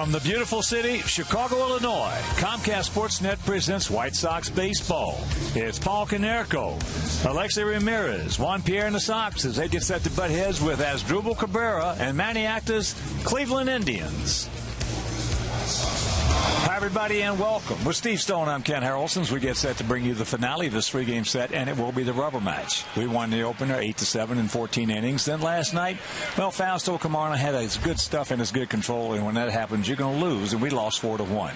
From the beautiful city of Chicago, Illinois, Comcast Sportsnet presents White Sox baseball. It's Paul Konerko, Alexei Ramirez, Juan Pierre and the Sox as they get set to butt heads with Asdrubal Cabrera and Manny Acta's Cleveland Indians. Hi, everybody, and welcome. With Steve Stone, I'm Ken Harrelson. We get set to bring you the finale of this three-game set, and it will be the rubber match. We won the opener 8-7 in 14 innings. Then last night, well, Fausto Camarena had his good stuff and his good control, and when that happens, you're going to lose, and we lost 4-1.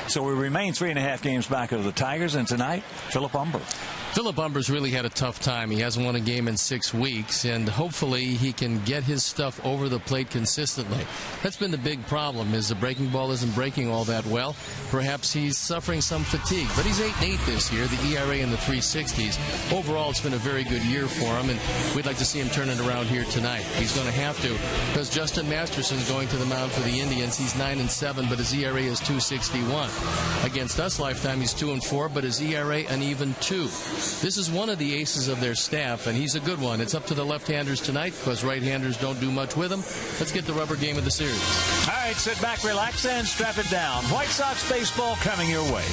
So we remain 3.5 games back of the Tigers, and tonight, Philip Humber. Philip Humber's really had a tough time. He hasn't won a game in 6 weeks, and hopefully he can get his stuff over the plate consistently. That's been the big problem, is the breaking ball isn't breaking all that well. Perhaps he's suffering some fatigue, but he's 8-8 this year, the ERA in the 360s. Overall, it's been a very good year for him, and we'd like to see him turn it around here tonight. He's going to have to, because Justin Masterson's going to the mound for the Indians. He's 9-7, but his ERA is 2.61. Against us, lifetime, he's 2-4, but his ERA an even 2. This is one of the aces of their staff, and he's a good one. It's up to the left-handers tonight because right-handers don't do much with him. Let's get the rubber game of the series. All right, sit back, relax, and strap it down. White Sox baseball coming your way.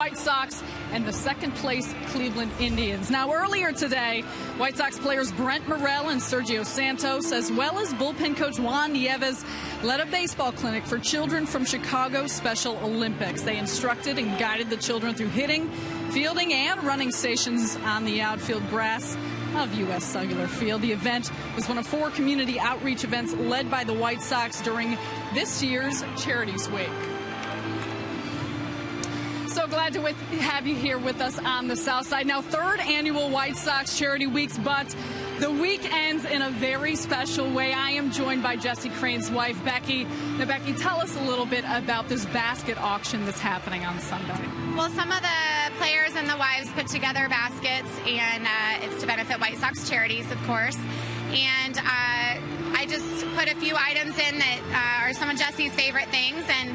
White Sox and the second-place Cleveland Indians. Now, earlier today, White Sox players Brent Morel and Sergio Santos, as well as bullpen coach Juan Nieves, led a baseball clinic for children from Chicago Special Olympics. They instructed and guided the children through hitting, fielding, and running stations on the outfield grass of U.S. Cellular Field. The event was one of 4 community outreach events led by the White Sox during this year's Charities Week. So glad to have you here with us on the South Side. Now, 3rd annual White Sox Charity Weeks, but the week ends in a very special way. I am joined by Jesse Crane's wife, Becky. Now, Becky, tell us a little bit about this basket auction that's happening on Sunday. Well, some of the players and the wives put together baskets, and it's to benefit White Sox charities, of course. And I just put a few items in that are some of Jesse's favorite things, and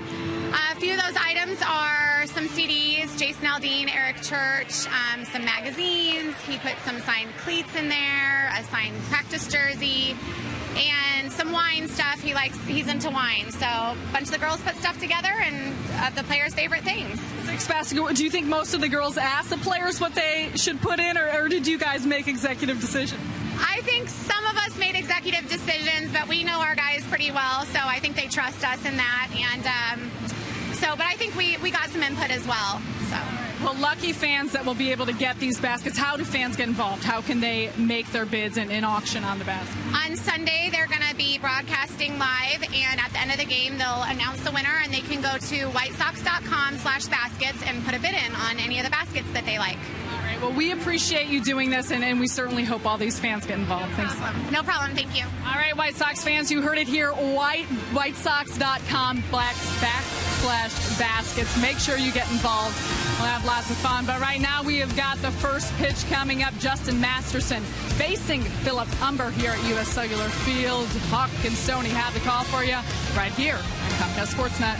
a few of those items are some CDs, Jason Aldean, Eric Church, some magazines. He He put some signed cleats in there, a signed practice jersey, and some wine stuff. He's into wine. So a bunch of the girls put stuff together and of the players' favorite things. Six basketball. Do you think most of the girls asked the players what they should put in, or did you guys make executive decisions? I think some of us made executive decisions, but we know our guys pretty well, so I think they trust us in that. And but I think we got some input as well. So. Well, lucky fans that will be able to get these baskets. How do fans get involved? How can they make their bids and auction on the basket? On Sunday, they're going to be broadcasting live, and at the end of the game, they'll announce the winner, and they can go to whitesox.com/baskets and put a bid in on any of the baskets that they like. All right. Well, we appreciate you doing this, and we certainly hope all these fans get involved. Thanks. No problem. Thank you. All right, White Sox fans, you heard it here. whitesox.com/baskets. Make sure you get involved. We'll have lots of fun. But right now, we have got the first pitch coming up. Justin Masterson facing Philip Umber here at U.S. Cellular Field. Huck and Stoney have the call for you right here on Comcast Sportsnet.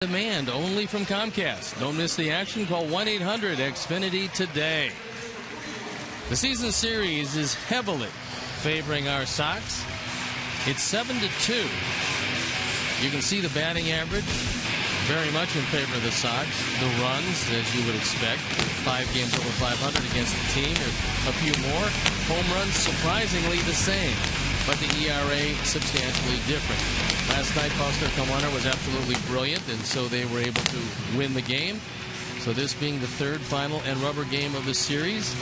Demand only from Comcast. Don't miss the action. Call 1-800-XFINITY today. The season series is heavily favoring our Sox. It's 7-2. You can see the batting average very much in favor of the Sox. The runs, as you would expect, 5 games over 500 against the team. A few more. Home runs surprisingly the same, but the ERA substantially different. Last night, Foster Kalmaner was absolutely brilliant, and so they were able to win the game. So this being the third, final, and rubber game of the series.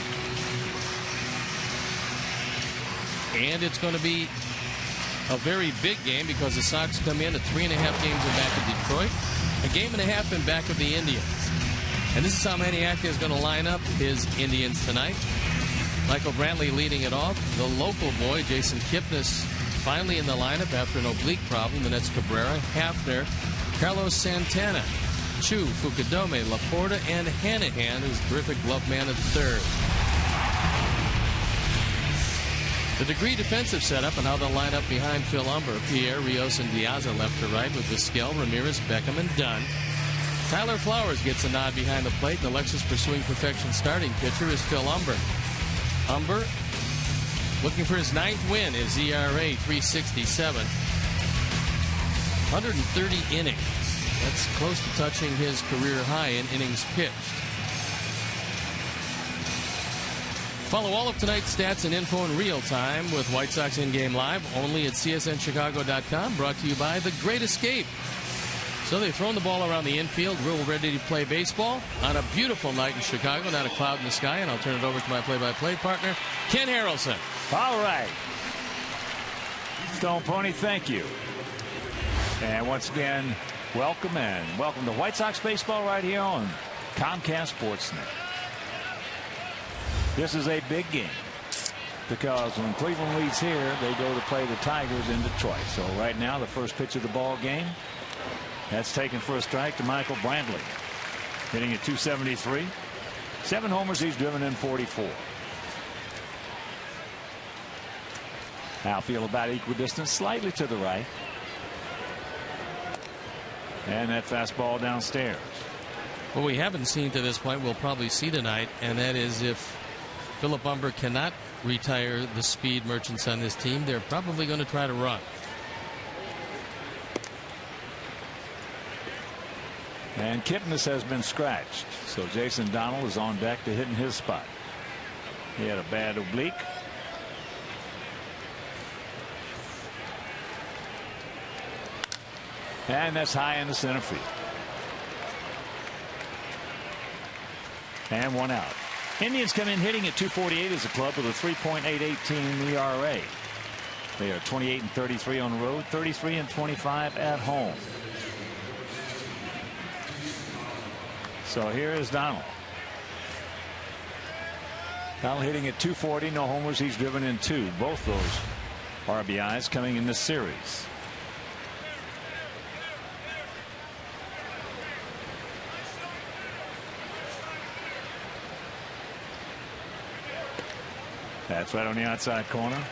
And it's going to be a very big game because the Sox come in at 3.5 games in back of Detroit, a game and a half in back of the Indians. And this is how Maniac is going to line up his Indians tonight. Michael Brantley leading it off. The local boy, Jason Kipnis, finally in the lineup after an oblique problem. The Nets Cabrera, Hafner, Carlos Santana, Chu, Fukudome, Laporta, and Hanahan, who's a terrific glove man at third. The degree defensive setup and how they'll line up behind Phil Umber. Pierre, Rios, and Diaz left to right with Vizquel, Ramirez, Beckham, and Dunn. Tyler Flowers gets a nod behind the plate, and the Lexus pursuing perfection starting pitcher is Phil Umber. Umber looking for his 9th win. His ERA 3.67. 130 innings. That's close to touching his career high in innings pitched. Follow all of tonight's stats and info in real time with White Sox In-Game Live only at csnchicago.com. Brought to you by The Great Escape. So they've thrown the ball around the infield, real ready to play baseball on a beautiful night in Chicago. Not a cloud in the sky, and I'll turn it over to my play-by-play partner, Ken Harrelson. All right. Stone Pony, thank you. And once again, welcome to White Sox baseball right here on Comcast Sportsnet. This is a big game. because when Cleveland leads here, they go to play the Tigers in Detroit. So right now, the first pitch of the ball game, that's taken for a strike to Michael Brantley, hitting at 273. 7 homers, he's driven in 44. Outfield about equidistant, slightly to the right. And that fastball downstairs. What we haven't seen to this point, we'll probably see tonight, and that is if Philip Humber cannot retire the speed merchants on this team, they're probably going to try to run. And Kipnis has been scratched, so Jason Donald is on deck to hit in his spot. He had a bad oblique. And that's high in the center field. And 1 out. Indians come in hitting at 248 as a club with a 3.88 team ERA. They are 28-33 on the road, 33-25 at home. So here is Donald. Donald hitting at 240, no homers, he's driven in 2. Both those RBIs coming in this series. That's right on the outside corner.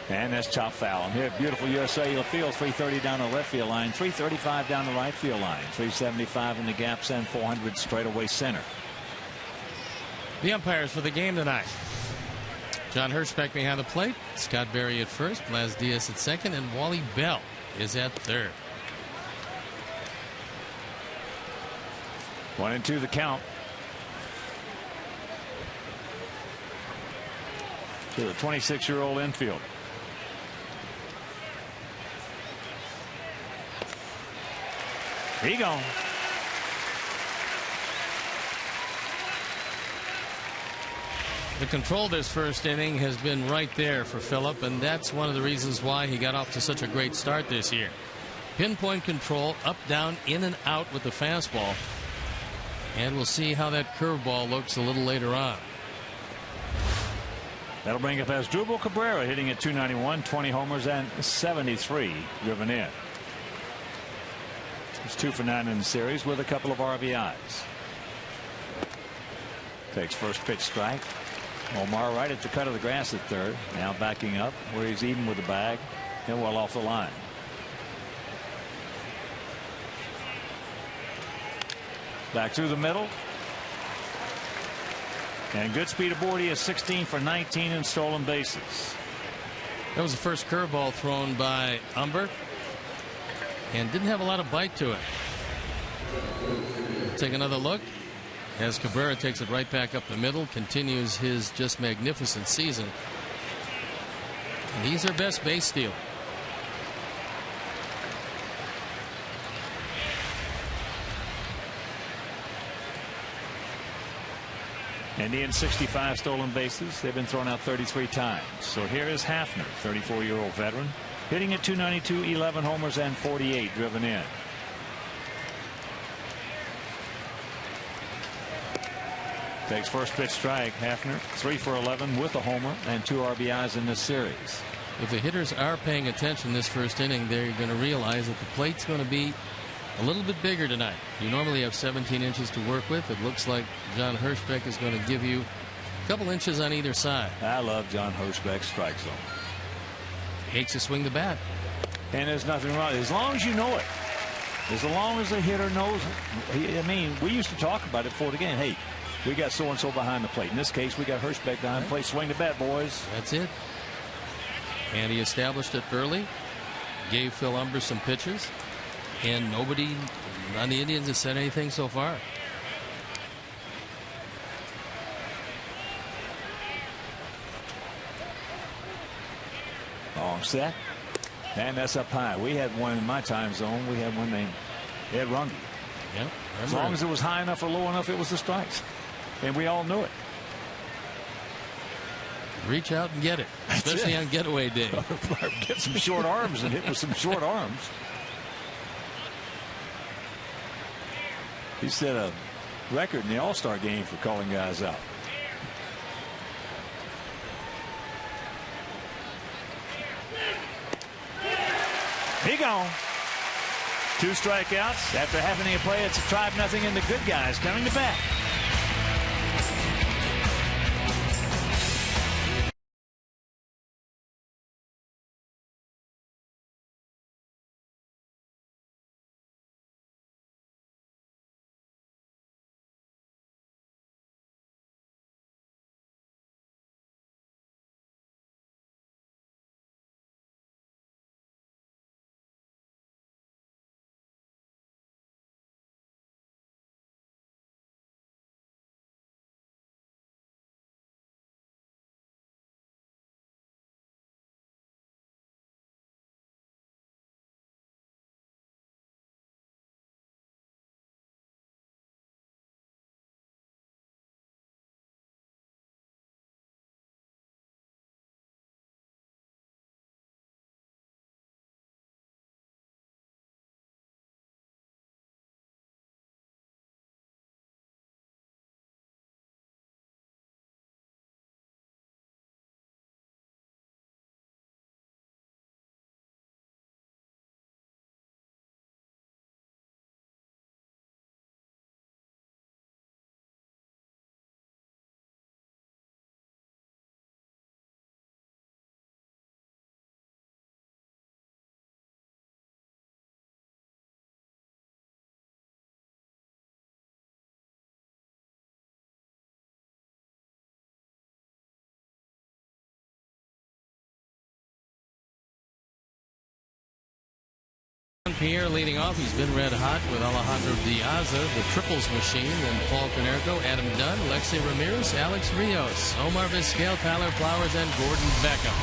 And that's chopped foul. And here at beautiful USA Field, 330 down the left field line, 335 down the right field line, 375 in the gaps, and 400 straightaway center. The umpires for the game tonight: John Hirschbeck behind the plate, Scott Berry at first, Blas Diaz at second, and Wally Bell is at third. 1-2 the count. To the 26-year-old infielder. He gone. The control this first inning has been right there for Phillip, and that's one of the reasons why he got off to such a great start this year. Pinpoint control, up, down, in and out with the fastball. And we'll see how that curveball looks a little later on. That'll bring up Asdrubal Cabrera hitting at 291, 20 homers and 73 driven in. He's 2 for 9 in the series with a couple of RBIs. Takes first pitch strike. Omar right at the cut of the grass at third. Now backing up where he's even with the bag and well off the line. Back through the middle. And good speed aboard. He is 16 for 19 in stolen bases. That was the first curveball thrown by Humber, and didn't have a lot of bite to it. Take another look as Cabrera takes it right back up the middle, continues his just magnificent season. And he's their best base stealer. Indians 65 stolen bases. They've been thrown out 33 times. So here is Hafner, 34-year-old veteran, hitting at 292, 11 homers and 48 driven in. Takes first pitch strike. Hafner 3 for 11 with a homer and 2 RBIs in this series. If the hitters are paying attention this first inning, they're going to realize that the plate's going to be a little bit bigger tonight. You normally have 17 inches to work with. It looks like John Hirschbeck is going to give you a couple inches on either side. I love John Hirschbeck's strike zone. Hates to swing the bat. And there's nothing wrong. As long as you know it. As long as the hitter knows it. I mean, we used to talk about it before the game. Hey, we got so-and-so behind the plate. In this case, we got Hirschbeck behind the plate. Swing the bat, boys. That's it. And he established it early. Gave Phil Humber some pitches. And nobody on the Indians has said anything so far. Long set. And that's up high. We had one in my time zone. We had one named Ed Runge. Yeah, as long as it was high enough or low enough, it was the strikes. And we all knew it. Reach out and get it, especially on getaway day. Get some short arms and hit with some short arms. He set a record in the All-Star game for calling guys out. He gone. 2 strikeouts after having a play. It's a 5-0 and the good guys coming to bat. Pierre leading off. He's been red hot with Alejandro Diaz, the triples machine, and Paul Konerko, Adam Dunn, Alexei Ramirez, Alex Rios, Omar Vizquel, Tyler Flowers, and Gordon Beckham.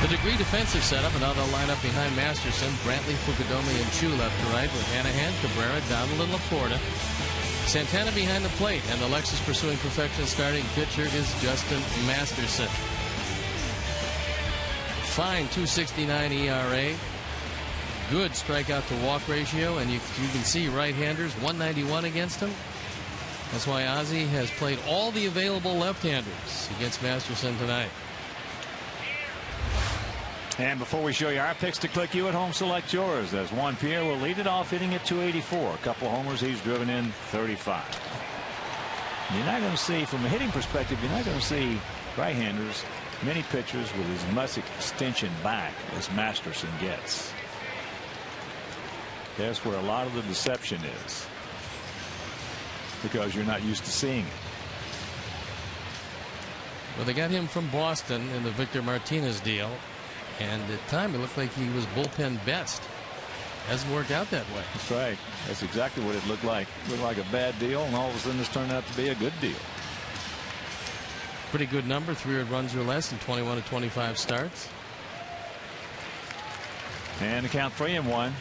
The Degree defensive setup, and now they'll line up behind Masterson, Brantley, Fukudome, and Chu left to right with Hanahan, Cabrera, Donald, and Laporta. Santana behind the plate, and the Lexus pursuing perfection starting pitcher is Justin Masterson. Fine 2.69 ERA. Good strikeout to walk ratio, and you can see right-handers 191 against him. That's why Ozzie has played all the available left-handers against Masterson tonight. And before we show you our picks to click, you at home select yours, as Juan Pierre will lead it off hitting at 284. A couple homers, he's driven in 35. You're not going to see, from a hitting perspective, you're not going to see right-handers, many pitchers with as much extension back as Masterson gets. That's where a lot of the deception is, because you're not used to seeing it. Well, they got him from Boston in the Victor Martinez deal, and at the time it looked like he was bullpen best. Hasn't worked out that way. That's right. That's exactly what it looked like. It looked like a bad deal, and all of a sudden it's turned out to be a good deal. Pretty good number, 3 earned runs or less in 21 of 25 starts. And the count 3-1.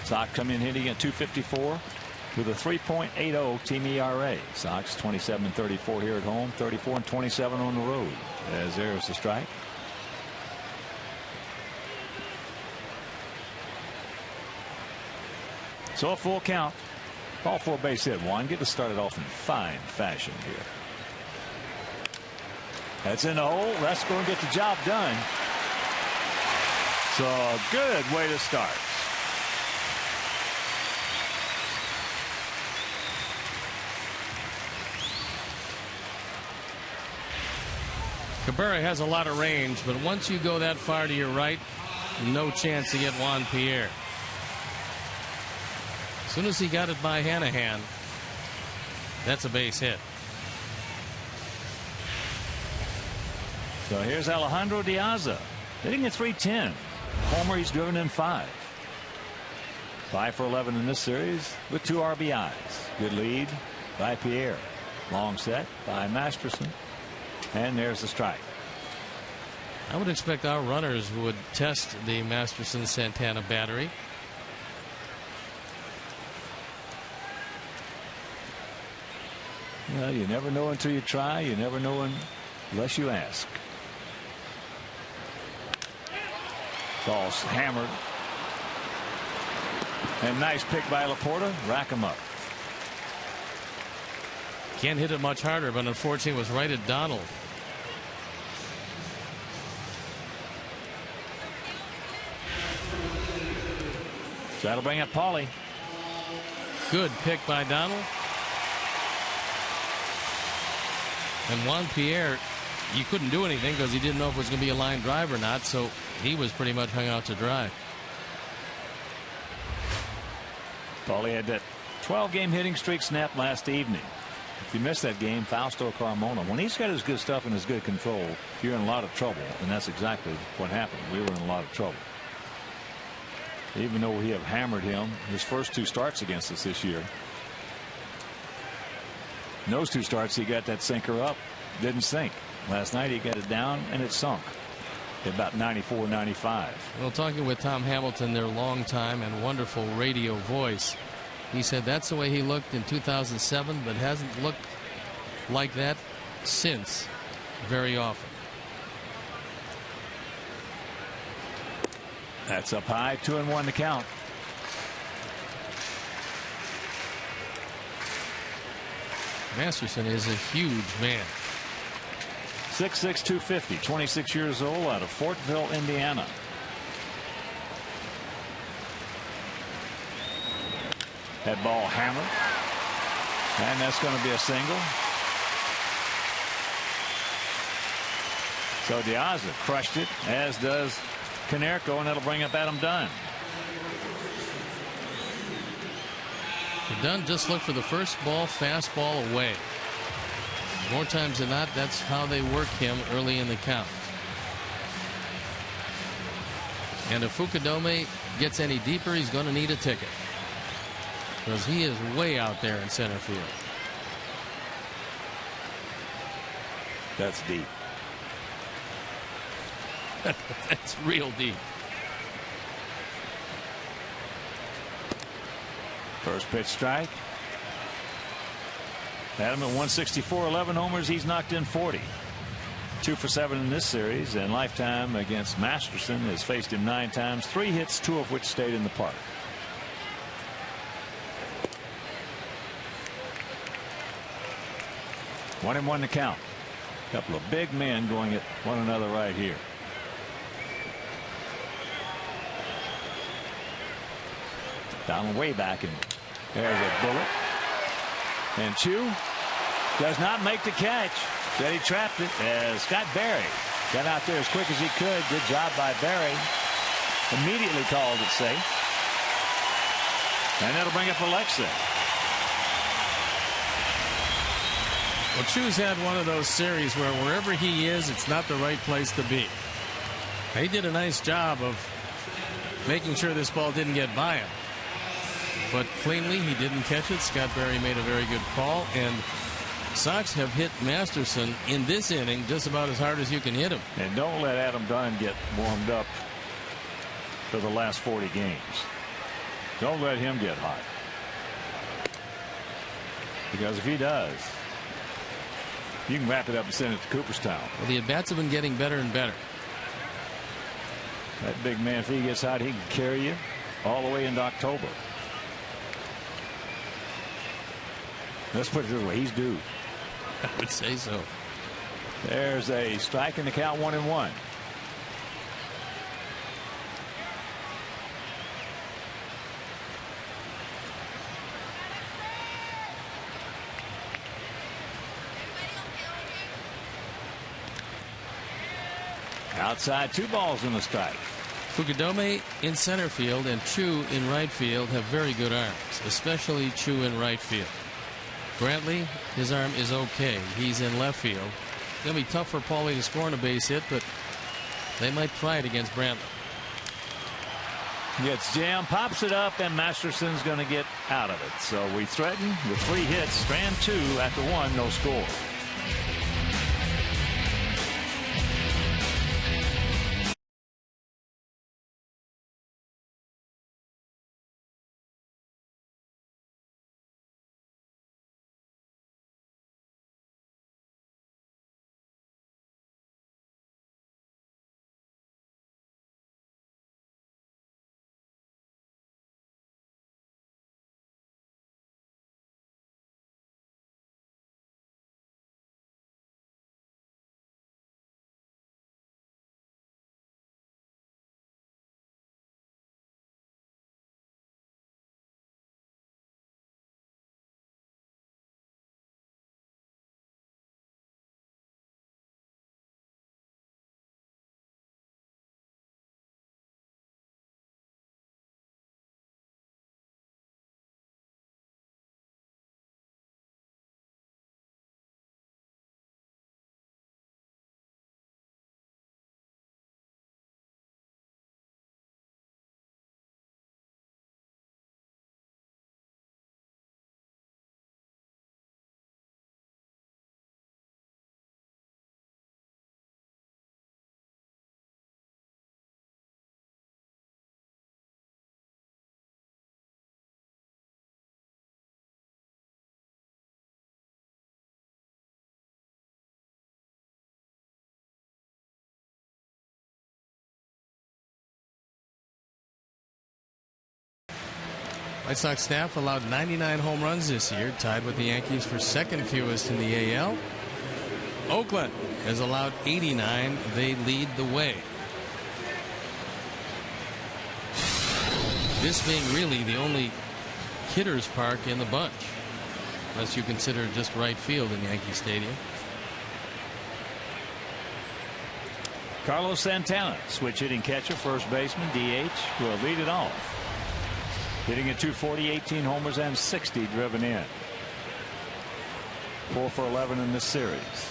Sox come in hitting at 254 with a 3.80 team ERA. Sox 27-34 here at home, 34-27 on the road. As there's the strike. So a full count. Ball 4 base hit. Juan get to start it off in fine fashion here. That's in the hole. That's going to get the job done. So a good way to start. Cabrera has a lot of range, but once you go that far to your right, no chance to get Juan Pierre. As soon as he got it by Hanahan, that's a base hit. So here's Alejandro Diaz hitting at 310. Homer, he's driven in 5. 5 for 11 in this series with 2 RBIs. Good lead by Pierre. Long set by Masterson. And there's the strike. I would expect our runners would test the Masterson-Santana battery. Well, you never know until you try. You never know unless you ask. Ball's hammered. And nice pick by Laporta. Rack him up. Can't hit it much harder, but unfortunately it was right at Donald. So that'll bring up Paulie. Good pick by Donald. And Juan Pierre, you couldn't do anything because he didn't know if it was going to be a line drive or not, so he was pretty much hung out to dry. Paulie had that 12-game hitting streak snapped last evening. If you missed that game, Fausto Carmona, when he's got his good stuff and his good control, you're in a lot of trouble, and that's exactly what happened. We were in a lot of trouble. Even though we have hammered him his first 2 starts against us this year. In those 2 starts, he got that sinker up, didn't sink. Last night he got it down and it sunk at about 94, 95. Well, talking with Tom Hamilton, their longtime and wonderful radio voice, he said that's the way he looked in 2007, but hasn't looked like that since very often. That's up high, 2-1 to count. Masterson is a huge man. 6'6", 250, 26 years old, out of Fortville, Indiana. That ball hammered, and that's going to be a single. So Diaza crushed it, as does Konerko, and that'll bring up Adam Dunn. Dunn just looked for the first ball, fastball away. More times than not, that's how they work him early in the count. And if Fukudome gets any deeper, he's going to need a ticket, because he is way out there in center field. That's deep. That's real deep. First pitch strike. Adam at 164, 11 homers. He's knocked in 40. 2 for 7 in this series, and lifetime against Masterson has faced him 9 times, 3 hits, 2 of which stayed in the park. One and one to count. A couple of big men going at one another right here. Down way back, and there's a bullet. And Chu does not make the catch. Said he trapped it as Scott Berry got out there as quick as he could. Good job by Berry. Immediately called it safe. And that'll bring up Alexa. Well, Chu's had one of those series where wherever he is, it's not the right place to be. He did a nice job of making sure this ball didn't get by him. But cleanly, he didn't catch it. Scott Berry made a very good call, and Sox have hit Masterson in this inning just about as hard as you can hit him. And don't let Adam Dunn get warmed up for the last 40 games. Don't let him get hot. Because if he does, you can wrap it up and send it to Cooperstown. Well, the at-bats have been getting better and better. That big man, if he gets hot, he can carry you all the way into October. Let's put it this way, he's due. I would say so. There's a strike in the count, 1-1. Outside, 2 balls in the strike. Fukudome in center field and Chu in right field have very good arms, especially Chu in right field. Brantley, his arm is okay. He's in left field. It's going to be tough for Paulie to score on a base hit, but they might try it against Brantley. Gets jammed, pops it up, and Masterson's going to get out of it. So we threaten with 3 hits, strand 2 after 1, no score. White Sox staff allowed 99 home runs this year, tied with the Yankees for second fewest in the AL. Oakland has allowed 89. They lead the way. This being really the only hitter's park in the bunch, unless you consider just right field in Yankee Stadium. Carlos Santana, switch hitting catcher, first baseman, DH, will lead it off. Hitting at 240, 18 homers and 60 driven in. 4 for 11 in this series.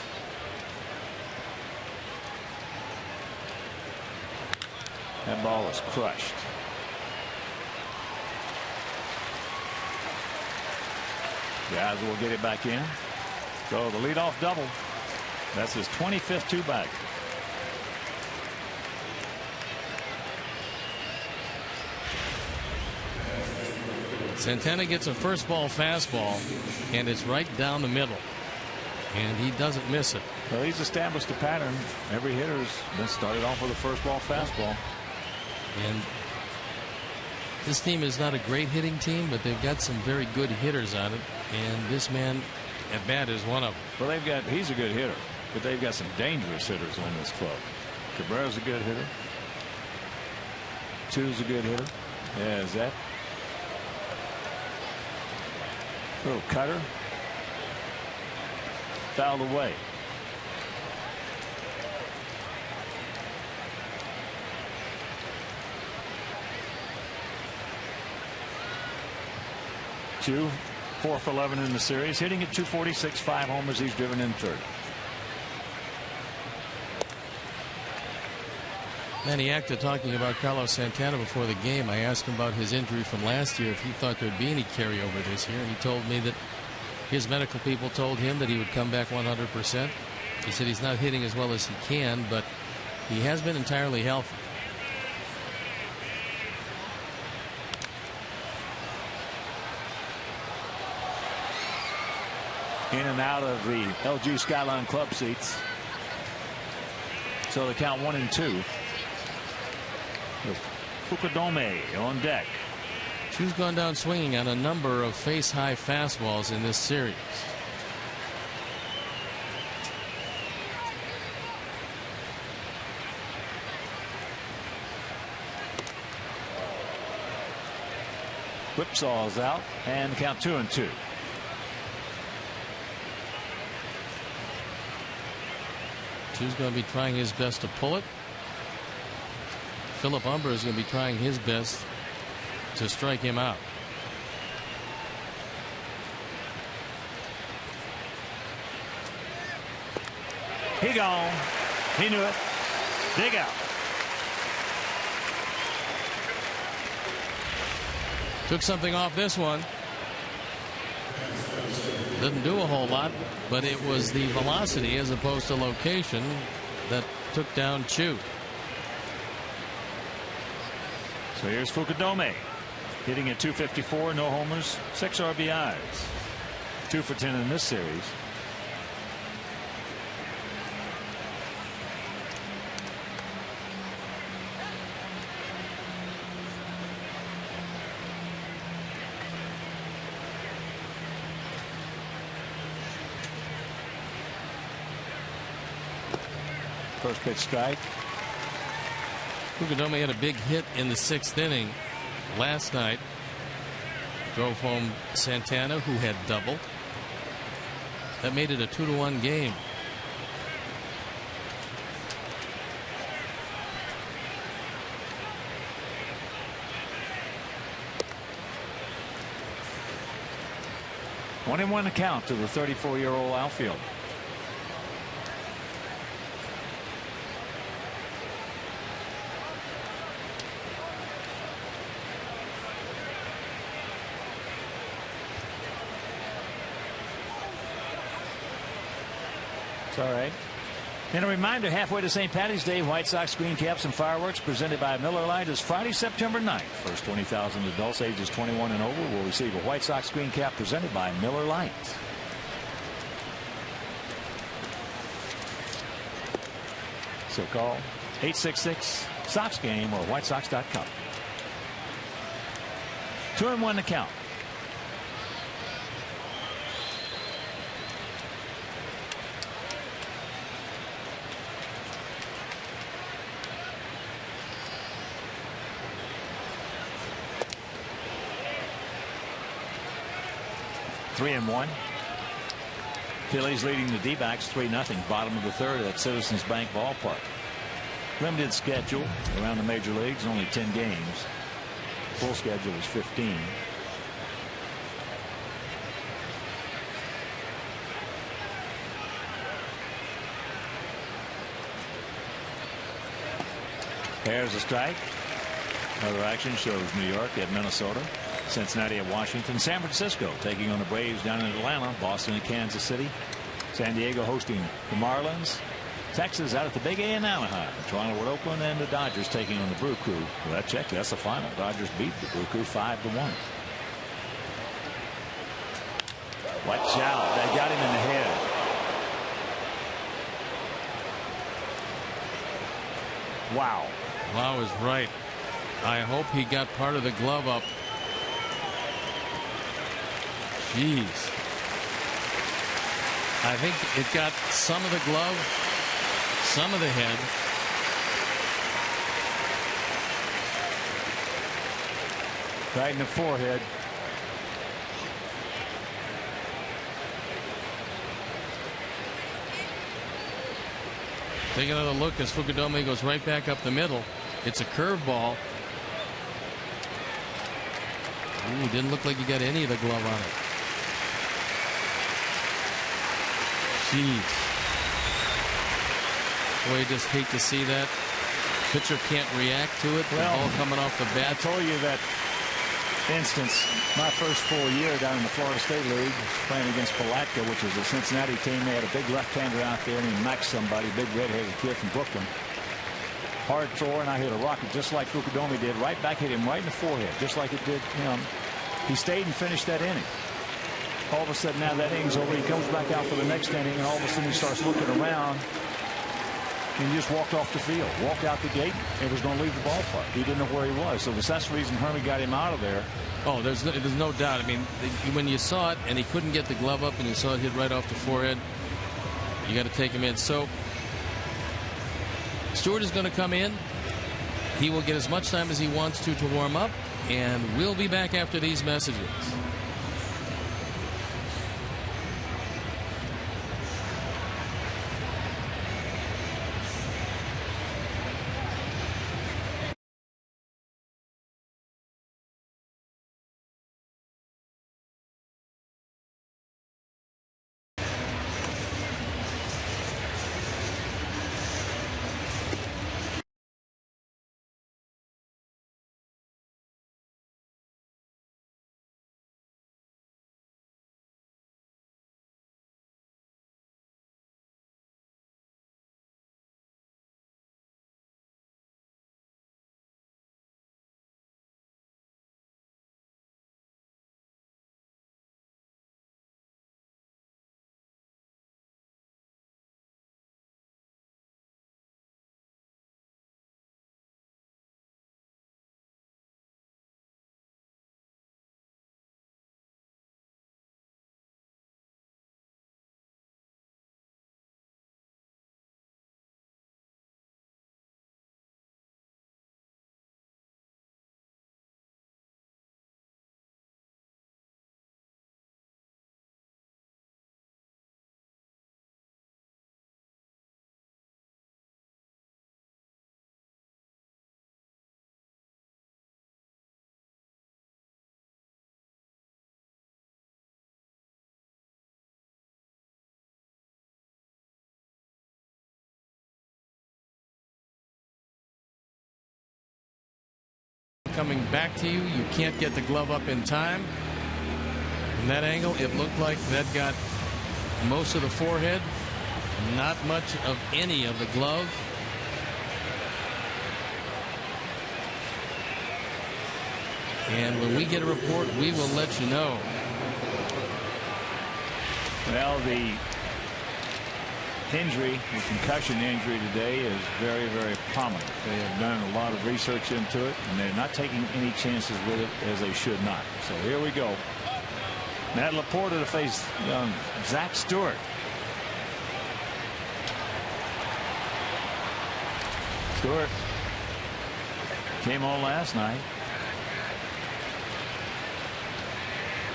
That ball is crushed. Guys will get it back in. So the leadoff double. That's his 25th two-bagger. Santana gets a first ball fastball, and it's right down the middle, and he doesn't miss it. Well, he's established a pattern. Every hitter's been started off with a first ball fastball. And this team is not a great hitting team, but they've got some very good hitters on it, and this man at bat is one of them. Well, he's a good hitter, but they've got some dangerous hitters on this club. Cabrera's a good hitter. Chu's a good hitter. Yeah, Zach. Little cutter. Fouled away. Chu, 4 for 11 in the series, hitting at 246, 5 homers. He's driven in 30. Manny Acta talking about Carlos Santana before the game. I asked him about his injury from last year, if he thought there'd be any carryover this year, and he told me that his medical people told him that he would come back 100%. He said he's not hitting as well as he can, but he has been entirely healthy. In and out of the LG Skyline Club seats. So the count 1-2. With Fukudome on deck. Chu's gone down swinging on a number of face-high fastballs in this series. Whipsaw's out, and count 2-2. Chu's going to be trying his best to pull it. Philip Humber is going to be trying his best to strike him out. He gone. He knew it. Dig out. Took something off this one. Didn't do a whole lot, but it was the velocity as opposed to location that took down Chu. So here's Fukudome, hitting at 254, no homers, 6 RBIs. 2 for 10 in this series. First pitch strike. Fukudome had a big hit in the 6th inning last night. Drove home Santana, who had doubled. That made it a 2-1 game. One and one count to the 34-year-old outfielder. It's all right. And a reminder, halfway to St. Patty's Day, White Sox green caps and fireworks presented by Miller Lite is Friday, September 9th. First 20,000 adults ages 21 and over will receive a White Sox green cap presented by Miller Lite. So call 866-SOX-GAME or WhiteSox.com. 2-1 to count. Three and one. Phillies leading the D-backs 3-0. Bottom of the third at Citizens Bank Ballpark. Limited schedule around the major leagues, only 10 games. Full schedule is 15. There's a strike. Another action shows New York at Minnesota. Cincinnati at Washington. San Francisco taking on the Braves down in Atlanta. Boston and Kansas City. San Diego hosting the Marlins. Texas out at the Big A in Anaheim. Toronto at Oakland, and the Dodgers taking on the Brew Crew. Well, that check, that's the final. Dodgers beat the Brew Crew 5-1. Watch out. They got him in the head. Wow. Wow is right. I hope he got part of the glove up. Jeez. I think it got some of the glove, some of the head. Right in the forehead. Take another look as Fukudome goes right back up the middle. It's a curveball. Ooh, didn't look like he got any of the glove on it. Jeez. Boy, you just hate to see that. Pitcher can't react to it. Well, all coming off the bat. I told you that instance, my first full year down in the Florida State League, playing against Palatka, which was a Cincinnati team. They had a big left-hander out there named Max somebody, big red-headed kid from Brooklyn. Hard thrower, and I hit a rocket just like Fukudome did. Right back, hit him right in the forehead, just like it did him. He stayed and finished that inning. All of a sudden, now that inning's over. He comes back out for the next inning, and all of a sudden he starts looking around. And he just walked off the field, walked out the gate, and was going to leave the ballpark. He didn't know where he was. So that's the reason Hermie got him out of there. Oh, there's no doubt. I mean, when you saw it and he couldn't get the glove up and you saw it hit right off the forehead, you got to take him in. So Stewart is going to come in. He will get as much time as he wants to warm up, and we'll be back after these messages. Coming back to you, you can't get the glove up in time. From that angle, it looked like that got most of the forehead, not much of any of the glove. And when we get a report, we will let you know. Well, the injury, the concussion injury today, is very, very prominent. They have done a lot of research into it, and they're not taking any chances with it as they should not. So here we go. Matt Laporta to face Zach Stewart. Stewart came on last night.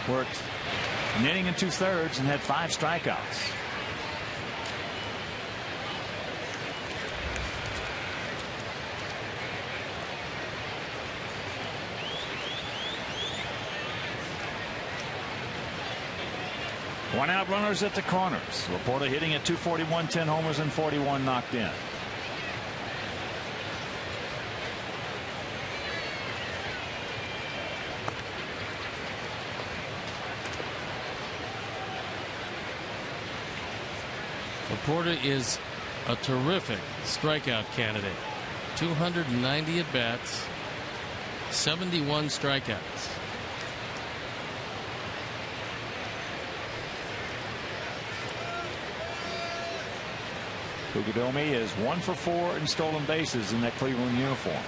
Worked an inning and 2/3 and had 5 strikeouts. One out runners at the corners. Laporta hitting at .241, 10 homers and 41 knocked in. Laporta is a terrific strikeout candidate. 290 at bats, 71 strikeouts. Fukudome is 1 for 4 in stolen bases in that Cleveland uniform.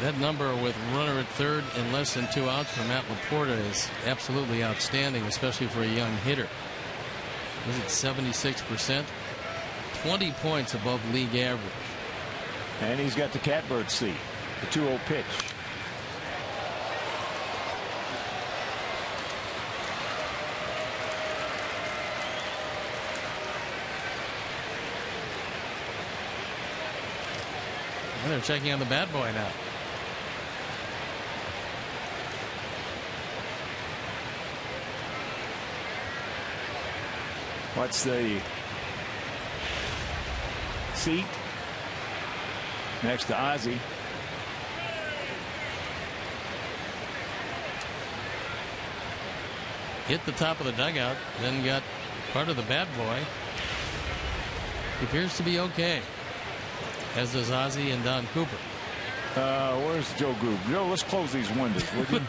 That number with runner at third and less than 2 outs for Matt Laporta is absolutely outstanding, especially for a young hitter. Is it 76%? 20 points above league average. And he's got the catbird seat, the 2-0 pitch. And they're checking on the bad boy now. What's the seat next to Ozzie? Hit the top of the dugout, then got part of the bad boy. He appears to be okay, as does Ozzie and Don Cooper. Where's Joe Groove? Joe, let's close these windows, would you?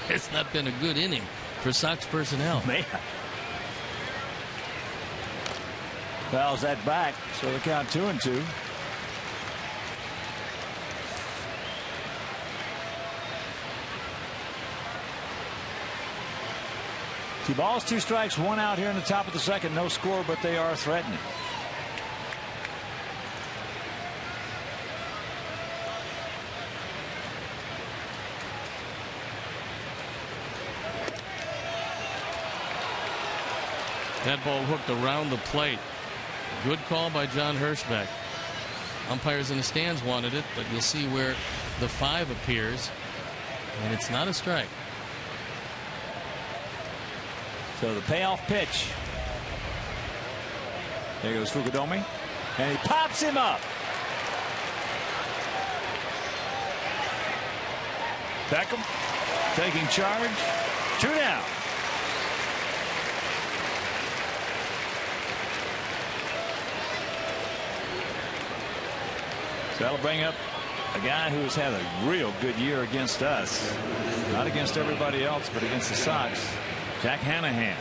It's not been a good inning for Sox personnel. Man. Fouls that back, so the count 2-2. Two balls, 2 strikes, 1 out here in the top of the second. No score, but they are threatening. That ball hooked around the plate. Good call by John Hirschbeck. Umpires in the stands wanted it, but you'll see where the 5 appears, and it's not a strike. So the payoff pitch. There goes Fukudome, and he pops him up. Beckham taking charge. 2 down. So that'll bring up a guy who has had a real good year against us. Not against everybody else, but against the Sox. Jack Hanahan.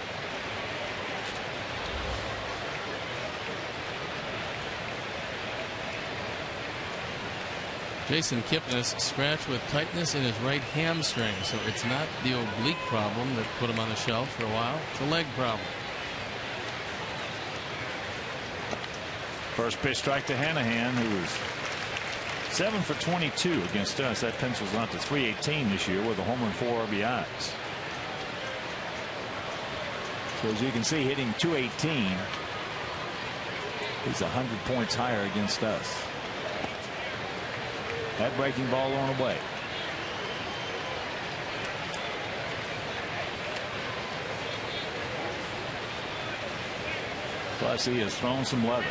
Jason Kipnis scratched with tightness in his right hamstring, so it's not the oblique problem that put him on the shelf for a while. It's a leg problem. First pitch strike to Hanahan, who was 7 for 22 against us. That pencils out to .318 this year with a homer and 4 RBIs. So as you can see, hitting .218, he's 100 points higher against us. That breaking ball on the way. Plus he has thrown some leather.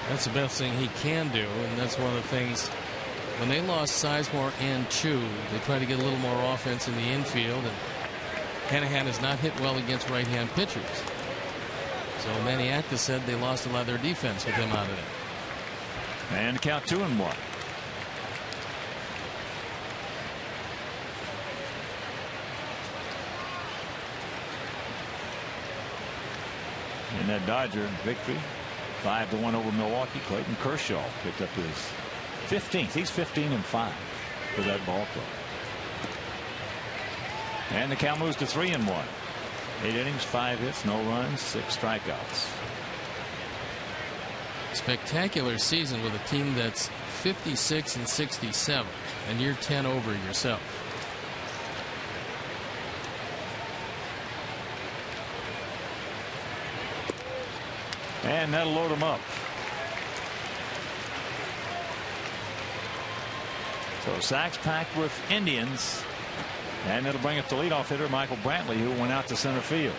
That's the best thing he can do, and that's one of the things. When they lost Sizemore and Chu, they tried to get a little more offense in the infield, and Hanahan has not hit well against right-hand pitchers. So Manny Acta said they lost a lot of their defense with him out of there. And count 2-1. In that Dodger victory, 5-1 over Milwaukee, Clayton Kershaw picked up his 15th. He's 15-5 for that ball club. And the count moves to 3-1. 8 innings, 5 hits, no runs, 6 strikeouts. Spectacular season with a team that's 56-67, and you're 10 over yourself. And that'll load him up. So Sox packed with Indians. And it'll bring up the leadoff hitter, Michael Brantley, who went out to center field.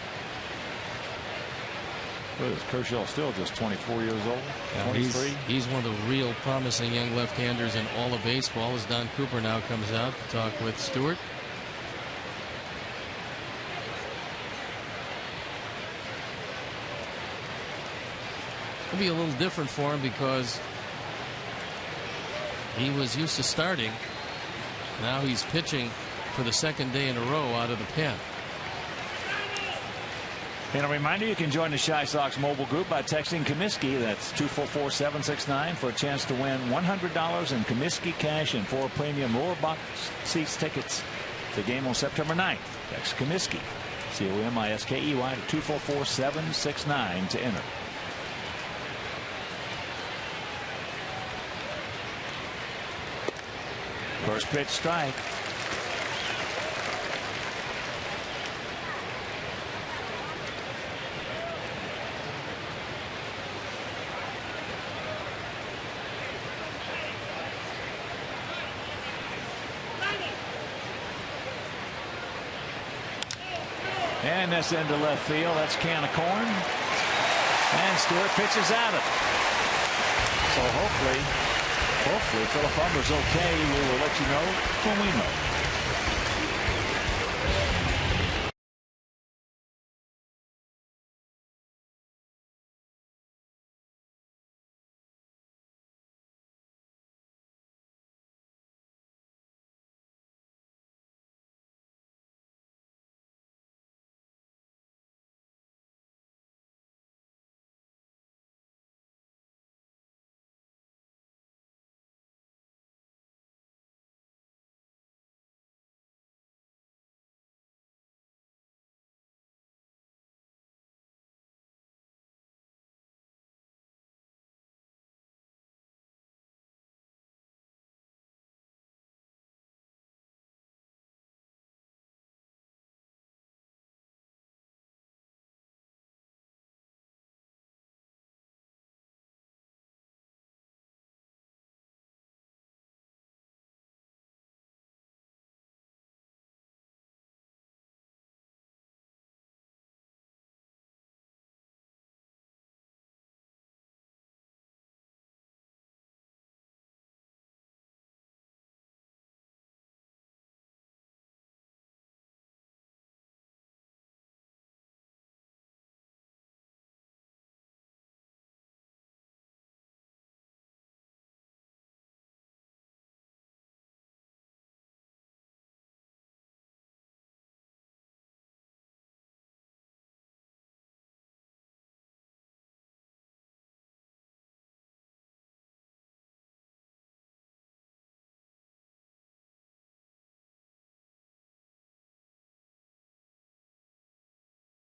Kershaw still just 24 years old. 23. He's one of the real promising young left-handers in all of baseball, as Don Cooper now comes out to talk with Stewart. It'll be a little different for him because he was used to starting. Now he's pitching for the second day in a row out of the pen. And a reminder, you can join the Chi Sox mobile group by texting Comiskey. That's 244-769 for a chance to win $100 in Comiskey cash and 4 premium lower box seats tickets to the game on September 9th. Text Comiskey, C-O-M-I-S-K-E-Y, to 244-769 to enter. First pitch strike. And that's into left field. That's a can of corn. And Stewart pitches at it. So hopefully Philip Humber's okay. We will let you know when we know.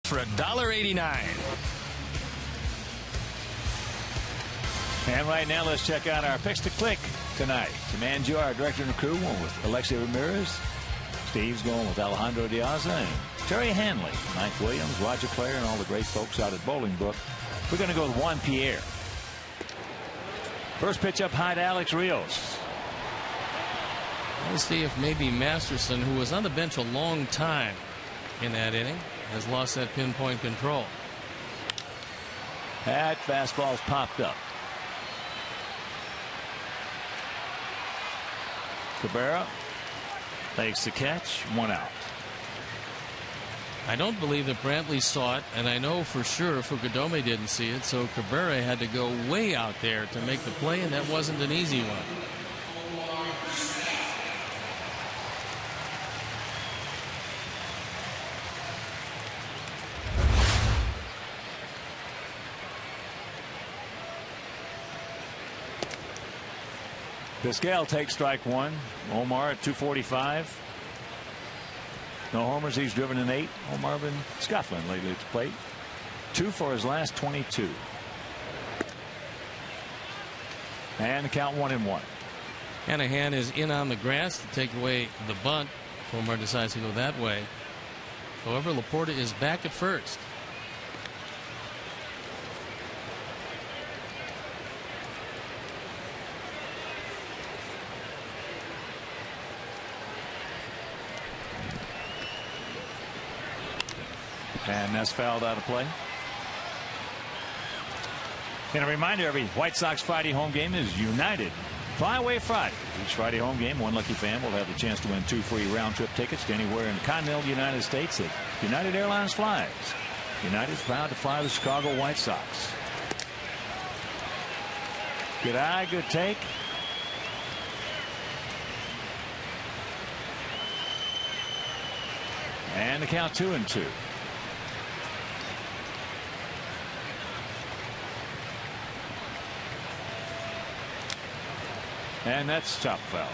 For $1.89. And right now, let's check out our picks to click tonight. Manjo, our director and crew, went with Alexi Ramirez. Steve's going with Alejandro Diaz and Terry Hanley, Mike Williams, Roger Clare, and all the great folks out at Bolingbrook. We're going to go with Juan Pierre. First pitch up high to Alex Rios. Let's see if maybe Masterson, who was on the bench a long time in that inning, has lost that pinpoint control. That fastball's popped up. Cabrera makes the catch, 1 out. I don't believe that Brantley saw it, and I know for sure Fukudome didn't see it, so Cabrera had to go way out there to make the play, and that wasn't an easy one. Pascal takes strike one. Omar at 245. No homers. He's driven in 8. Omar been scuffling lately at the plate. 2 for his last 22. And the count 1-1. Hanahan is in on the grass to take away the bunt. Omar decides to go that way. However, Laporta is back at first. And that's fouled out of play. And a reminder, every White Sox Friday home game is United Flyaway Friday. Each Friday home game, one lucky fan will have the chance to win 2 free round-trip tickets to anywhere in the continental United States that United Airlines flies. United's proud to fly the Chicago White Sox. Good eye, good take. And the count 2-2. And that's chop foul.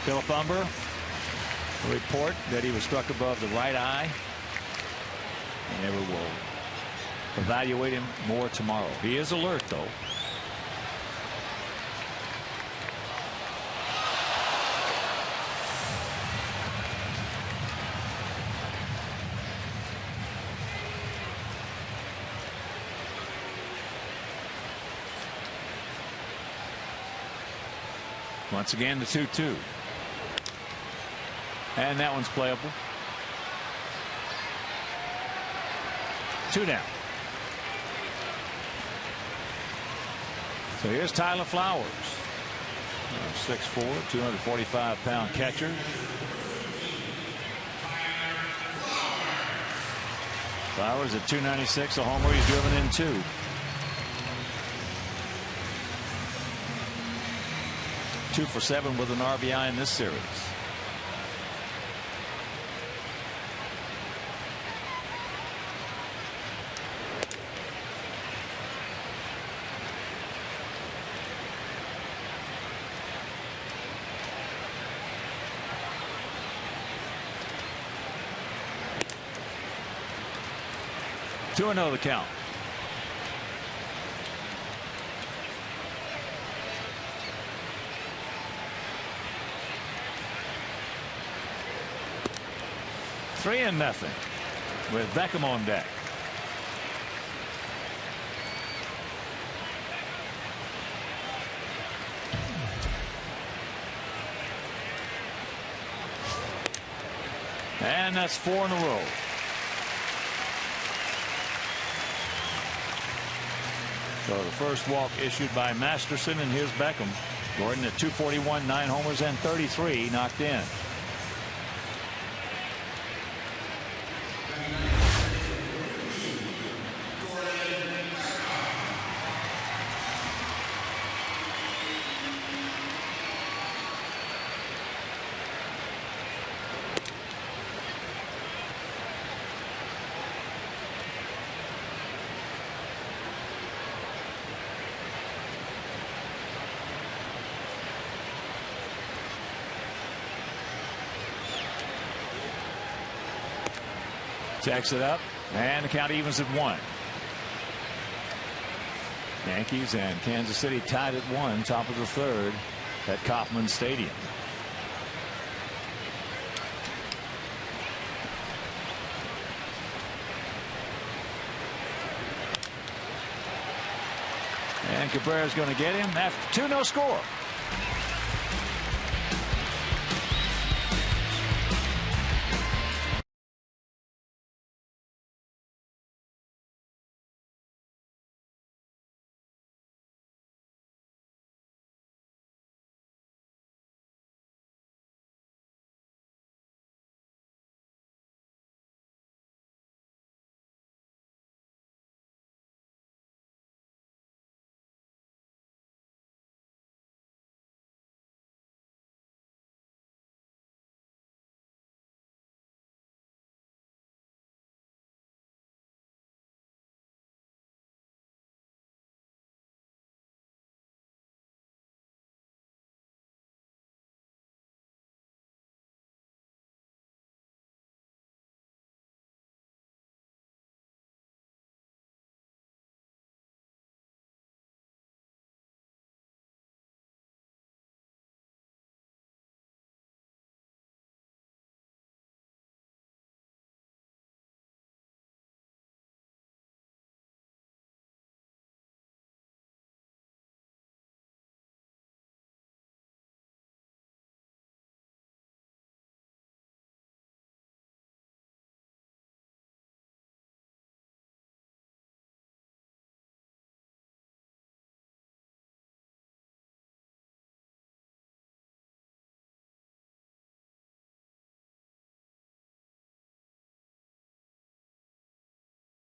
Philip Humber, a report that he was struck above the right eye. And they will evaluate him more tomorrow. He is alert, though. Once again, the 2-2. And that one's playable. 2 down. So here's Tyler Flowers. 6'4", 245-pound catcher. Flowers at 296, a homer. He's driven in 2. Two for 7 with an RBI in this series. Two and 0 the count. Three and nothing with Beckham on deck. And that's 4 in a row. So the first walk issued by Masterson, and here's Beckham. Gordon at 241, 9 homers and 33 knocked in. Jacks it up, and the count evens at 1. Yankees and Kansas City tied at 1, top of the 3rd at Kauffman Stadium. And Cabrera's going to get him after 2 no score.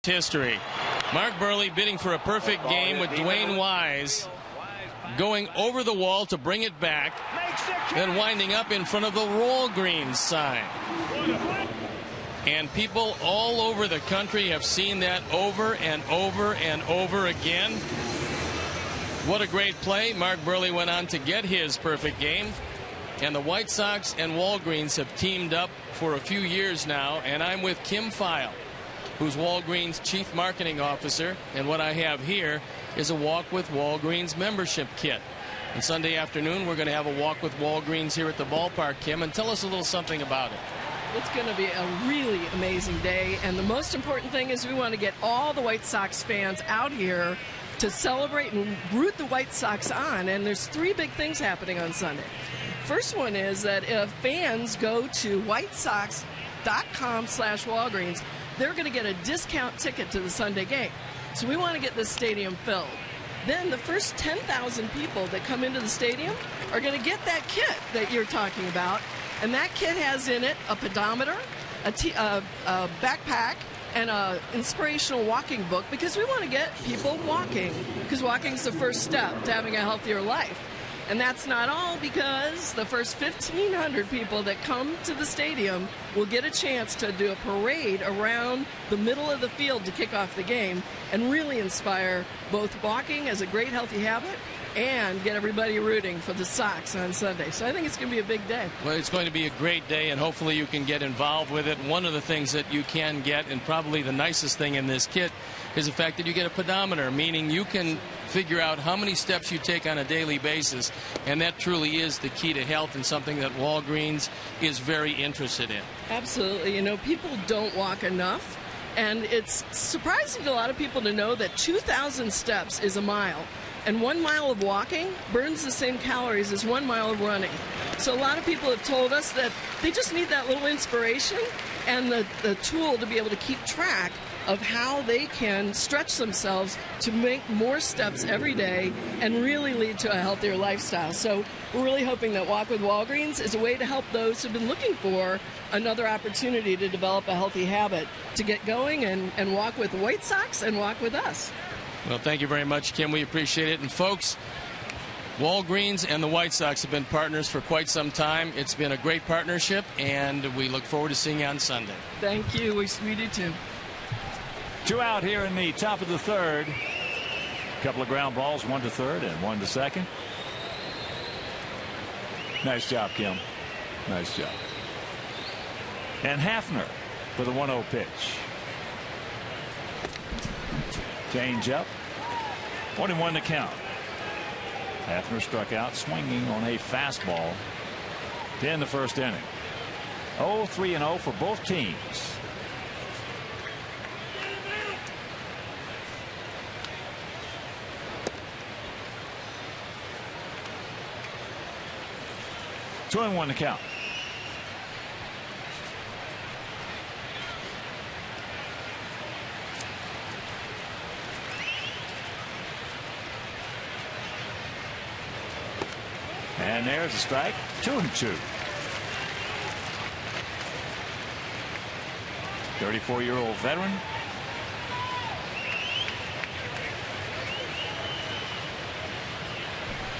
history. Mark Burley bidding for a perfect game with Dwayne Wise going over the wall to bring it back, then winding up in front of the Walgreens sign. And people all over the country have seen that over and over and over again. What a great play. Mark Burley went on to get his perfect game. And the White Sox and Walgreens have teamed up for a few years now. And I'm with Kim File, who's Walgreens Chief Marketing Officer. And what I have here is a Walk with Walgreens membership kit. And Sunday afternoon, we're going to have a Walk with Walgreens here at the ballpark, Kim. And tell us a little something about it. It's going to be a really amazing day. And the most important thing is we want to get all the White Sox fans out here to celebrate and root the White Sox on. And there's three big things happening on Sunday. First one is that if fans go to whitesox.com/Walgreens, they're going to get a discount ticket to the Sunday game. So we want to get this stadium filled. Then the first 10,000 people that come into the stadium are going to get that kit that you're talking about. And that kit has in it a pedometer, a backpack, and an inspirational walking book, because we want to get people walking, because walking is the first step to having a healthier life. And that's not all, because the first 1,500 people that come to the stadium will get a chance to do a parade around the middle of the field to kick off the game and really inspire both walking as a great healthy habit and get everybody rooting for the Sox on Sunday. So I think it's going to be a big day. Well, it's going to be a great day, and hopefully you can get involved with it. One of the things that you can get, and probably the nicest thing in this kit, is the fact that you get a pedometer, meaning you can figure out how many steps you take on a daily basis, and that truly is the key to health and something that Walgreens is very interested in. Absolutely. You know, people don't walk enough, and it's surprising to a lot of people to know that 2,000 steps is a mile. And 1 mile of walking burns the same calories as 1 mile of running. So a lot of people have told us that they just need that little inspiration and the tool to be able to keep track of how they can stretch themselves to make more steps every day and really lead to a healthier lifestyle. So we're really hoping that Walk with Walgreens is a way to help those who've been looking for another opportunity to develop a healthy habit to get going and walk with the White Sox and walk with us. Well, thank you very much, Kim. We appreciate it. And folks, Walgreens and the White Sox have been partners for quite some time. It's been a great partnership, and we look forward to seeing you on Sunday. Thank you. We do too. 2 out here in the top of the third. Couple of ground balls, 1 to third and 1 to second. Nice job, Kim. Nice job. And Hafner with a 1-0 pitch. Change up. 1-1 to count. Hafner struck out swinging on a fastball to end the first inning. 0-3-0 for both teams. Two and 1 to count. And there's a strike. 2-2. 34-year-old veteran.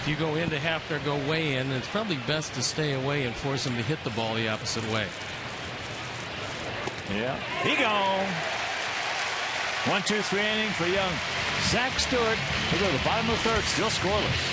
If you go into Hafner, go way in, it's probably best to stay away and force him to hit the ball the opposite way. Yeah. He gone. 1-2-3 inning for young Zach Stewart. We go to the bottom of the third, still scoreless.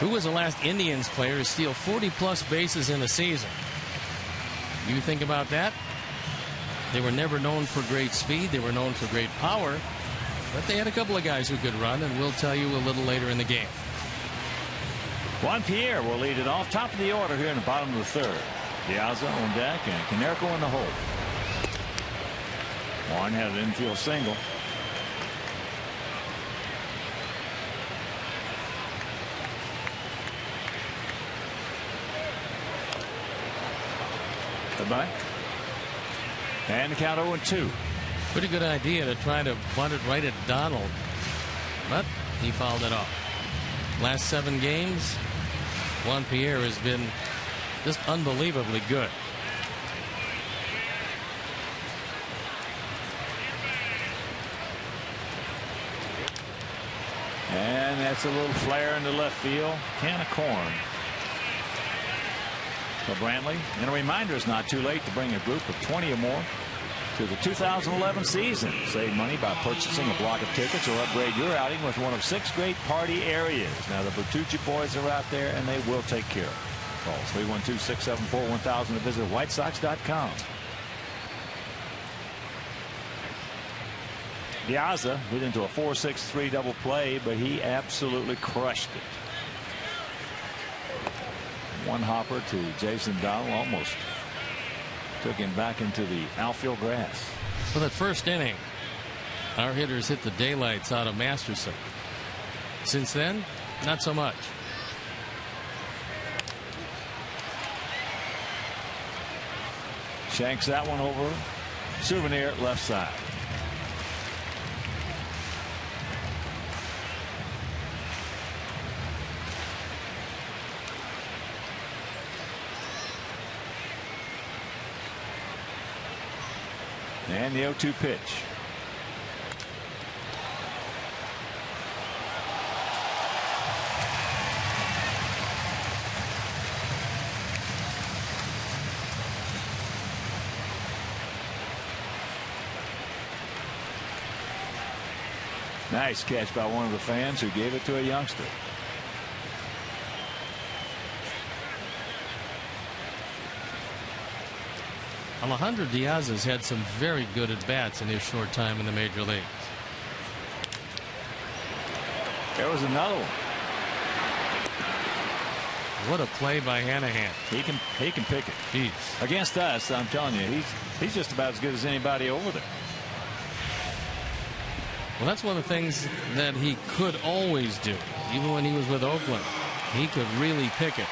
Who was the last Indians player to steal 40-plus bases in a season? You think about that? They were never known for great speed. They were known for great power. But they had a couple of guys who could run, and we'll tell you a little later in the game. Juan Pierre will lead it off. Top of the order here in the bottom of the third. Piazza on deck and Canerco in the hole. Juan had an infield single. Goodbye. And the count 0-2. Pretty good idea to try to bunt it right at Donald, but he fouled it off. Last 7 games, Juan Pierre has been just unbelievably good. And that's a little flare into left field. Can of corn. So Brantley, and a reminder, it's not too late to bring a group of 20 or more to the 2011 season. Save money by purchasing a block of tickets or upgrade your outing with one of 6 great party areas. Now the Bertucci boys are out there and they will take care of it. Call 312-674-1000 or visit whitesox.com. Piazza hit into a 4-6-3 double play, but he absolutely crushed it. One hopper to Jason Donald, almost took him back into the outfield grass. For that first inning, our hitters hit the daylights out of Masterson. Since then, not so much. Shanks that one over. Souvenir left side. And the 0-2 pitch. Nice catch by one of the fans who gave it to a youngster. Alejandro Diaz has had some very good at-bats in his short time in the major leagues. There was another one. What a play by Hanahan. He can pick it. Jeez. Against us, I'm telling you, he's just about as good as anybody over there. Well, that's one of the things that he could always do, even when he was with Oakland. He could really pick it.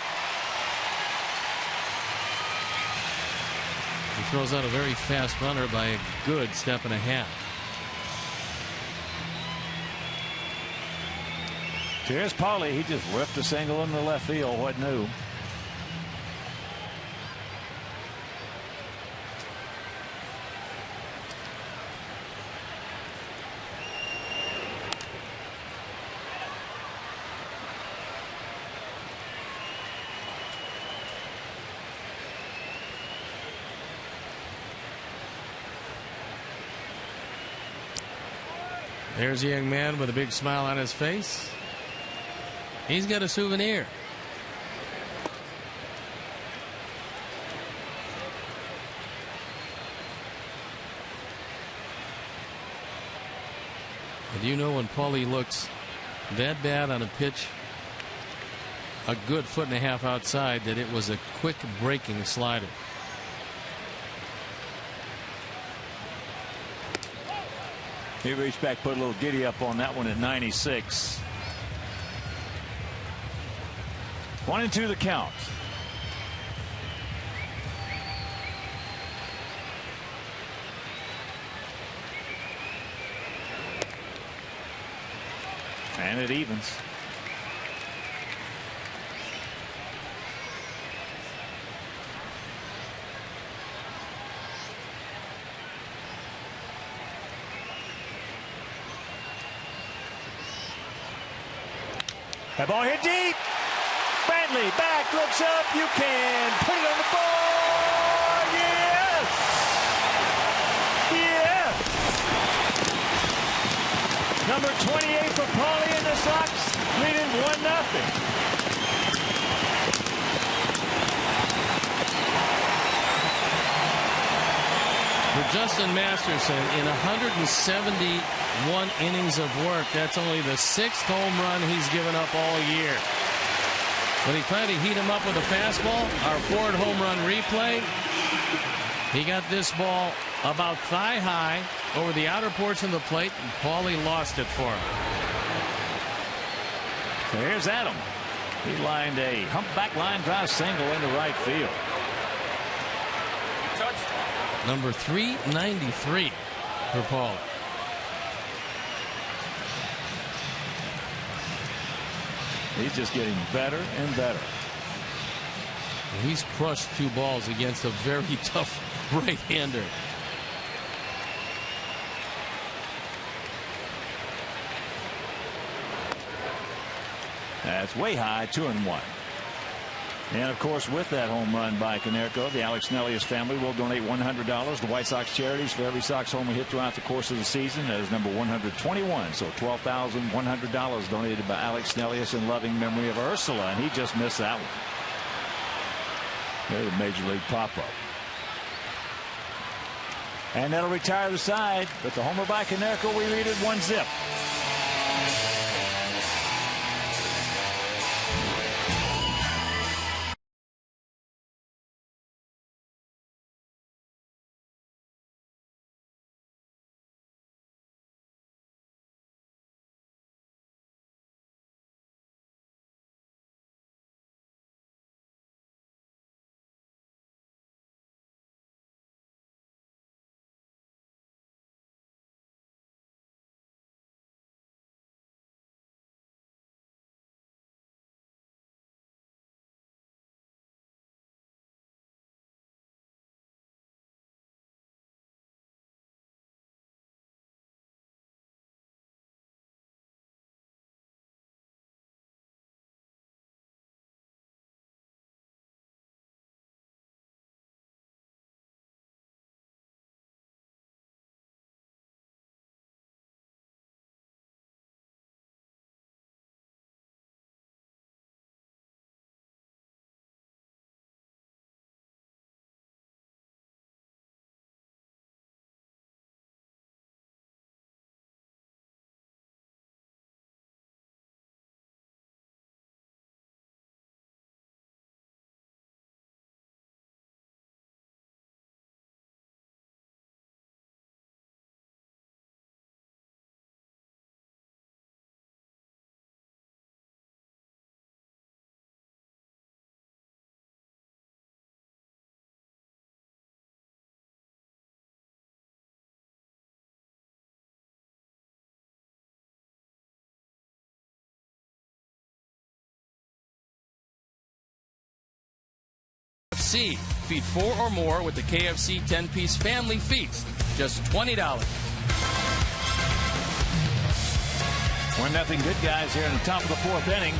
He throws out a very fast runner by a good step and a half. Here's Paulie. He just ripped a single in the left field. What new? There's a young man with a big smile on his face. He's got a souvenir. And you know, when Paulie looks that bad on a pitch a good foot and a half outside, that it was a quick breaking slider. He reached back, put a little giddy up on that one at 96. 1-2 the count. And it evens. That ball hit deep. Brantley back, looks up. You can put it on the board. Yes. Yes. Number 28 for Paulie and the Sox leading 1-0. For Justin Masterson, in 171 innings of work, that's only the 6th home run he's given up all year. When he tried to heat him up with a fastball, our Ford home run replay, he got this ball about thigh high over the outer portion of the plate, and Paulie lost it for him. So here's Adam. He lined a humpback line drive single into right field. Number 393 for Paulie. He's just getting better and better. He's crushed 2 balls against a very tough right-hander. That's way high, 2-1. And of course, with that home run by Konerko, the Alex Nelius family will donate $100 to White Sox charities for every Sox homer hit throughout the course of the season. That is number 121. So $12,100 donated by Alex Nelius in loving memory of Ursula, and he just missed that one. There's a major league pop-up. And that'll retire the side, but the homer by Konerko, we lead it 1-0. Feed 4 or more with the KFC 10-piece family feast. Just $20. 1-0 good guys here in the top of the 4th inning.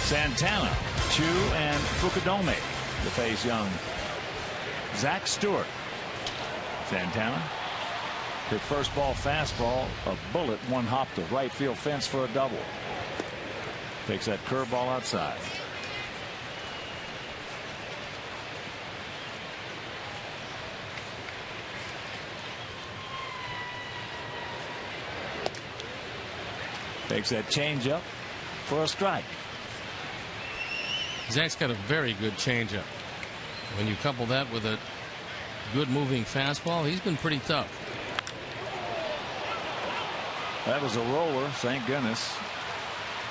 Santana, Chu, and Fukudome to face young Zach Stewart. Santana hit first ball fastball, a bullet, 1 hop to right field fence for a double. Takes that curveball outside. Takes that changeup for a strike. Zach's got a very good changeup. When you couple that with a good moving fastball, he's been pretty tough. That was a roller, thank goodness.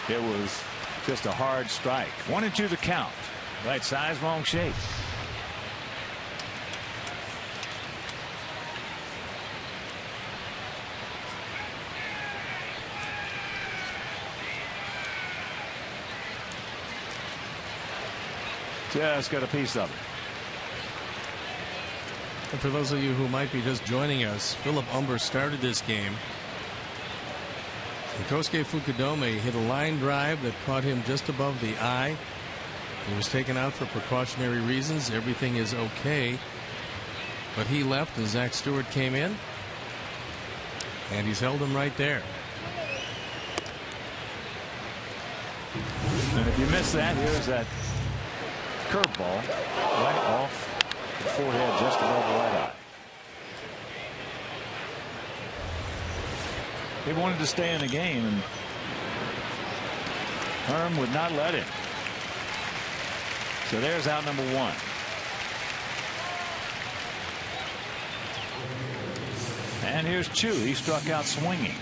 It was just a hard strike. 1-2 the count. Right size, wrong shape. Just got a piece of it. And for those of you who might be just joining us, Philip Umber started this game. And Kosuke Fukudome hit a line drive that caught him just above the eye. He was taken out for precautionary reasons. Everything is okay. But he left and Zach Stewart came in. And he's held him right there. And if you miss that, here's that curveball right off the forehead just above the right eye. He wanted to stay in the game, and Herm would not let him. So there's out number 1. And here's Chu. He struck out swinging.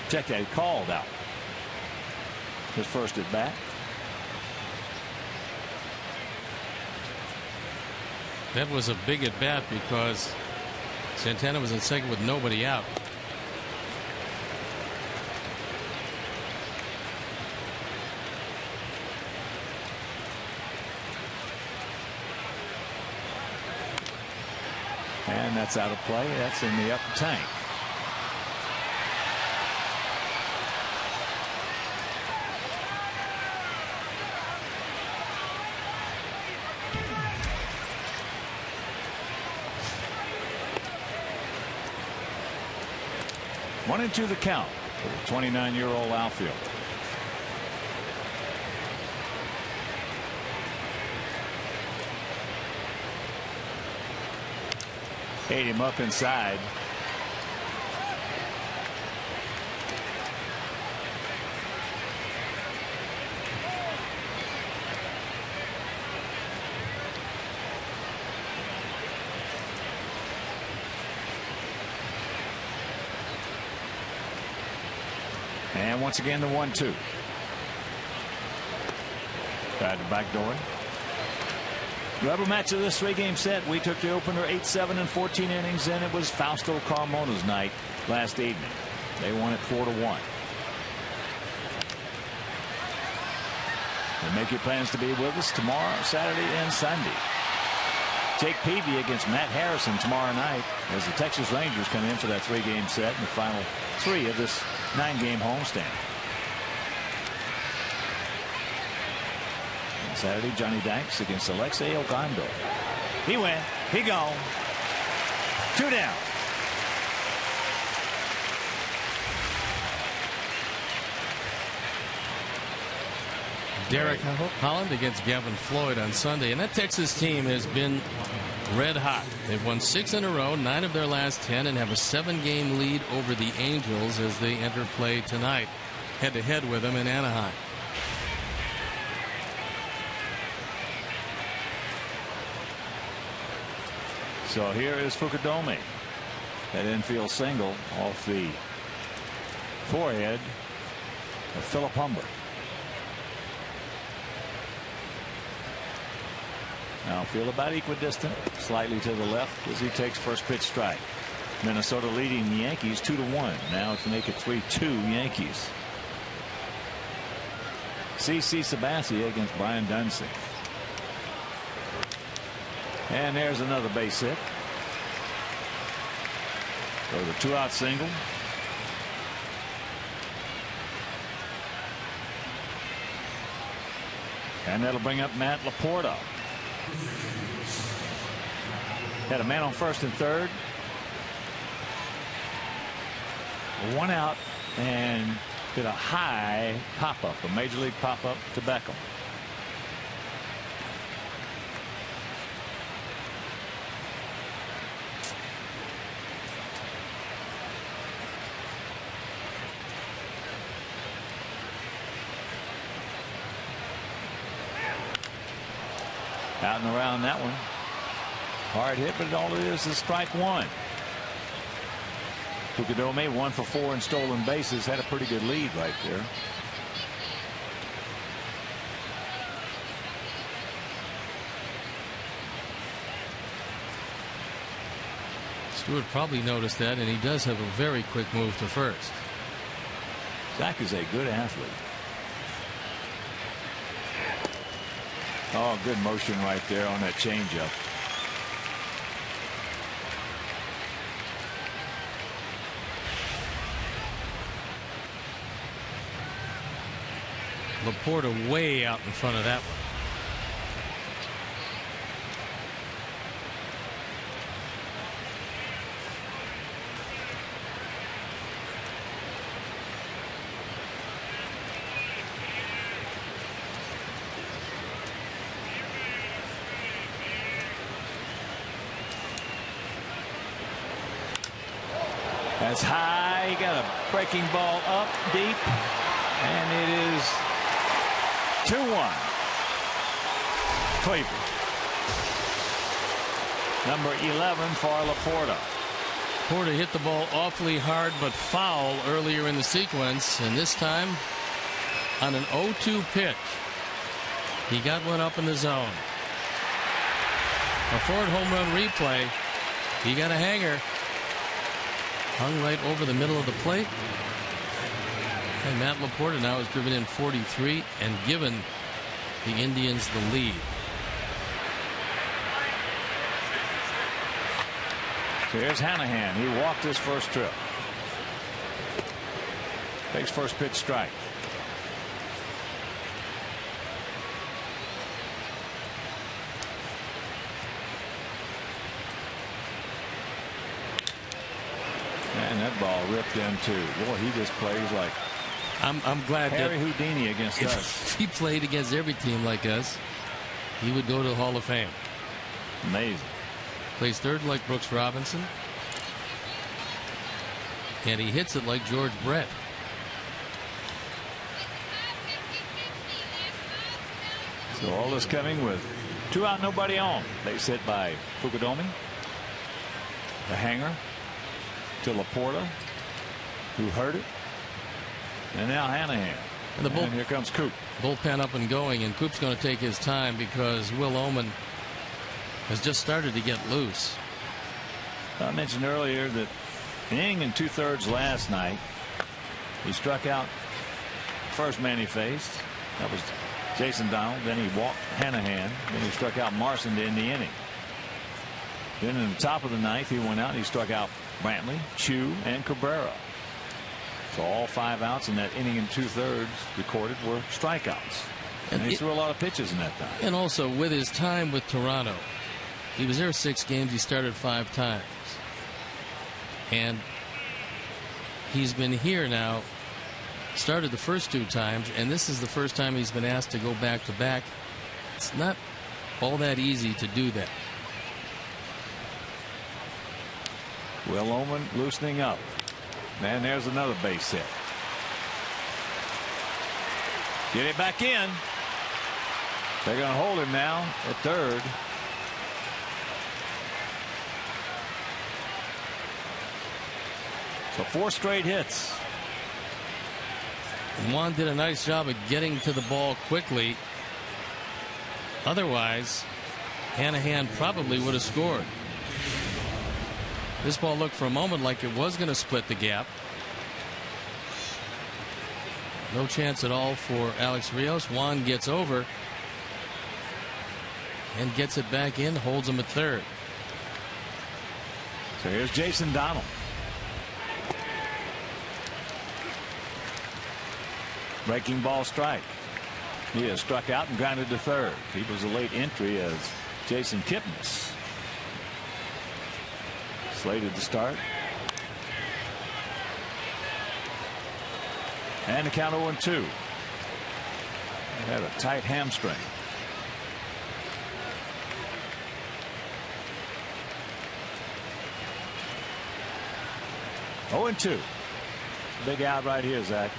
Check that. He called out his first at bat. That was a big at bat because Santana was in second with nobody out. And that's out of play. That's in the upper tank. One and two the count for the 29-year-old outfielder. Ate him up inside. And once again the 1-2. Tried to backdoor. Rubber match of this 3-game set. We took the opener 8-7 in 14 innings, and it was Fausto Carmona's night last evening. They won it 4-1. And make your plans to be with us tomorrow, Saturday, and Sunday. Jake Peavy against Matt Harrison tomorrow night as the Texas Rangers come in for that 3-game set in the final 3 of this 9-game homestand. Saturday, Johnny Danks against Alexei Ogando. He went. He gone. 2 down. Derek Holland against Gavin Floyd on Sunday. And that Texas team has been red hot. They've won 6 in a row, 9 of their last 10, and have a 7-game lead over the Angels as they enter play tonight, head-to-head with them in Anaheim. So here is Fukudome. That infield single off the forehead of Philip Humber. Now field about equidistant, slightly to the left as he takes first pitch strike. Minnesota leading the Yankees 2-1. Now to make it 3-2 Yankees. CC Sabathia against Brian Dunsey. And there's another base hit. So the 2-out single. And that'll bring up Matt Laporta. Had a man on first and third. 1 out and did a high pop-up, a major league pop-up to Beckham. Out and around that one. Hard hit, but all it is strike 1. Fukudome 1 for 4 in stolen bases. Had a pretty good lead right there. Stewart probably noticed that, and he does have a very quick move to first. Zach is a good athlete. Oh, good motion right there on that changeup. Laporta way out in front of that one. That's high. He got a breaking ball up deep, and it is 2-1. Cleveland. Number 11 for Laporta. Porter hit the ball awfully hard but foul earlier in the sequence, and this time on an 0-2 pitch he got one up in the zone. A Ford home run replay. He got a hanger. Hung right over the middle of the plate. And Matt Laporta now has driven in 43 and given the Indians the lead. So here's Hanahan. He walked his first trip. Takes first pitch strike. And that ball ripped in too. Boy, he just plays like I'm glad Harry that Houdini against us. if he played against every team like us, he would go to the Hall of Fame. Amazing. Plays third like Brooks Robinson. And he hits it like George Brett. So all this coming with 2 out, nobody on. They sit by Fukudomi. The hanger to Laporta, who hurt it. And now Hanahan. And here comes Coop. Bullpen up and going, and Coop's going to take his time because Will Oman has just started to get loose. I mentioned earlier that inning and 2/3 last night, he struck out first man he faced. That was Jason Donald. Then he walked Hanahan. Then he struck out Marson to end the inning. Then in the top of the ninth, he went out and he struck out Brantley, Chu, and Cabrera. So all 5 outs in that inning and 2/3 recorded were strikeouts. And he threw a lot of pitches in that time. And also with his time with Toronto, he was there 6 games. He started 5 times. And he's been here now, started the first 2 times, and this is the first time he's been asked to go back to back. It's not all that easy to do that. Will Oman loosening up. And there's another base hit. Get it back in. They're going to hold him now at third. So 4 straight hits. Juan did a nice job of getting to the ball quickly. Otherwise, Hanahan probably would have scored. This ball looked for a moment like it was going to split the gap. No chance at all for Alex Rios. Juan gets over and gets it back in, holds him at third. So here's Jason Donald. Breaking ball strike. He has struck out and grounded to third. He was a late entry as Jason Kipnis. Slated to start. And the count 0-2. He had a tight hamstring. Oh, and 2. Big out right here, Zach.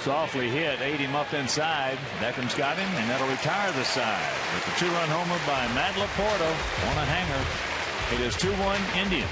Softly hit, ate him up inside. Beckham's got him, and that'll retire the side with the 2-run homer by Matt Laporta on a hanger. It is 2-1 Indians.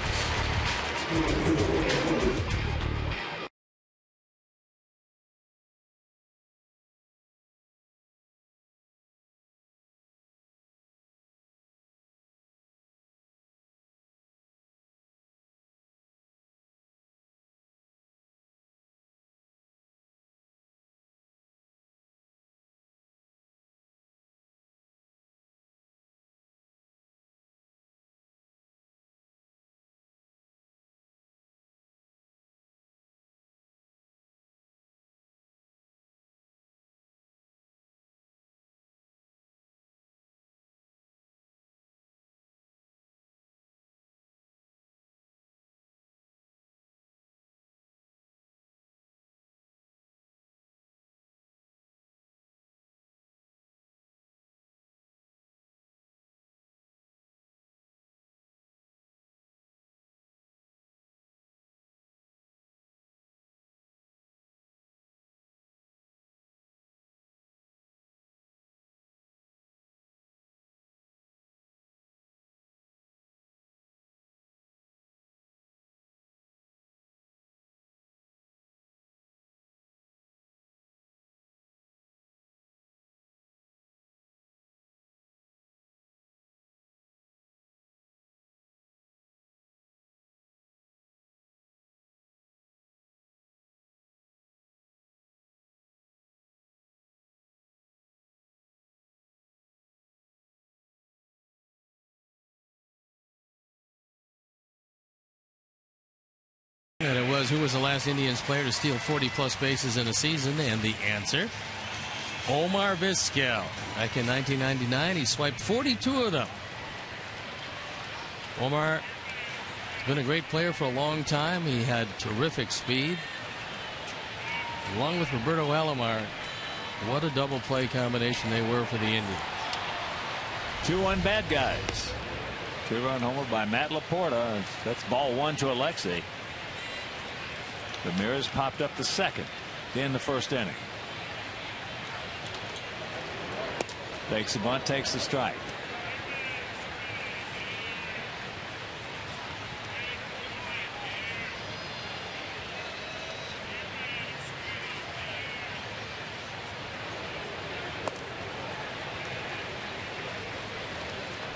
was, who was the last Indians player to steal 40-plus bases in a season? And the answer, Omar Vizquel. Back in 1999, he swiped 42 of them. Omar has been a great player for a long time. He had terrific speed. Along with Roberto Alomar, what a double play combination they were for the Indians. 2-1 bad guys. 2-run homer by Matt Laporta. That's ball 1 to Alexei. Ramirez popped up the second in the first inning. Takes the bunt, takes the strike.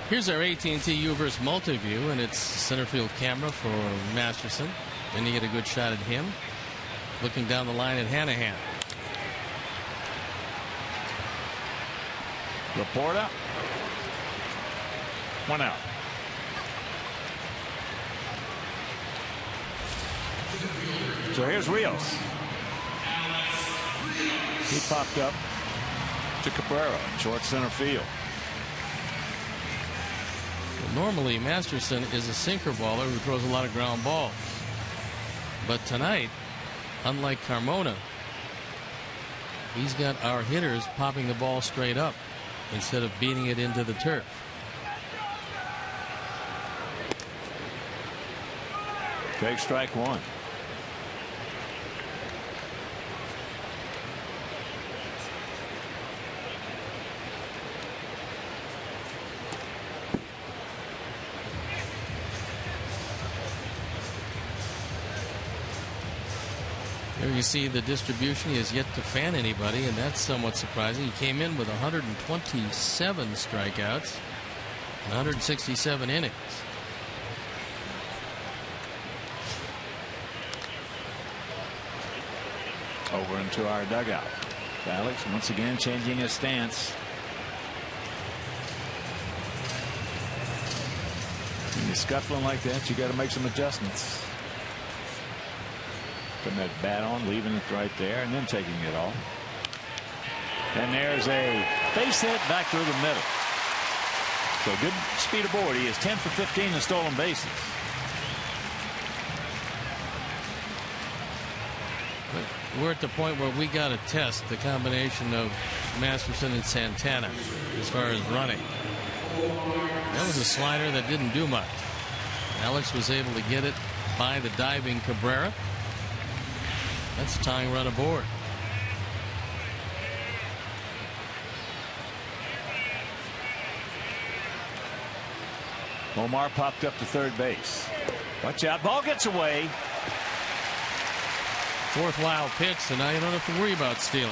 Here's our AT&T U-verse multi-view, and it's center field camera for Masterson. Then you get a good shot at him. Looking down the line at Hanahan. Laporta. 1 out. So here's Rios. He popped up to Cabrera in short center field. Normally, Masterson is a sinker baller who throws a lot of ground balls. But tonight, unlike Carmona, he's got our hitters popping the ball straight up instead of beating it into the turf. Take strike 1. There you see the distribution. He has yet to fan anybody, and that's somewhat surprising. He came in with 127 strikeouts and 167 innings. Over into our dugout. Alex once again changing his stance. When you're scuffling like that, you got to make some adjustments. Putting that bat on, leaving it right there, and then taking it off. And there's a base hit back through the middle. So good speed aboard. He is 10 for 15 in stolen bases. But we're at the point where we got to test the combination of Masterson and Santana as far as running. That was a slider that didn't do much. Alex was able to get it by the diving Cabrera. That's a tying run aboard. Omar popped up to third base. Watch out. Ball gets away. Fourth wild pitch, so now you don't have to worry about stealing.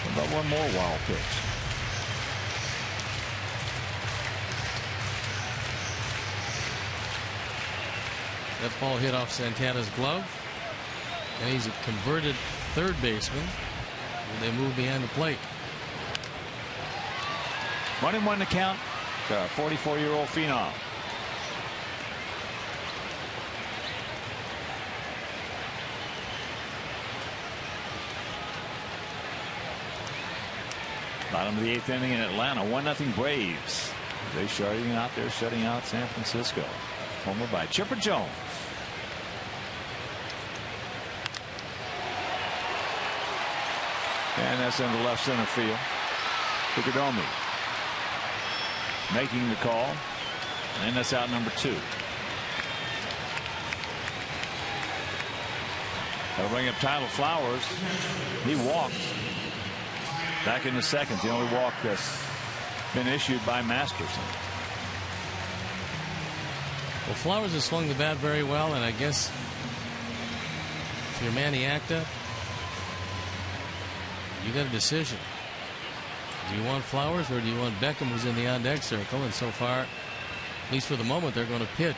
How about one more wild pitch? That ball hit off Santana's glove, and he's a converted third baseman. They move behind the plate. 1-1 to count. 44-year-old phenom. Bottom of the 8th inning in Atlanta. 1-0 Braves. They shutting out there, shutting out San Francisco. Homer by Chipper Jones. And that's into left center field. Picadomi making the call. And that's out number 2. They'll bring up Tyler Flowers. He walked back in the second. The only walk that's been issued by Masterson. Well, Flowers has swung the bat very well, and I guess if you're Manny Acta, you got a decision. Do you want Flowers or do you want Beckham, who's in the on-deck circle? And so far, at least for the moment, they're going to pitch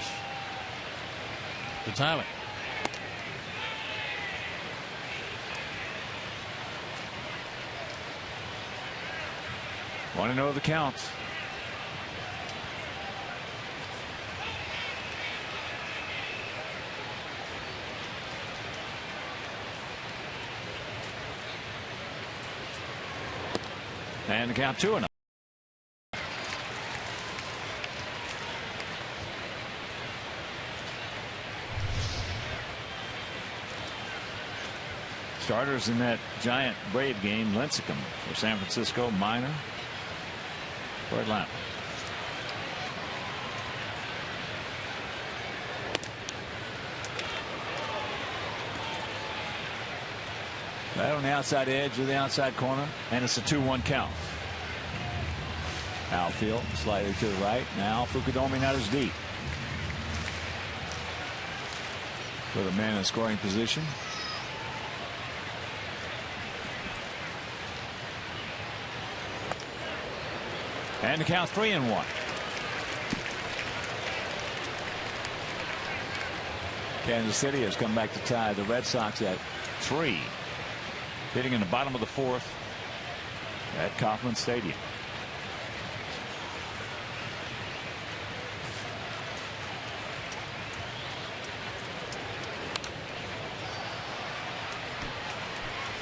to Tyler. Want to know the count. And the count 2-0. Starters in that giant Brave game: Lincecum for San Francisco, Minor for Atlanta. Right on the outside edge of the outside corner, and it's a 2-1 count. Outfield slightly to the right. Now Fukudome not as deep. Put a man in scoring position. And the count 3-1. Kansas City has come back to tie the Red Sox at 3. Hitting in the bottom of the 4th at Kauffman Stadium.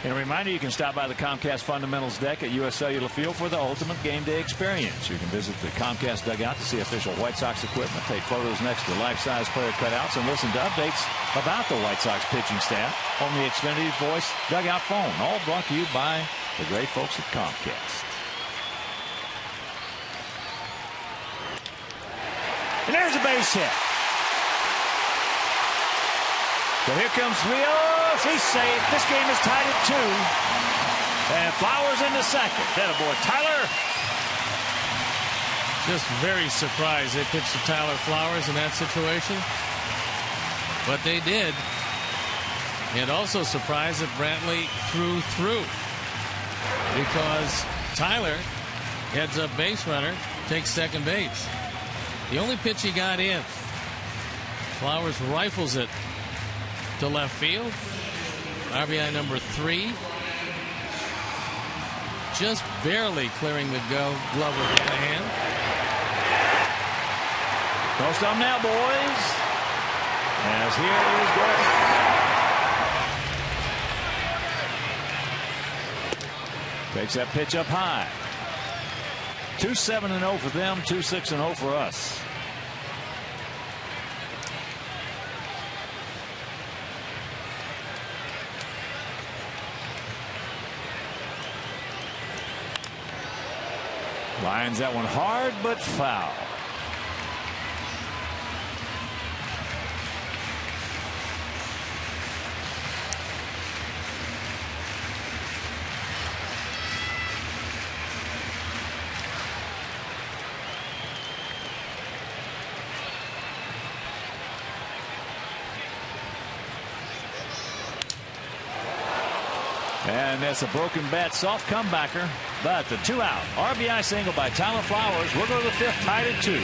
And a reminder, you can stop by the Comcast Fundamentals deck at U.S. Cellular Field for the ultimate game day experience. You can visit the Comcast dugout to see official White Sox equipment, take photos next to life-size player cutouts, and listen to updates about the White Sox pitching staff on the Xfinity Voice dugout phone. All brought to you by the great folks at Comcast. And there's a base hit. So here comes Rios. He's safe. This game is tied at 2. And Flowers into second. That aboard Tyler. Just very surprised they pitched to Tyler Flowers in that situation. But they did. And also surprised that Brantley threw. Because Tyler, heads up base runner, takes second base. The only pitch he got in. Flowers rifles it to left field. RBI number 3. Just barely clearing the glove with one hand. Post up now, boys. As here is Gordon. Takes that pitch up high. 2-7-0 for them, 2-6-0 for us. Lines that one hard, but foul. And that's a broken bat, soft comebacker, but the 2-out RBI single by Tyler Flowers. We'll go to the 5th, tied at 2.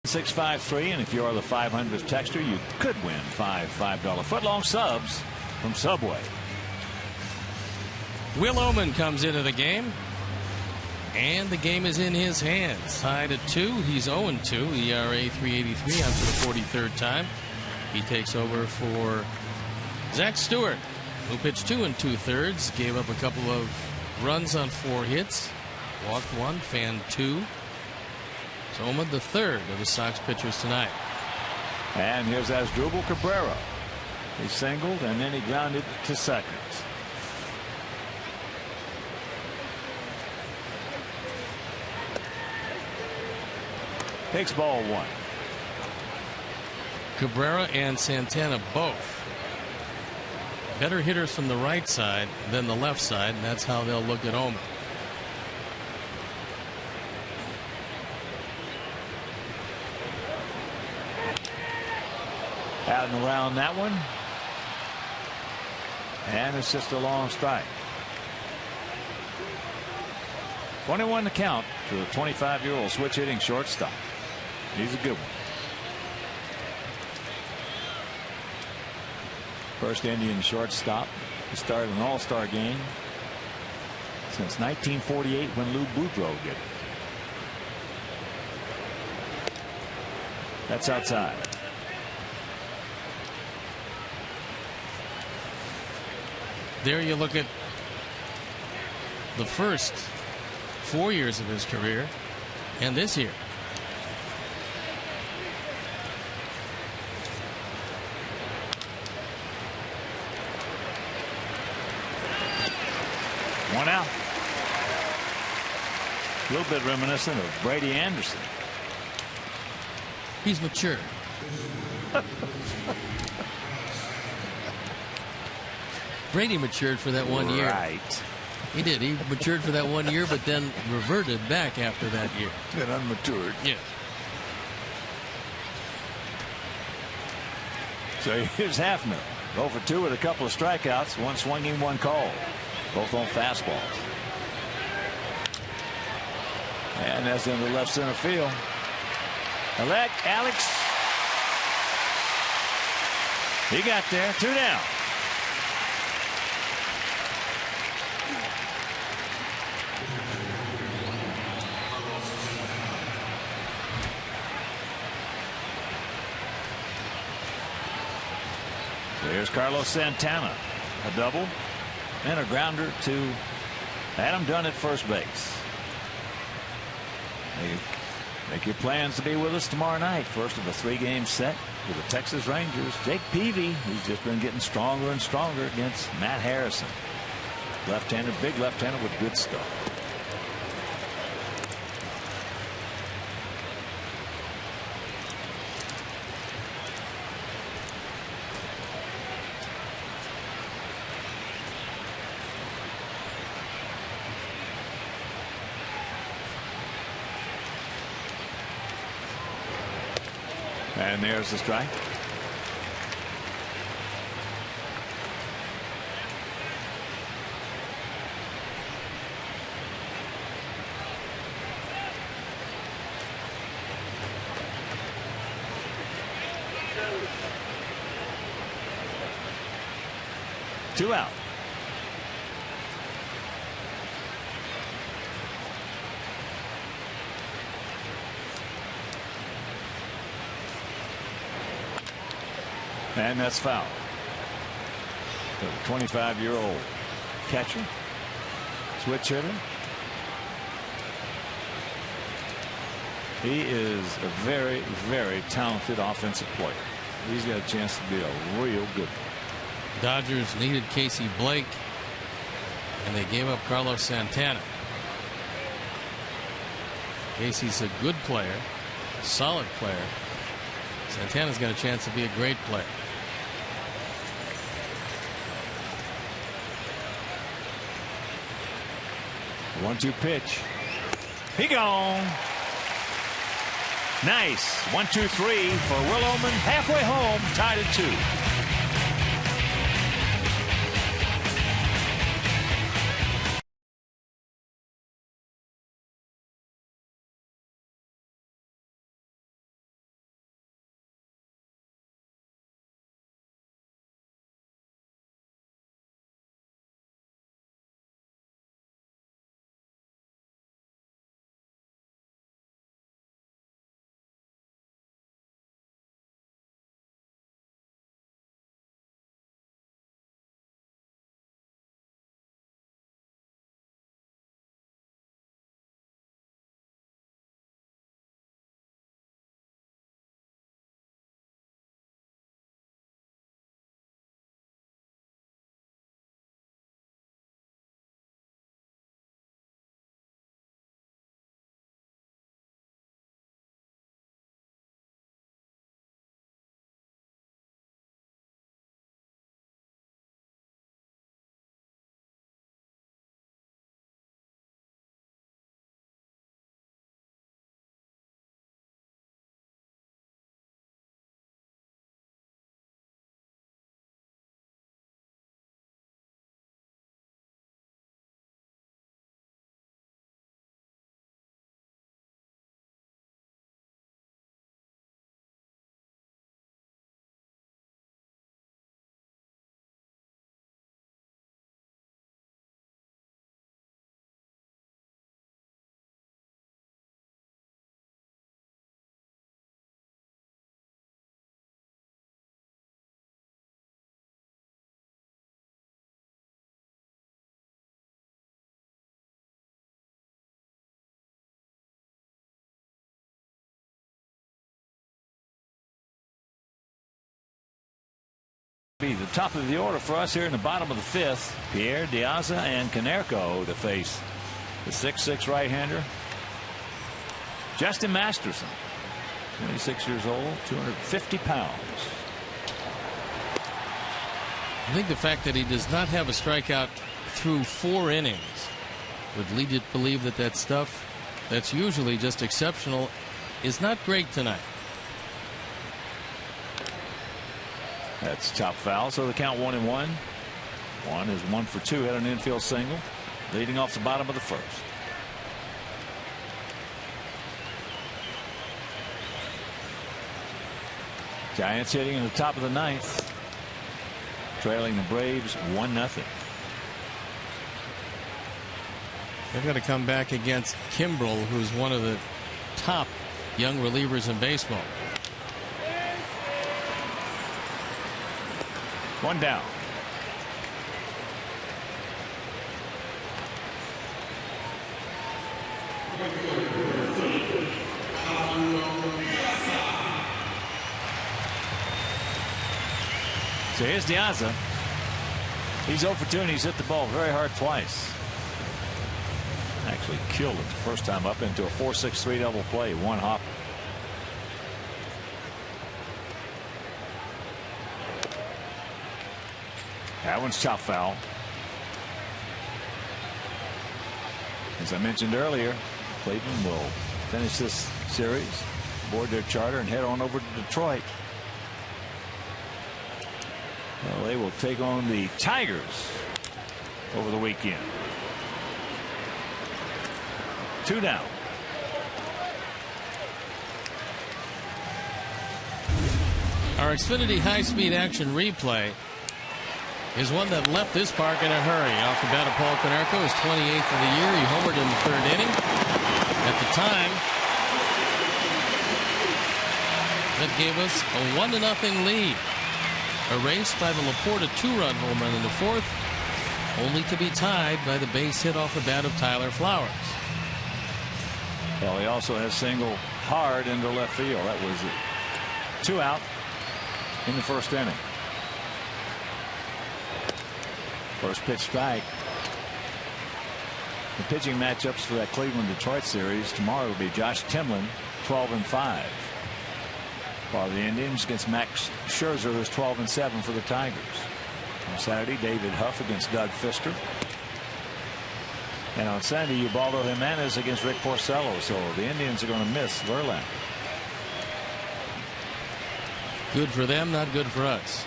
653, and if you are the 500th texter, you could win $5 footlong subs from Subway. Will Oman comes into the game, and the game is in his hands. Tied at 2. He's 0-2. ERA 3.83 on for the 43rd time. He takes over for Zach Stewart, who pitched 2 2/3, gave up a couple of runs on 4 hits, walked 1, fanned 2. So Oman, the third of the Sox pitchers tonight. And here's Asdrubal Cabrera. He singled and then he grounded to second. Takes ball 1. Cabrera and Santana both better hitters from the right side than the left side, and that's how they'll look at Oman. Out and around that one. And it's just a long strike. 21 to count to the 25-year-old switch hitting shortstop. He's a good one. First Indian shortstop to start an all-star game since 1948 when Lou Boudreau did it. That's outside. There you look at the first 4 years of his career and this year. One out. A little bit reminiscent of Brady Anderson. He's mature. Brady matured for that 1 year. Right. He did. He matured for that 1 year, but then reverted back after that year. Been unmatured. Yeah. So here's Hafner. 0 for 2 with a couple of strikeouts. 1 swinging, 1 call. Both on fastballs. And that's in the left center field. Alex. He got there. 2 down. So here's Carlos Santana. A double and a grounder to Adam Dunn at first base. Make your plans to be with us tomorrow night. First of a 3-game set with the Texas Rangers. Jake Peavy, who's just been getting stronger and stronger against Matt Harrison. Left-hander, big left-hander with good stuff. And there's the strike. Two out. And that's foul. The 25-year-old catcher, switch hitter. He is a very, very talented offensive player. He's got a chance to be a real good one. Dodgers needed Casey Blake, and they gave up Carlos Santana. Casey's a good player, solid player. Santana's got a chance to be a great player. The 1-2 pitch. He gone. Nice. 1-2-3 for Will Oman. Halfway home, tied at 2. Be the top of the order for us here in the bottom of the fifth. Pierre, Diaza, and Canerco to face the 6'6" right-hander Justin Masterson, 26 years old, 250 pounds. I think the fact that he does not have a strikeout through 4 innings would lead you to believe that that stuff that's usually just exceptional is not great tonight. That's chop foul, so the count 1-1. One is 1 for 2, had an infield single, leading off the bottom of the first. Giants hitting in the top of the ninth, trailing the Braves 1-0. They've got to come back against Kimbrel, who's one of the top young relievers in baseball. One down. So here's Diaza. He's 0 for 2 and he's hit the ball very hard twice. Actually killed it the first time up into a 4-6-3 double play. One hop. That one's chop foul. As I mentioned earlier, Cleveland will finish this series, board their charter, and head on over to Detroit. Well, they will take on the Tigers over the weekend. 2 down. Our Xfinity high-speed action replay is one that left this park in a hurry. Off the bat of Paul Canerco, his 28th of the year. He homered in the 3rd inning. At the time, that gave us a 1-0 lead. Erased by the Laporta 2-run home run in the 4th, only to be tied by the base hit off the bat of Tyler Flowers. Well, he also has singled hard into left field. That was 2 out in the 1st inning. First pitch strike. The pitching matchups for that Cleveland-Detroit series tomorrow will be Josh Timlin, 12-5. While the Indians against Max Scherzer, who's 12-7 for the Tigers. On Saturday, David Huff against Doug Fister. And on Sunday, Ubaldo Jimenez against Rick Porcello. So the Indians are going to miss Verlander. Good for them, not good for us.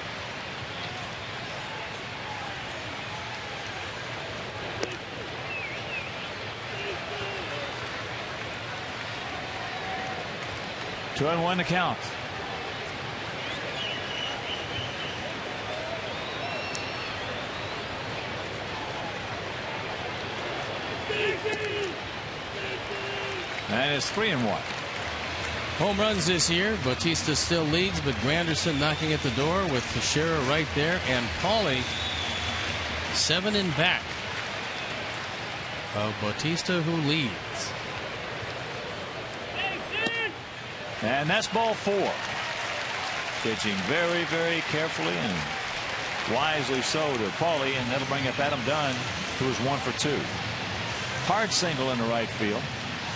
Two and 1 to count. And it's 3-1. Home runs this year. Bautista still leads, but Granderson knocking at the door with Teixeira right there, and Paulie 7 in back of Bautista, who leads. And that's ball 4. Pitching very, very carefully and wisely so to Paulie, and that'll bring up Adam Dunn, who is 1 for 2. Hard single in the right field,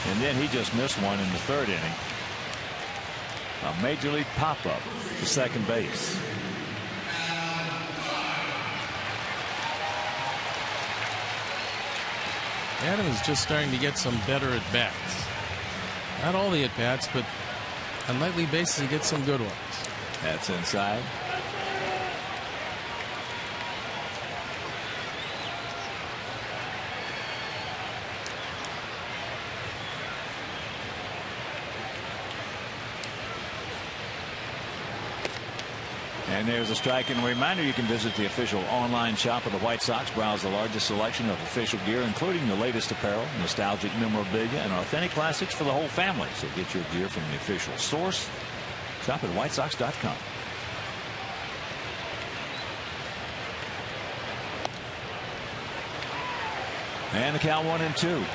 and then he just missed one in the 3rd inning. A major league pop-up to second base. Adam is just starting to get some better at-bats. Not all the at-bats, but on nightly basis he gets some good ones. That's inside. And there's a strike. And a reminder, you can visit the official online shop of the White Sox. Browse the largest selection of official gear, including the latest apparel, nostalgic memorabilia, and authentic classics for the whole family. So get your gear from the official source. Shop at whitesox.com. And the count 1-2.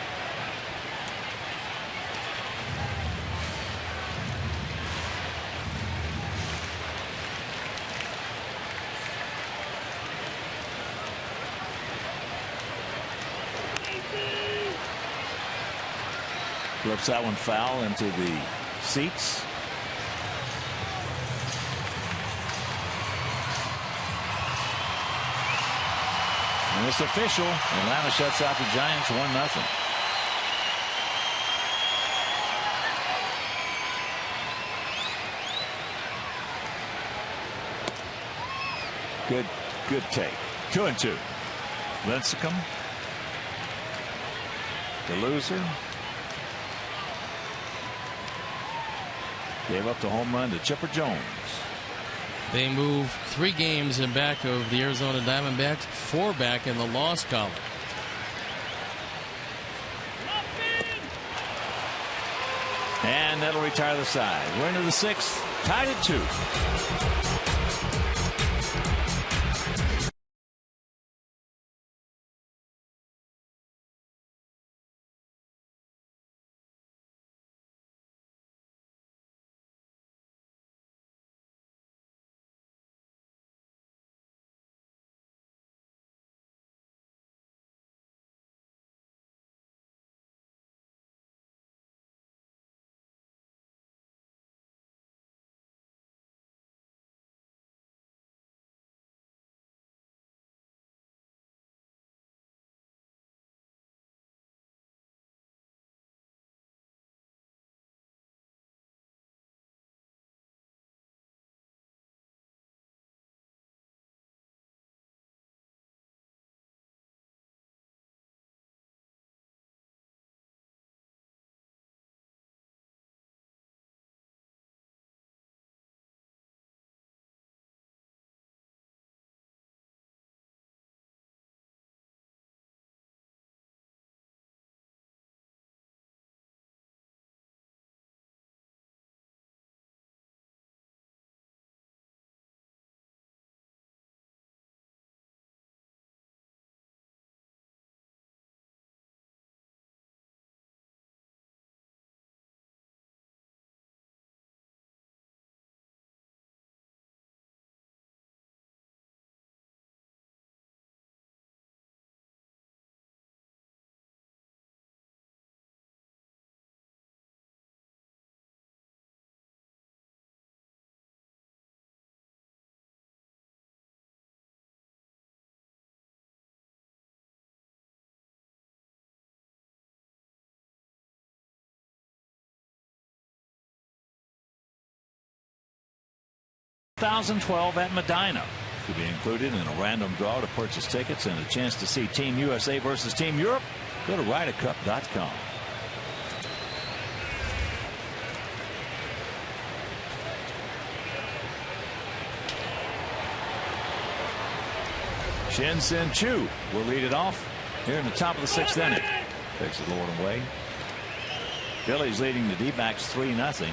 Flips that one foul into the seats. And it's official. Atlanta shuts out the Giants 1-0. Good take. 2-2. Lincecum, the loser, gave up the home run to Chipper Jones. They move 3 games in back of the Arizona Diamondbacks, 4 back in the loss column. And that'll retire the side. We're into the 6th, tied at 2. $2012 at Medina. To be included in a random draw to purchase tickets and a chance to see Team USA versus Team Europe, go to RyderCup.com. Shin-Sin Chu will lead it off here in the top of the 6th inning. Takes it low and away. Phillies leading the D-backs 3-0.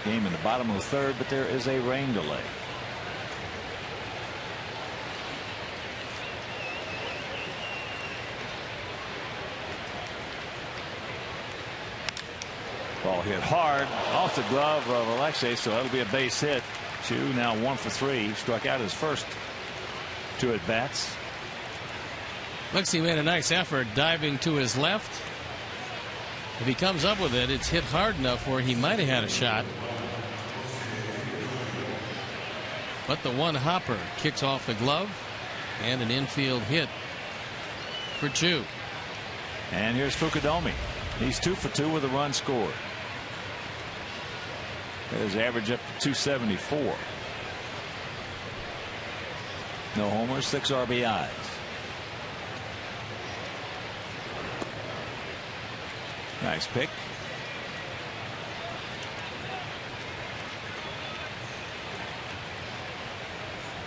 Game in the bottom of the 3rd, but there is a rain delay. Ball hit hard off the glove of Alexei, so that'll be a base hit. Chu now 1 for 3. Struck out his first 2 at bats. Alexei made a nice effort diving to his left. If he comes up with it, it's hit hard enough where he might have had a shot. But the one hopper kicks off the glove, and an infield hit for Chu. And here's Fukudomi. He's 2 for 2 with a run scored. His average up to 274. No homers, 6 RBIs. Nice pick.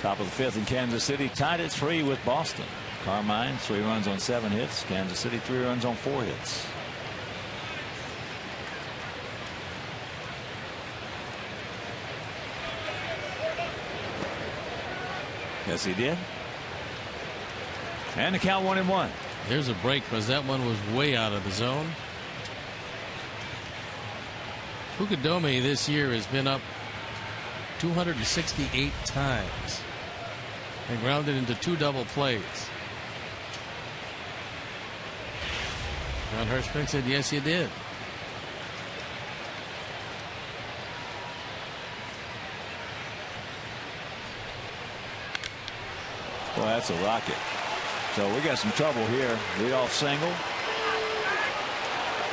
Top of the 5th in Kansas City, tied at 3 with Boston. Carmine 3 runs on 7 hits. Kansas City 3 runs on 4 hits. Yes, he did. And the count 1-1. There's a break because that one was way out of the zone. Fukudomi this year has been up 268 times and grounded into 2 double plays. Ron Hirschman said, yes, you did. Well, that's a rocket. So we got some trouble here. Leadoff single.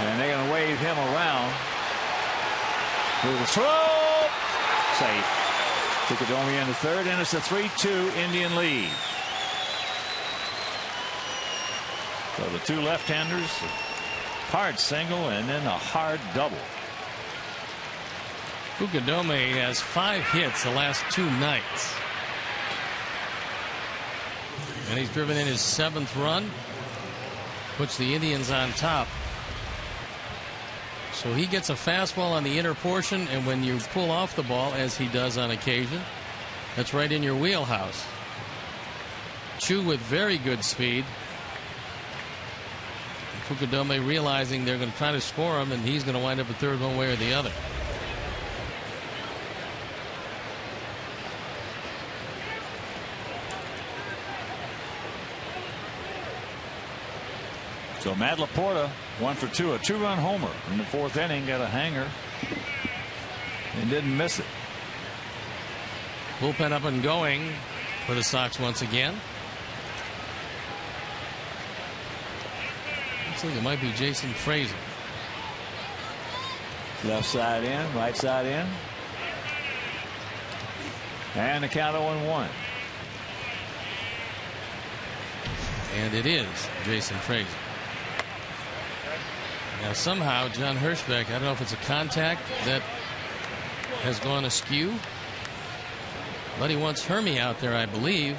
And they're going to wave him around. With a throw. Safe. Fukudomi in the third, and it's a 3-2 Indian lead. So the two left-handers, hard single and then a hard double. Fukudomi has 5 hits the last 2 nights. And he's driven in his 7th run. Puts the Indians on top. So he gets a fastball on the inner portion, and when you pull off the ball, as he does on occasion, that's right in your wheelhouse. Chu with very good speed. Fukudomi realizing they're going to try to score him, and he's going to wind up at third one way or the other. So Matt Laporta 1 for 2, a 2-run homer in the 4th inning, got a hanger and didn't miss it. Bullpen up and going for the Sox once again. Looks like it might be Jason Frazier. Left side in, right side in. And the count 0-1. And it is Jason Frazier. Now somehow John Hirschbeck, I don't know if it's a contact that has gone askew, but he wants Hermy out there, I believe.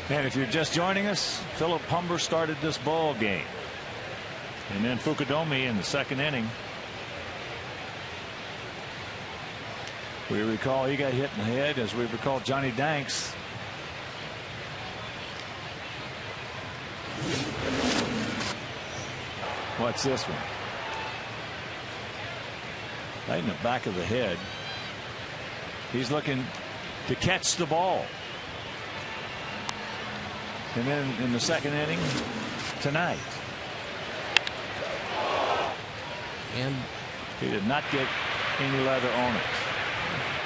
And if you're just joining us, Philip Humber started this ball game. And then Fukudomi in the 2nd inning. We recall he got hit in the head, as we recall Johnny Danks. What's this one? Right in the back of the head. He's looking to catch the ball. And then in the 2nd inning tonight. And he did not get any leather on it.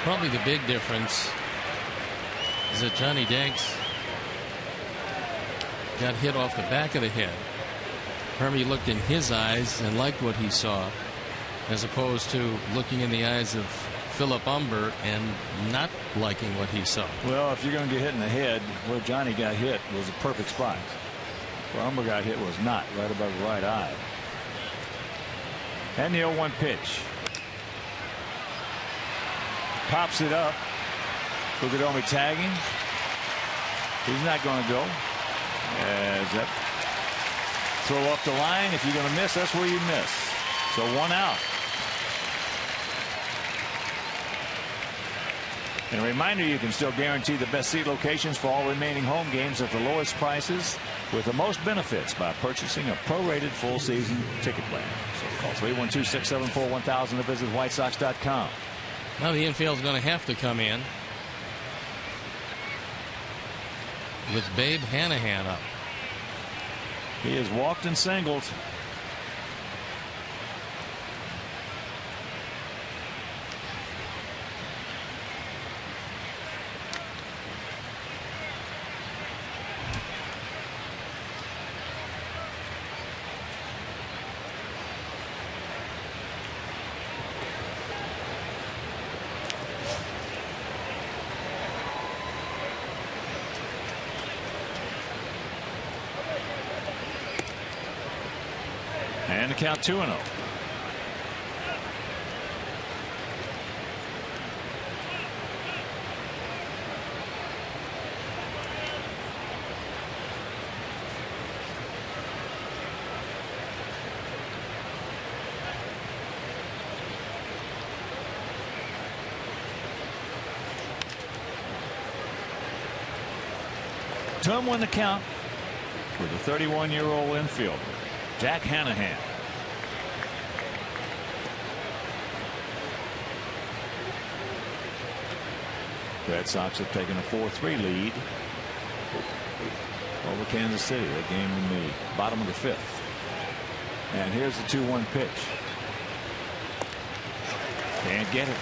Probably the big difference is that Johnny Danks got hit off the back of the head. Hermy looked in his eyes and liked what he saw, as opposed to looking in the eyes of Philip Humber and not liking what he saw. Well, if you're going to get hit in the head, where Johnny got hit was a perfect spot. Where Humber got hit was not, right above the right eye. And the 0-1 pitch. Pops it up. Fukudomi tagging. He's not going to go. As that throw up the line. If you're going to miss, that's where you miss. So 1 out. And a reminder, you can still guarantee the best seat locations for all remaining home games at the lowest prices with the most benefits by purchasing a prorated full season ticket plan. So call 312-674-1000 to visit whitesox.com. Now the infield's going to have to come in with Babe Hanahan up. He has walked and singled. And the count 2-0. Tom won the count with a 31-year-old infielder, Jack Hanahan. Red Sox have taken a 4-3 lead over Kansas City. That game in the bottom of the 5th. And here's the 2-1 pitch. Can't get it.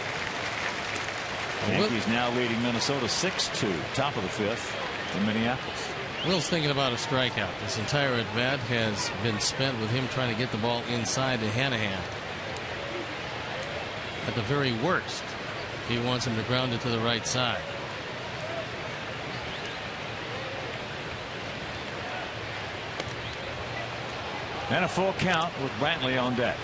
Yankees now leading Minnesota 6-2. Top of the fifth in Minneapolis. Will's thinking about a strikeout. This entire at bat has been spent with him trying to get the ball inside to Hanahan. At the very worst, he wants him to ground it to the right side. And a full count with Brantley on deck.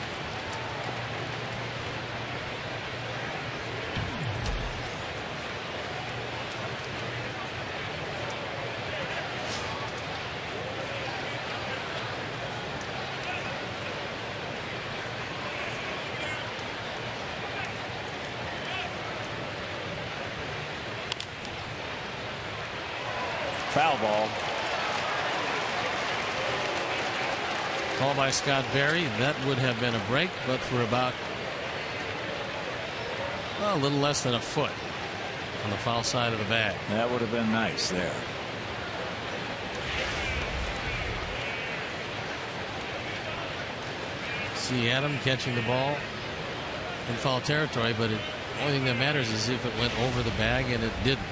Foul ball. Call by Scott Berry. That would have been a break, but for about a little less than a foot on the foul side of the bag. That would have been nice there. See Adam catching the ball in foul territory, but the only thing that matters is if it went over the bag, and it didn't.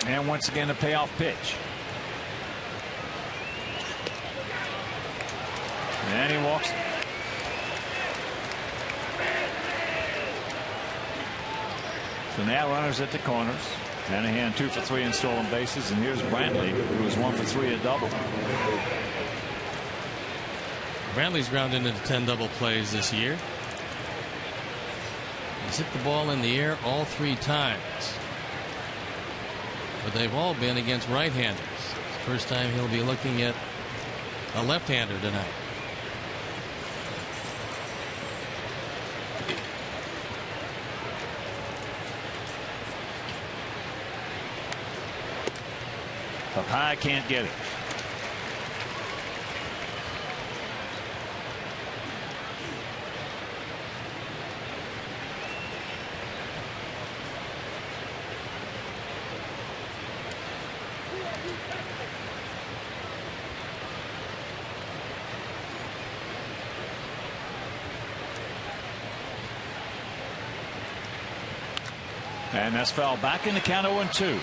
And once again, a payoff pitch. And he walks. So now runners at the corners. Hanahan 2 for 3 in stolen bases. And here's Brantley, who was 1 for 3 at double. Brantley's grounded into 10 double plays this year. He's hit the ball in the air all 3 times. But they've all been against right-handers. First time he'll be looking at a left-hander tonight. Up high, can't get it. And that's foul back in the count 0-2.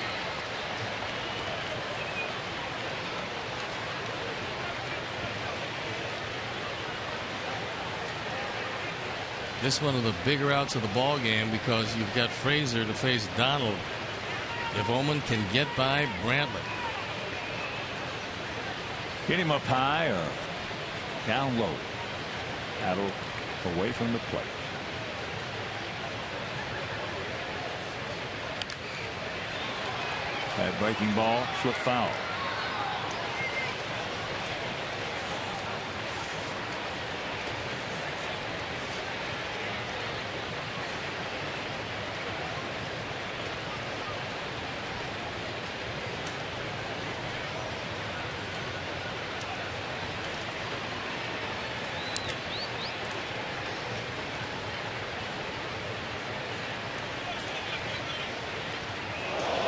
This one of the bigger outs of the ball game because you've got Frazier to face Donald. If Oman can get by Brantley. Get him up high or down low. Out away from the plate. That breaking ball, flip foul.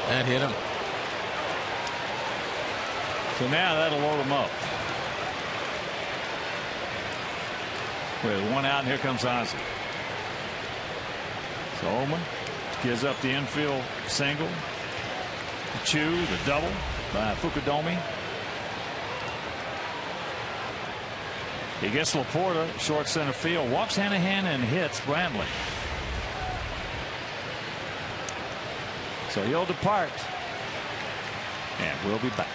That hit him. So now that'll load him up. With 1 out, and here comes Ozzie. So Oman gives up the infield single. The chew, the double by Fukudomi. He gets Laporta, short center field, walks Hanahan and hits Brantley. So he'll depart, and we'll be back.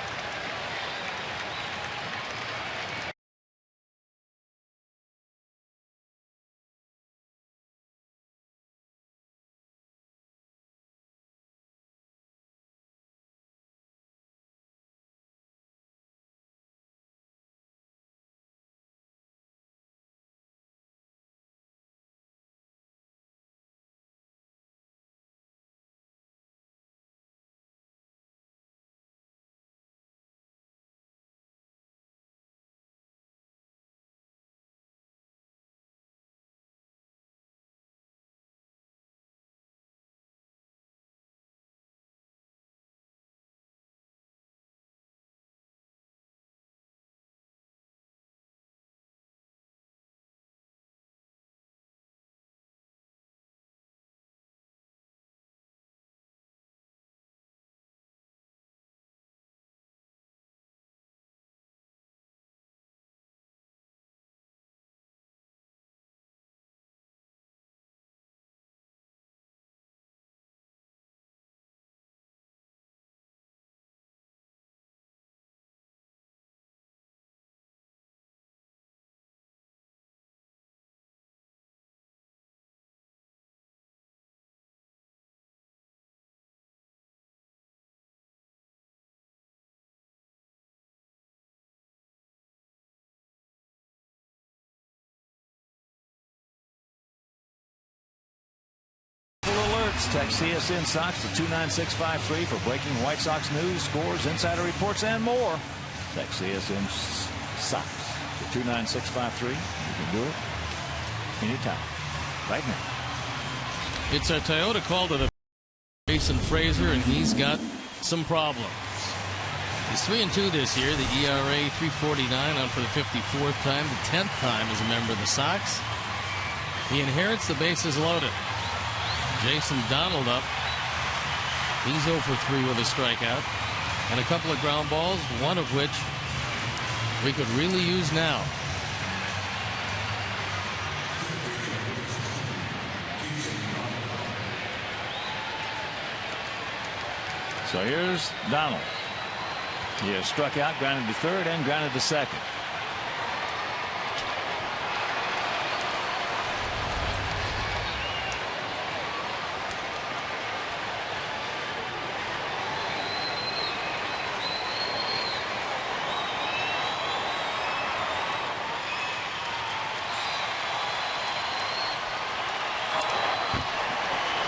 Text CSN Sox to 29653 for breaking White Sox news, scores, insider reports, and more. Text CSN Sox to 29653. You can do it anytime, right now. It's a Toyota call to the Jason Frazier, and he's got some problems. He's 3-2 this year. The ERA 3.49 on for the 54th time, the 10th time as a member of the Sox. He inherits the bases loaded. Jason Donald up. He's 0 for 3 with a strikeout. And a couple of ground balls, one of which we could really use now. So here's Donald. He has struck out, grounded to third, and grounded to second.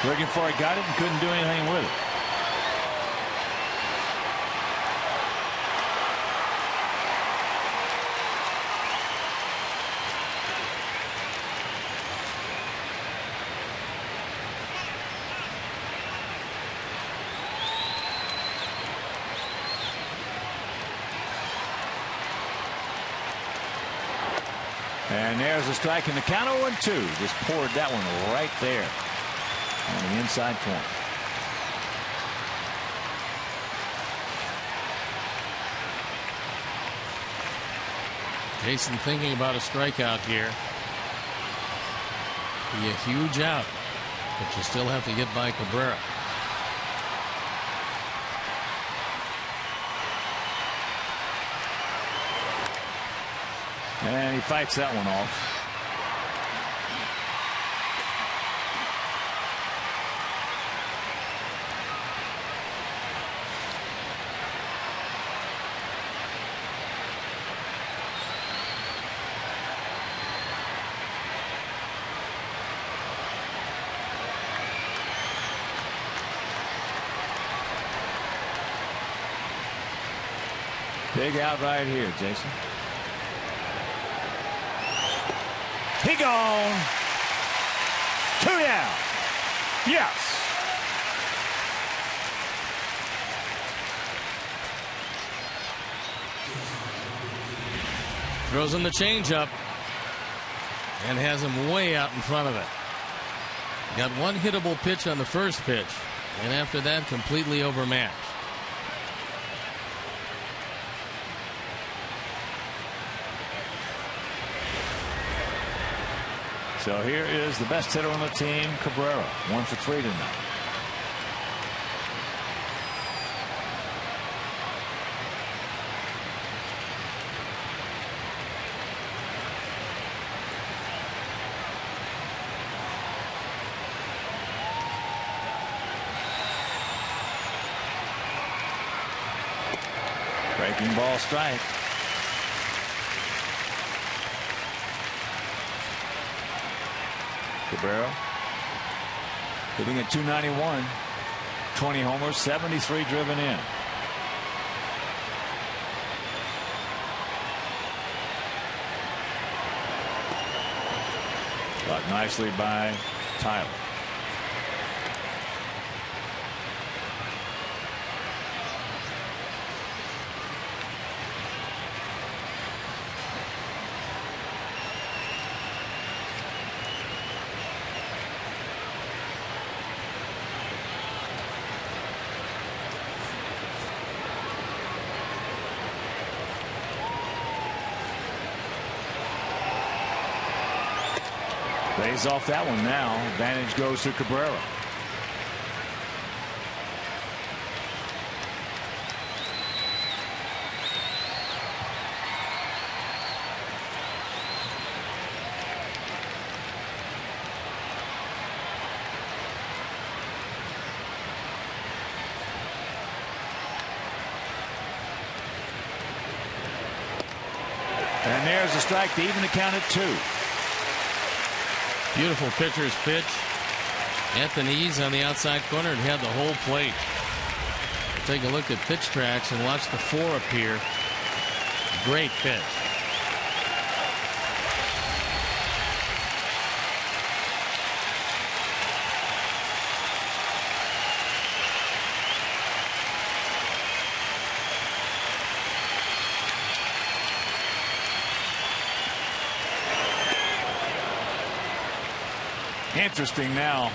Looking for it, got it, and couldn't do anything with it. And there's a strike in the count. 0-2. Just poured that one right there on the inside corner. Jason thinking about a strikeout here. Be a huge out, but you still have to get by Cabrera. And he fights that one off. Big out right here, Jason. He gone. 2 down. Yes. Throws in the changeup and has him way out in front of it. Got one hittable pitch on the first pitch, and after that, completely overmatched. So here is the best hitter on the team, Cabrera, 1 for 3 tonight. Breaking ball, strike. Cabrera hitting at 291, 20 homers, 73 driven in. Blocked nicely by Tyler. Lays off that one now. Advantage goes to Cabrera. And there's a strike to even the count at 2. Beautiful pitcher's pitch. Anthony's on the outside corner and had the whole plate. Take a look at pitch tracks and watch the 4 appear. Great pitch. Interesting now.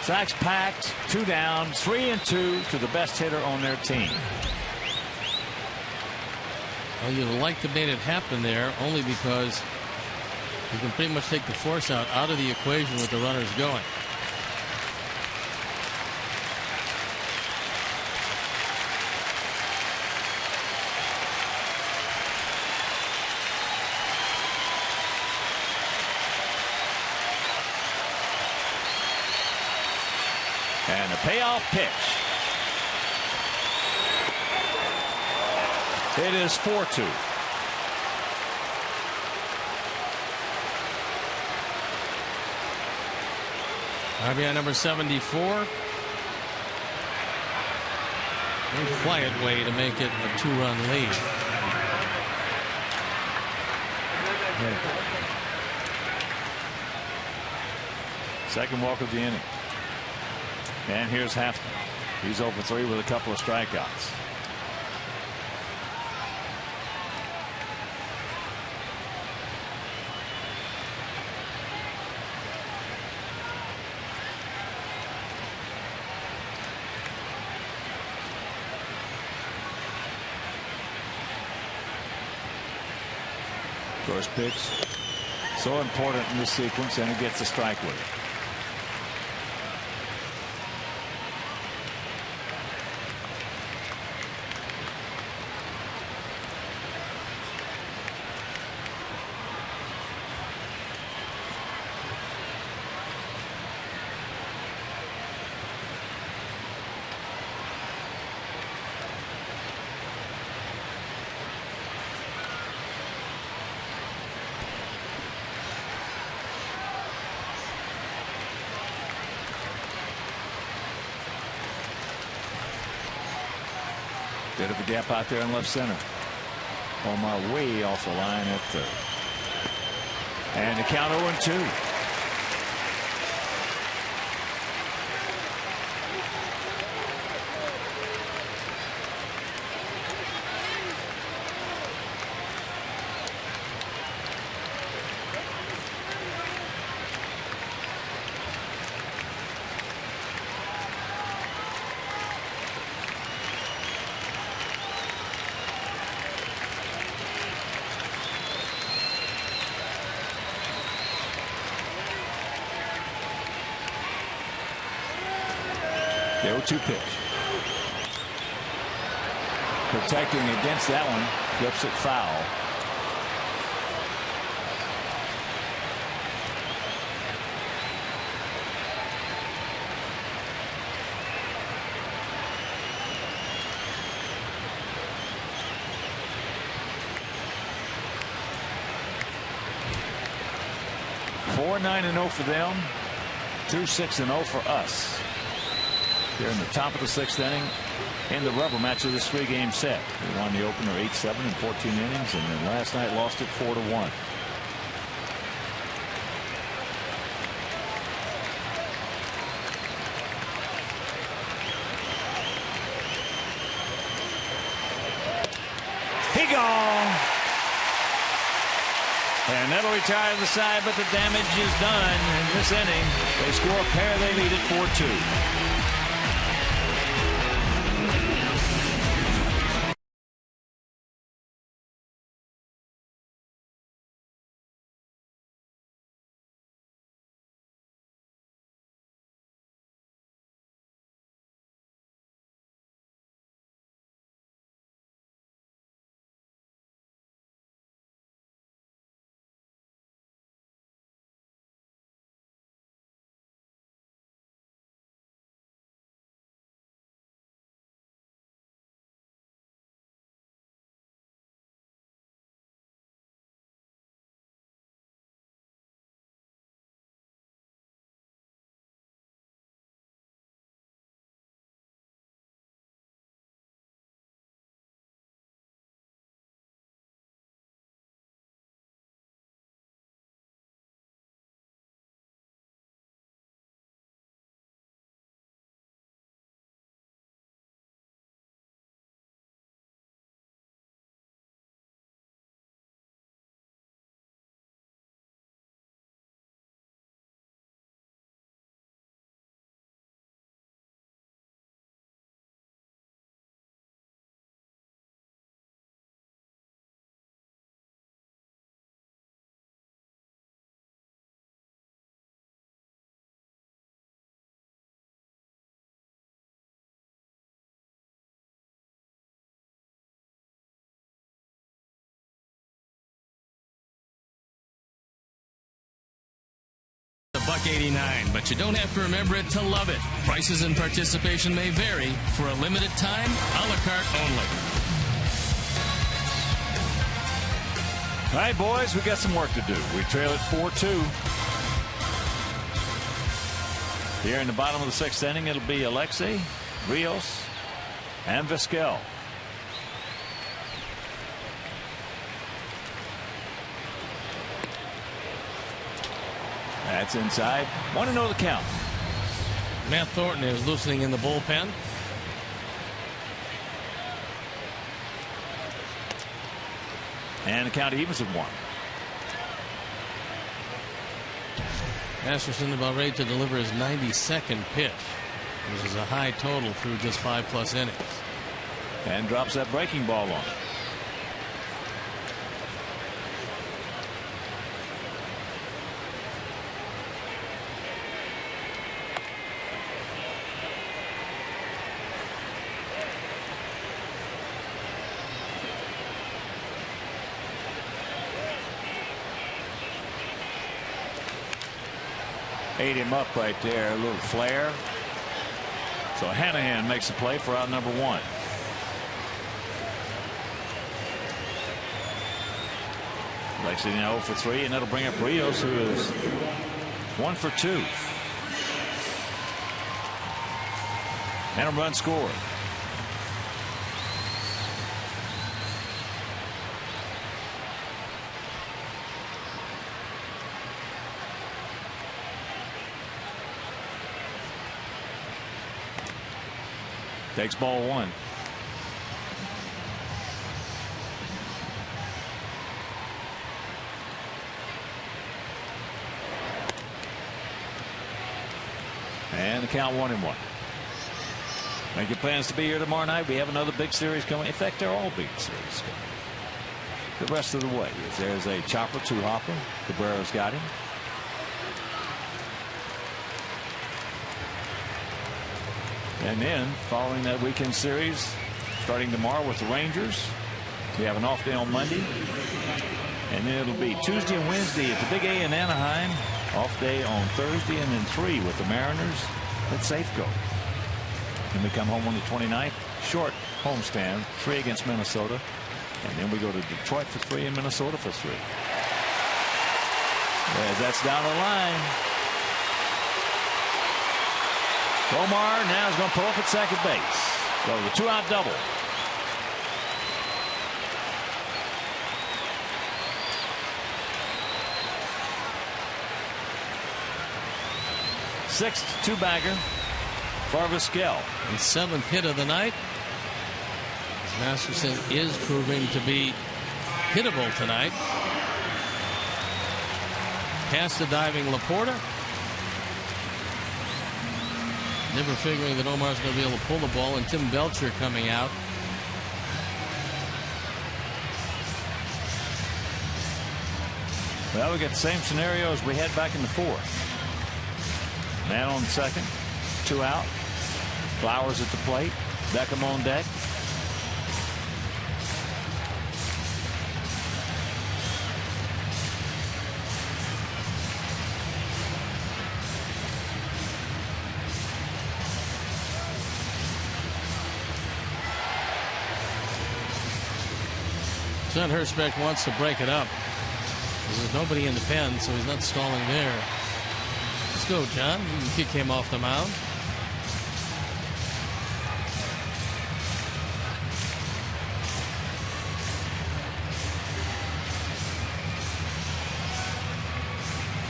Sox packed, 2 down, 3-2 to the best hitter on their team. Well, you'd have liked to made it happen there only because you can pretty much take the force out of the equation with the runners going. And a payoff pitch. It is 4-2. RBI number 74. Very quiet way to make it a 2-run lead. Second walk of the inning. And here's Hafner. He's over 3 with a couple of strikeouts. First pitch, so important in this sequence, and he gets a strike with it. Bit of a gap out there in left center. Omar way off the line at third. And the count 0-2. The 0-2 pitch. Protecting against that one. Flips it foul. Four 9-0 for them. 2-6-0 for us. Here in the top of the 6th inning in the rubber match of this 3-game set. We won the opener 8-7 in 14 innings, and then last night lost it 4-1. He gone. And that'll retire the side, but the damage is done in this inning. They score a pair, they lead it 4-2. $1.89, but you don't have to remember it to love it. Prices and participation may vary. For a limited time, a la carte only. All right, boys, we got some work to do. We trail it 4-2. Here in the bottom of the sixth inning, it'll be Alexei, Rios, and Vizquel. That's inside. 1-0 the count. Matt Thornton is loosening in the bullpen. And the count evens at 1. Masterson about ready to deliver his 92nd pitch, which is a high total through just 5+ innings. And drops that breaking ball on it. Ate him up right there. A little flare. So Hanahan makes the play for out number 1. Alexei now 0 for 3, and that'll bring up Rios, who is 1 for 2. And a run scored. Takes ball 1. And the count 1-1. Make your plans to be here tomorrow night. We have another big series coming. In fact, they're all big series coming. The rest of the way. There's a chopper, 2-hopper. Cabrera's got him. And then, following that weekend series, starting tomorrow with the Rangers, we have an off day on Monday. And then it'll be Tuesday and Wednesday at the Big A in Anaheim. Off day on Thursday, and then 3 with the Mariners at Safeco. Then we come home on the 29th. Short homestand, 3 against Minnesota. And then we go to Detroit for 3 and Minnesota for 3. As that's down the line. Omar now is going to pull up at second base. So the 2-out double. Sixth 2-bagger for Vizquel. And 7th hit of the night. Masterson is proving to be hittable tonight. Past the diving Laporta. Never figuring that Omar's going to be able to pull the ball, and Tim Belcher coming out. Well, we got the same scenario as we had back in the 4th. Man on second, 2 out. Flowers at the plate. Beckham on deck. John Hirschbeck wants to break it up. There's nobody in the pen, so he's not stalling there. Let's go, John. You can kick him off the mound.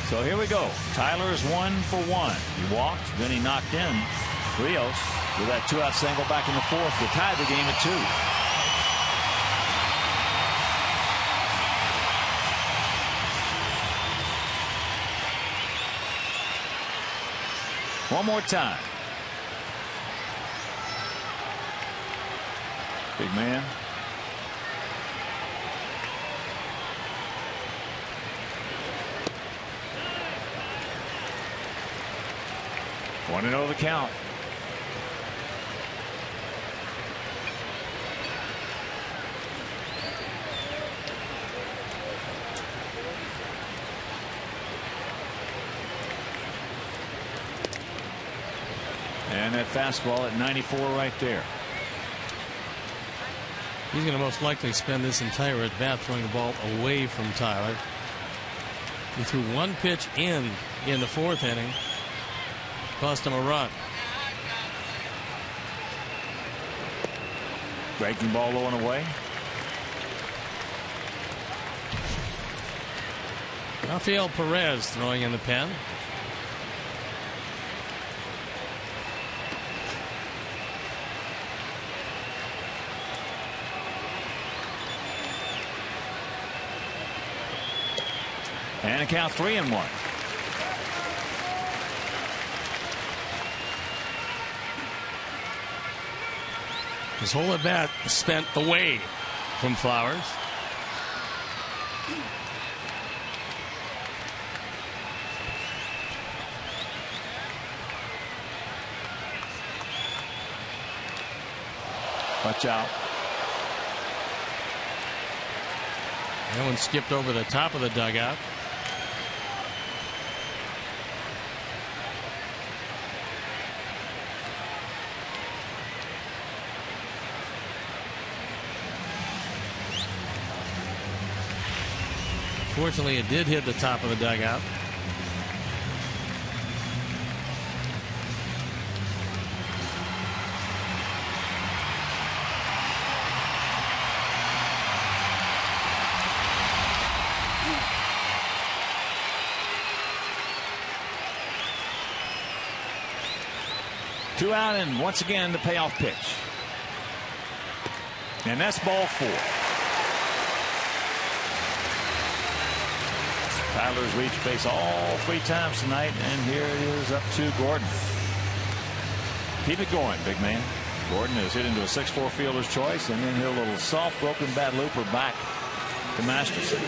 So here we go. Tyler is 1 for 1. He walked, then he knocked in Rios with that 2-out single back in the 4th to tie the game at 2. One more time. Big man. Want to know the count. And that fastball at 94 right there. He's going to most likely spend this entire at bat throwing the ball away from Tyler. He threw one pitch in the fourth inning. Cost him a run. Breaking ball low and away. Rafael Perez throwing in the pen. And a count 3-1. His whole at bat spent away from Flowers. Watch out. That one skipped over the top of the dugout. Fortunately, it did hit the top of the dugout. Two out, and once again the payoff pitch. And that's ball 4. Tyler's reached base all 3 times tonight, and here it is up to Gordon. Keep it going, big man. Gordon is hit into a 6-4 fielder's choice, and then he'll a little soft broken bat looper back to Masterson.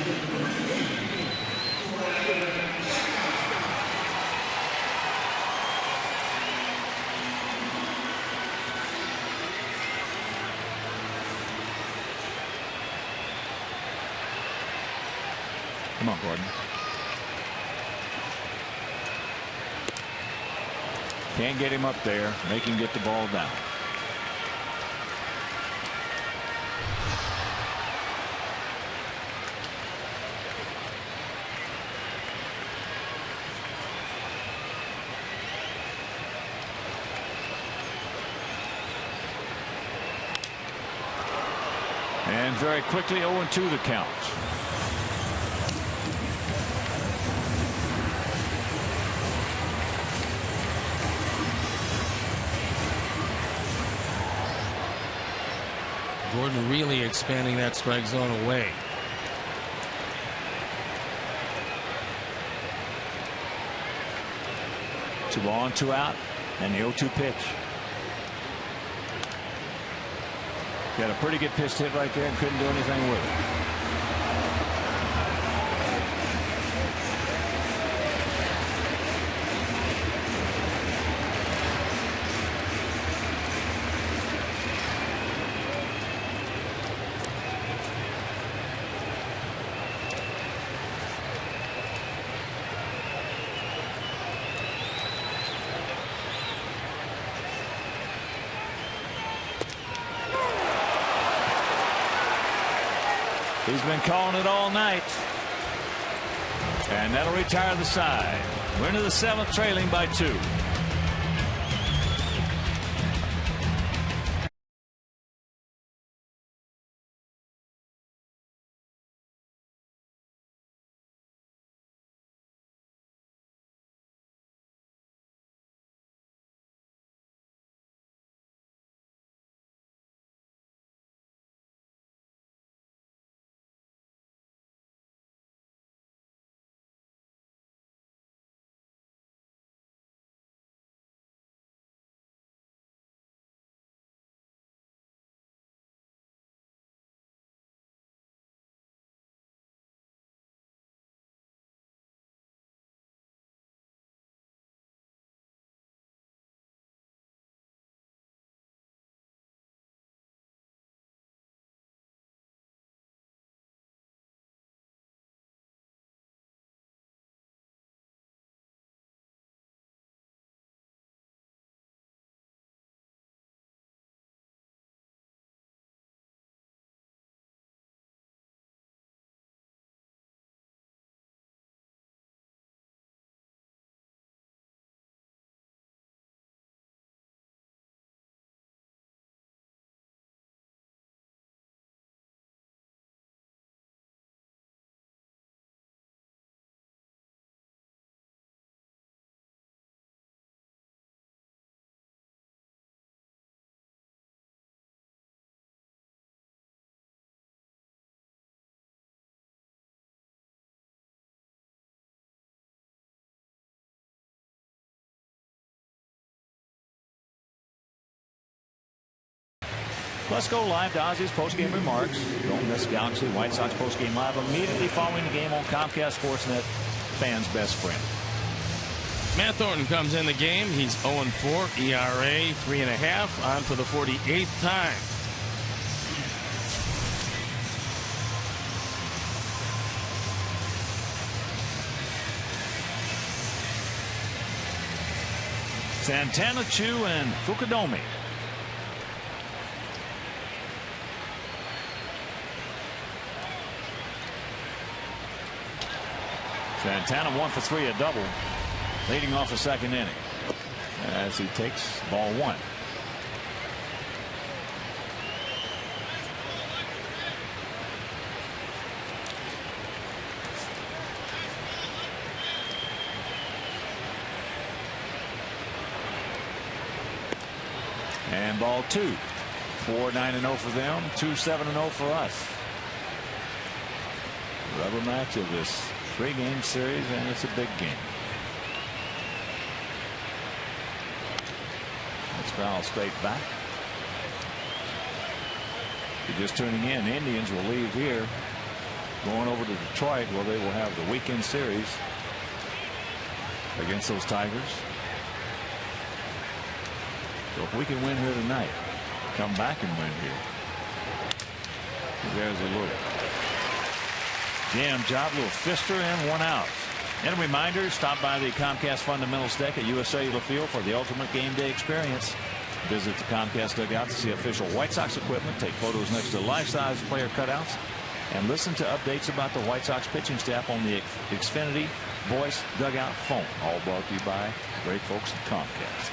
Come on, Gordon. Can't get him up there. Make him get the ball down. And very quickly 0-2 the count. Gordon really expanding that strike zone away. Two on, 2 out, and the 0-2 pitch. Got a pretty good pitch hit right there and couldn't do anything with it. He's been calling it all night. And that'll retire the side. We're into the 7th, trailing by 2. Let's go live to Ozzy's post-game remarks. Don't miss Galaxy White Sox post-game live immediately following the game on Comcast Sportsnet, fans' best friend. Matt Thornton comes in the game. He's 0-4, ERA 3.5, on for the 48th time. Santana, Chu, and Fukudome. Santana 1 for 3, a double, leading off the second inning as he takes ball 1. And ball 2. 4-9-0 for them, 2-7-0 for us. Rubber match of this 3-game series, and it's a big game. Let's foul straight back. If you're just tuning in, the Indians will leave here, going over to Detroit, where they will have the weekend series against those Tigers. So if we can win here tonight, come back and win here. There's a look. Jam job, little fister, and 1 out. And a reminder, stop by the Comcast Fundamentals deck at US Cellular Field for the ultimate game day experience. Visit the Comcast dugout to see official White Sox equipment, take photos next to life-size player cutouts, and listen to updates about the White Sox pitching staff on the Xfinity Voice Dugout phone. All brought to you by great folks at Comcast.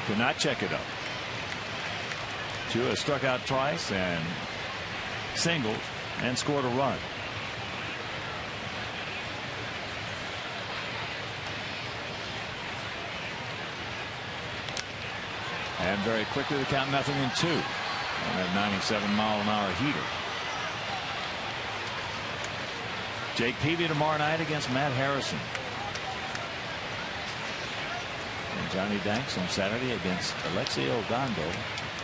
Could not check it up. Chua struck out twice and singled and scored a run. And very quickly, the count 0-2 on that 97-mile-an-hour heater. Jake Peavy tomorrow night against Matt Harrison. And Johnny Danks on Saturday against Alexei Ogando.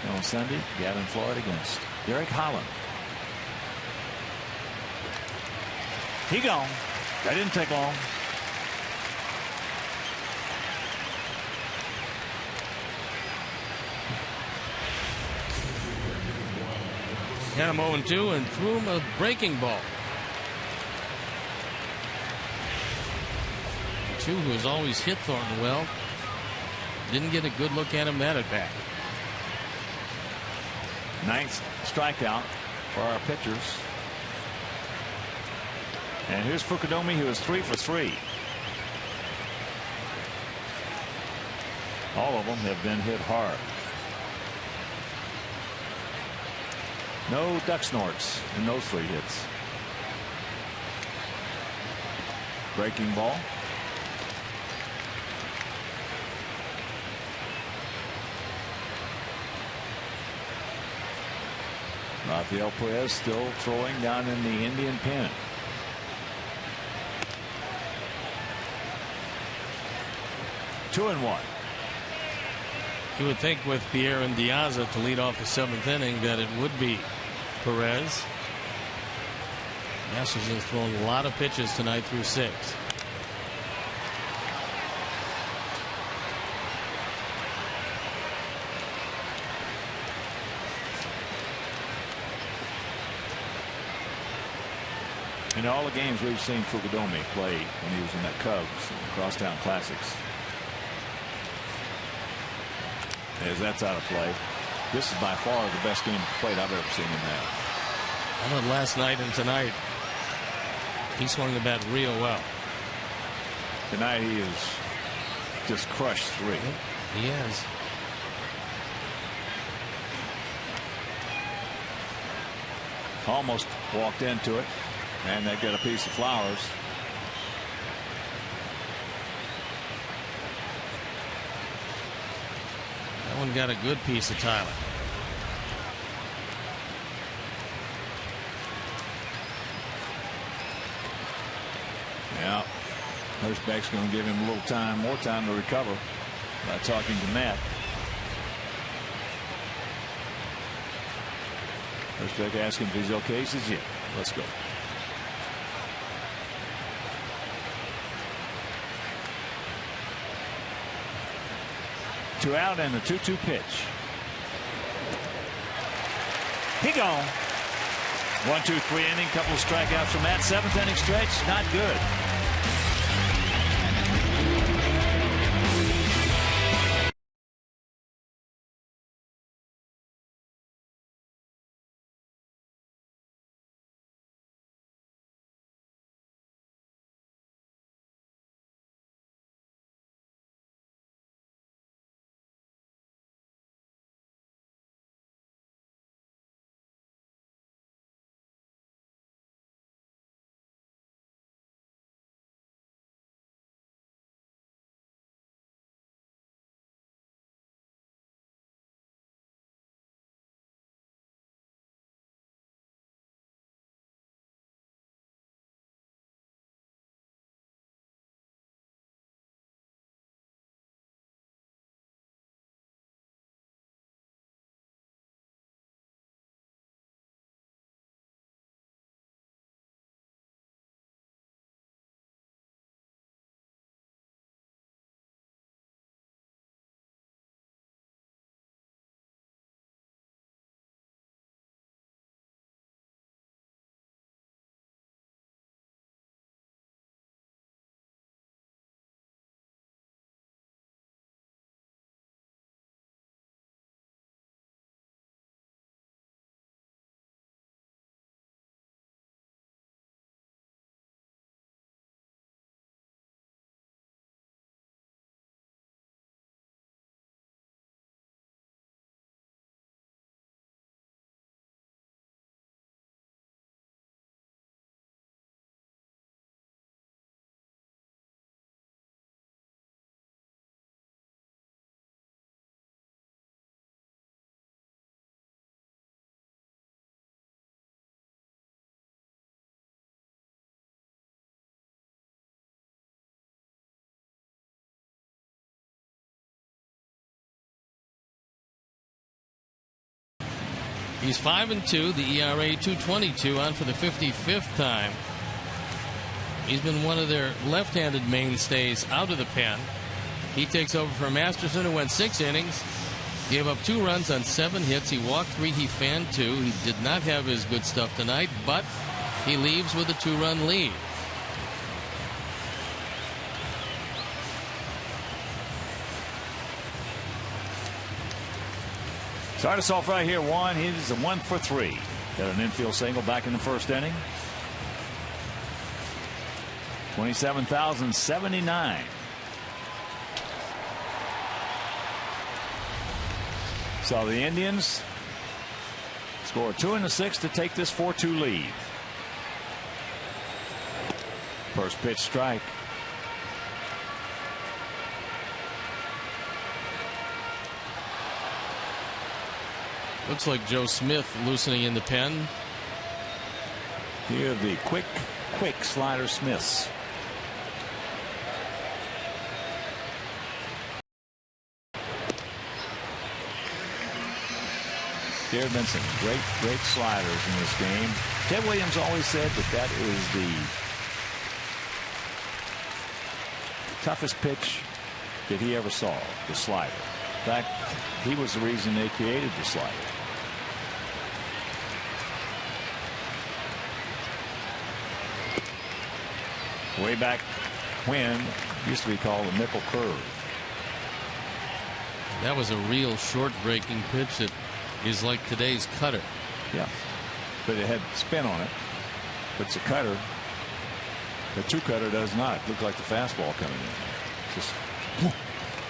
And on Sunday, Gavin Floyd against Derek Holland. He gone. That didn't take long. Had him 0-2 and threw him a breaking ball. Chu, who has always hit Thornton well, didn't get a good look at him that at bat. 9th strikeout for our pitchers. And here's Fukudome, who is 3 for 3. All of them have been hit hard. No duck snorts in those 3 hits. Breaking ball. Rafael Perez still throwing down in the Indian pen. Two and 1. You would think with Pierre and Diaza to lead off the 7th inning that it would be Perez. Masters has thrown a lot of pitches tonight through 6. In all the games we've seen Fukudome play when he was in that Cubs Crosstown Classics, as that's out of play, this is by far the best game played I've ever seen him have. I thought last night and tonight he swung the bat real well. Tonight he has just crushed 3. He has. Almost walked into it, and they get a piece of flowers. That one got a good piece of Tyler. Yeah. Hirschbeck's going to give him a little time, more time to recover by talking to Matt. Hirschbeck asked him if he's okay. He says, yeah, let's go. Two out and a 2-2 pitch. He gone. 1-2-3 inning, couple of strikeouts from that. 7th inning stretch, not good. He's 5-2, the ERA 2.22, on for the 55th time. He's been one of their left-handed mainstays out of the pen. He takes over for Masterson, who went 6 innings, gave up 2 runs on 7 hits. He walked 3, he fanned 2. He did not have his good stuff tonight, but he leaves with a 2-run lead. Started right here, 1. He's a 1 for 3. Got an infield single back in the first inning. 27,079. So the Indians score 2 in the 6th to take this 4-2 lead. First pitch strike. Looks like Joe Smith loosening in the pen. Here are the quick slider Smiths. There have been some great sliders in this game. Ted Williams always said that is the toughest pitch that he ever saw, the slider. In fact, he was the reason they created the slider. Way back when, it used to be called a nickel curve. That was a real short breaking pitch that is like today's cutter. Yeah, but it had spin on it. But it's a cutter. The 2-cutter does not. Look like the fastball coming in. Just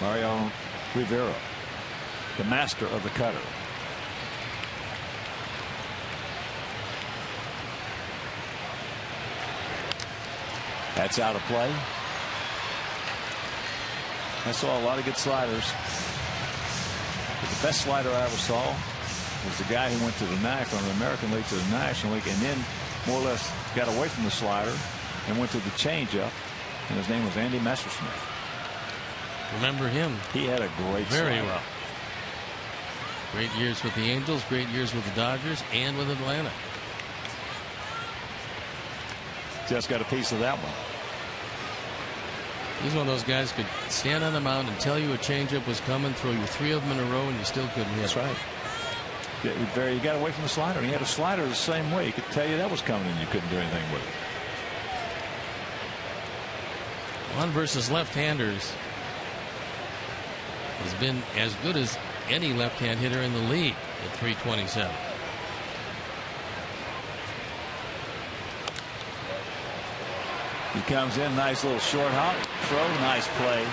Mario Rivera, the master of the cutter. That's out of play. I saw a lot of good sliders. But the best slider I ever saw was the guy who went to the from the American League to the National League and then more or less got away from the slider and went to the changeup And his name was Andy Messersmith. Remember him? He had a great Very slider. well. Great years with the Angels, great years with the Dodgers, and with Atlanta. Just got a piece of that one. He's one of those guys who could stand on the mound and tell you a changeup was coming, throw you 3 of them in a row, and you still couldn't hit. That's right. He got away from the slider. And he had a slider the same way. He could tell you that was coming, and you couldn't do anything with it. One versus left-handers has been as good as any left-hand hitter in the league at 327. He comes in, nice little short hop throw, nice play.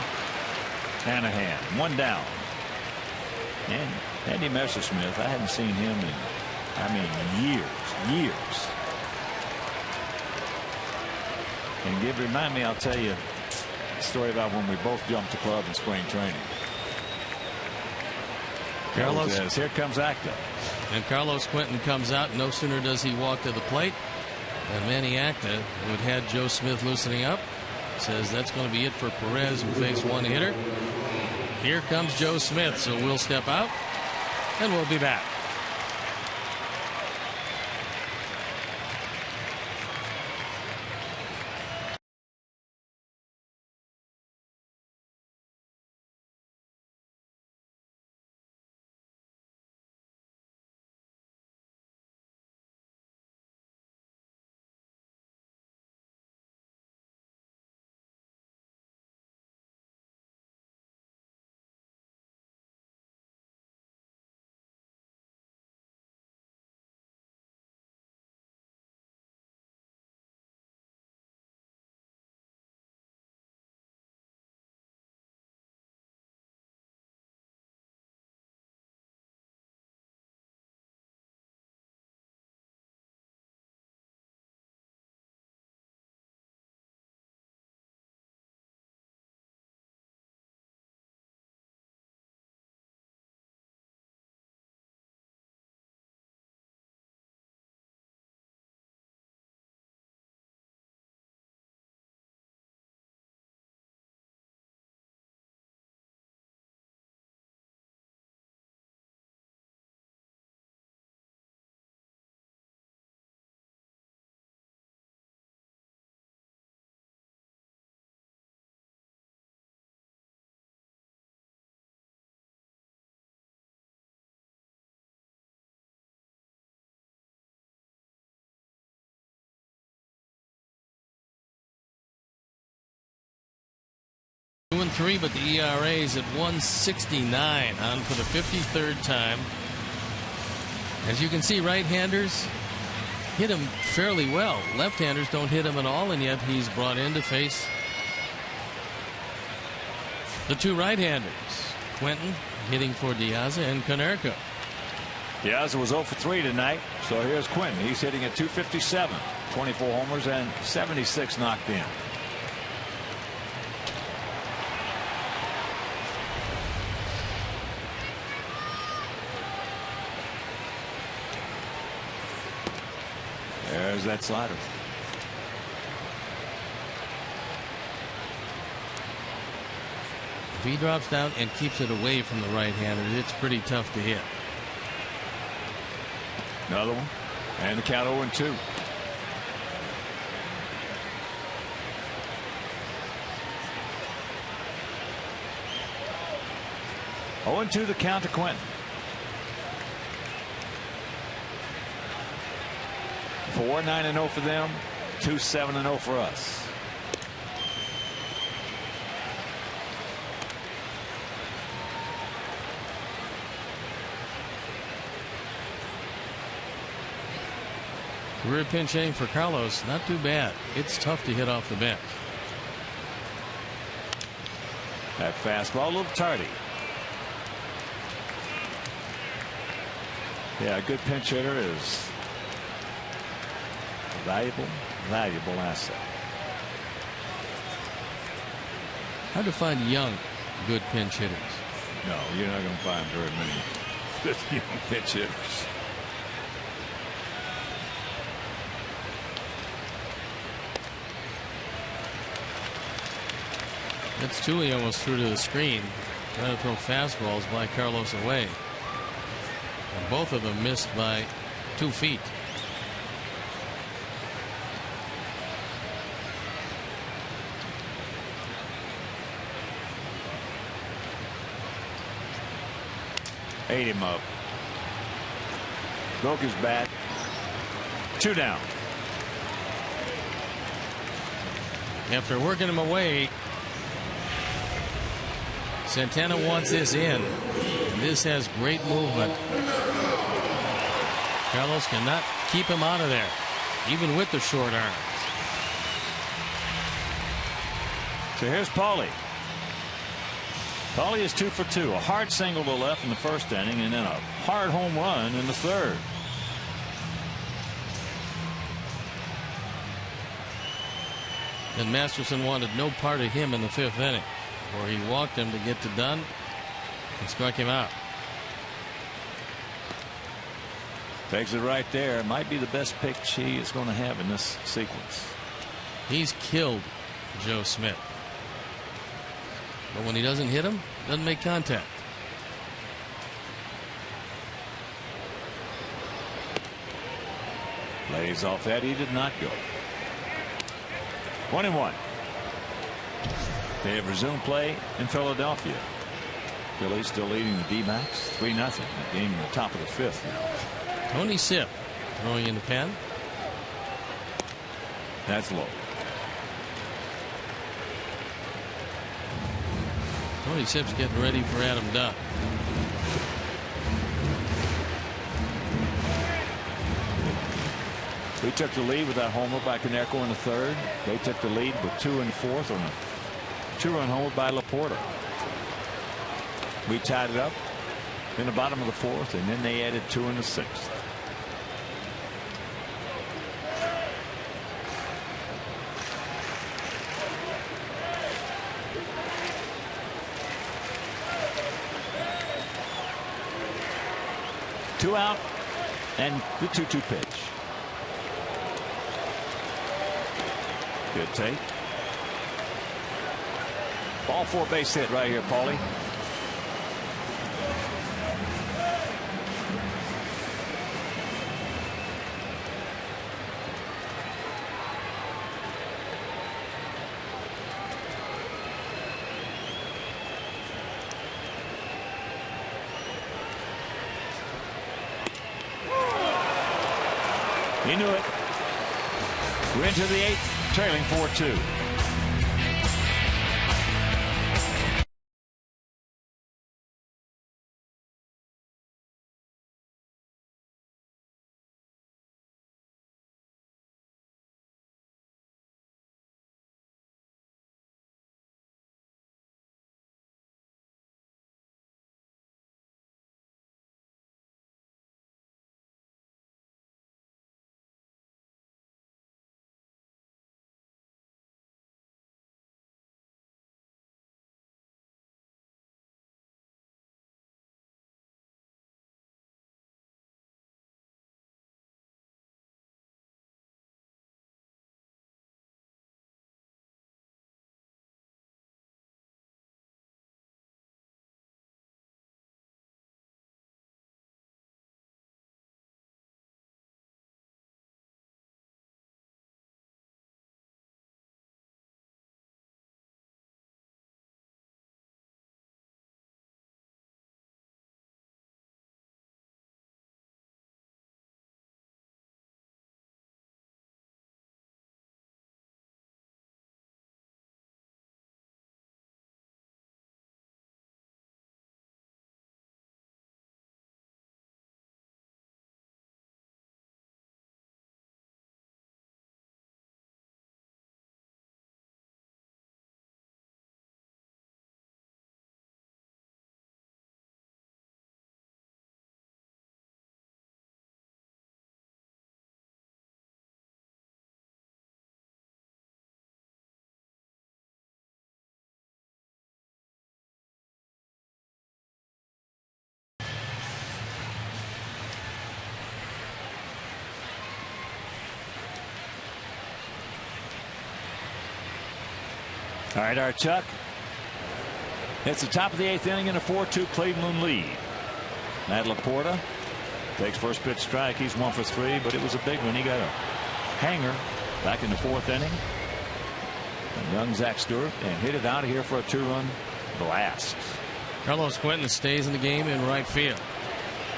Hanahan, 1 down. And Andy Messersmith, I hadn't seen him in, years. And remind me, I'll tell you a story about when we both jumped the club in spring training. Carlos, here comes Acta. And Carlos Quentin comes out. No sooner does he walk to the plate than Manny Acta, who had had Joe Smith loosening up, says that's going to be it for Perez, who faced 1 hitter. Here comes Joe Smith, so we'll step out and we'll be back. Two and 3, but the ERA is at 169 on for the 53rd time. As you can see, right-handers hit him fairly well. Left-handers don't hit him at all, and yet he's brought in to face the 2 right-handers. Quentin hitting for Diaza and Konerko. Diaza was 0 for 3 tonight, so here's Quentin. He's hitting at 257, 24 homers and 76 knocked in. There's that slider. If he drops down and keeps it away from the right-hander, it's pretty tough to hit. Another one. And the count 0-2. Oh, and 2 the count to Quentin. 4-9-0 for them. 2-7-0 for us. Career pinch hitting for Carlos, not too bad. It's tough to hit off the bench. That fastball a little tardy. Yeah, a good pinch hitter is a valuable asset. Hard to find young, good pinch hitters. No, you're not going to find very many good young pinch hitters. That's two he almost threw to the screen. Trying to throw fastballs by Carlos away. And both of them missed by 2 feet. Ate him up. Broke his bat. 2 down. After working him away, Santana wants this in. This has great movement. Carlos cannot keep him out of there, even with the short arms. So here's Paulie. Paulie is 2 for 2. A hard single to left in the first inning, and then a hard home run in the third. And Masterson wanted no part of him in the 5th inning, where he walked him to get to Dunn and struck him out. Takes it right there. Might be the best pitch he is going to have in this sequence. He's killed Joe Smith. But when he doesn't hit him, doesn't make contact. Lays off that. He did not go. 1-1. They have resumed play in Philadelphia. Phillies still leading the D-backs 3-0. The game in the top of the 5th now. Tony Sipp throwing in the pen. That's low. Tony Sipp's getting ready for Adam Dunn. We took the lead with that homer by Konerko in the 3rd. They took the lead with 2 in the 4th on a 2-run homer by Laporta. We tied it up in the bottom of the 4th, and then they added 2 in the 6th. Two out and the 2-2 pitch. Good take. Ball 4 base hit right here, Paulie. He knew it. We're into the 8th, trailing 4-2. All right, our Chuck It's the top of the 8th inning in a 4-2 Cleveland lead. Matt Laporta takes first pitch strike. He's 1 for 3, but it was a big one. He got a hanger back in the 4th inning. And young Zach Stewart and hit it out of here for a 2-run blast. Carlos Quentin stays in the game in right field.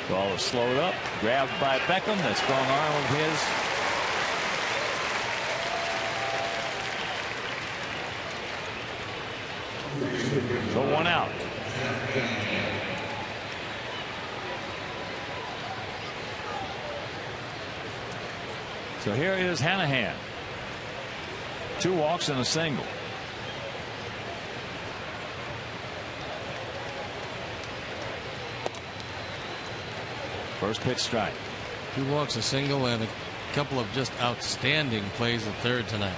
Ball is slowed up, grabbed by Beckham. That strong arm of his. So 1 out. So here is Hanahan. 2 walks and a single. First pitch strike. 2 walks, a single, and a couple of just outstanding plays at third tonight.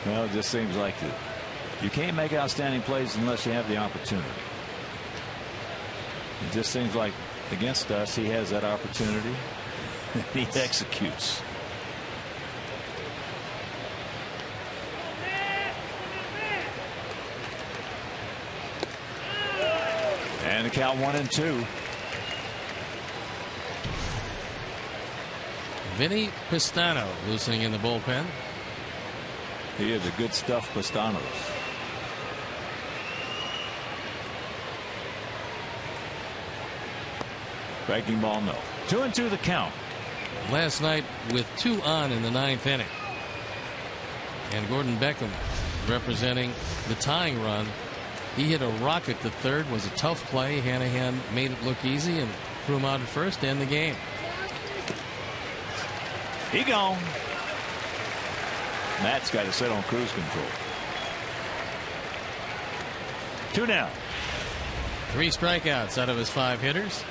Well, it just seems like you can't make outstanding plays unless you have the opportunity. It just seems like against us he has that opportunity. He executes. And the count 1-2. Vinny Pistano loosening in the bullpen. He is a good stuff, Pistanos. Breaking ball, no. 2-2 the count. Last night with 2 on in the 9th inning. And Gordon Beckham representing the tying run. He hit a rocket to third. Was a tough play. Hanahan made it look easy and threw him out at first to end the game. He gone. Matt's got to sit on cruise control. 2 down. 3 strikeouts out of his 5 hitters.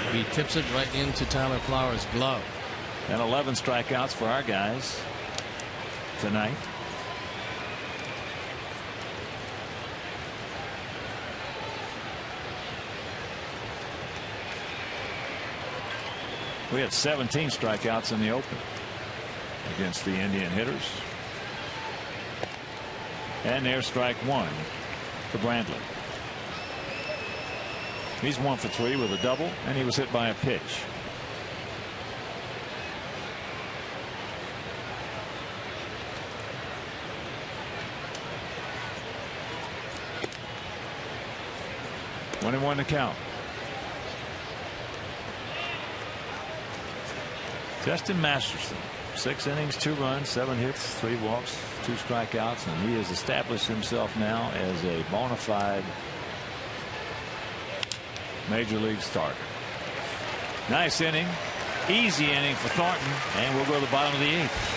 And he tips it right into Tyler Flowers' glove. And 11 strikeouts for our guys tonight. We had 17 strikeouts in the open against the Indian hitters. And there's strike 1 for Brandley. He's 1 for 3 with a double, and he was hit by a pitch. One and 1 to count. Justin Masterson, 6 innings, 2 runs, 7 hits, 3 walks, 2 strikeouts, and he has established himself now as a bona fide major league starter. Nice inning, easy inning for Thornton, and we'll go to the bottom of the 8th.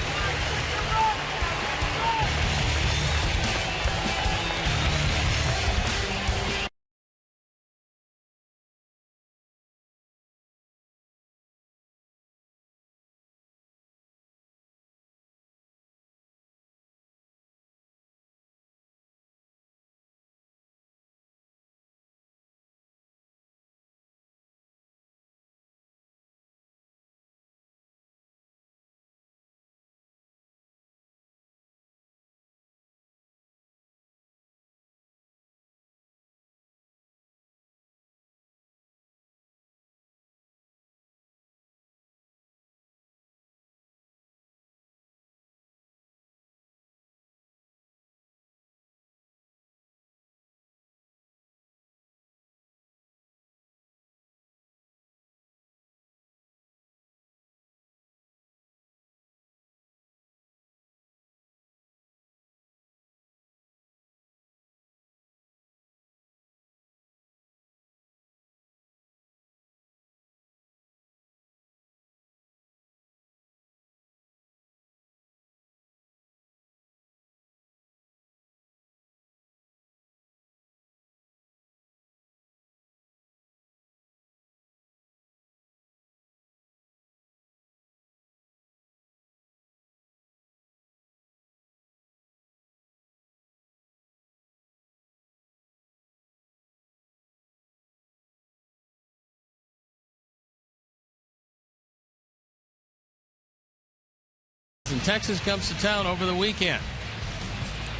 And Texas comes to town over the weekend.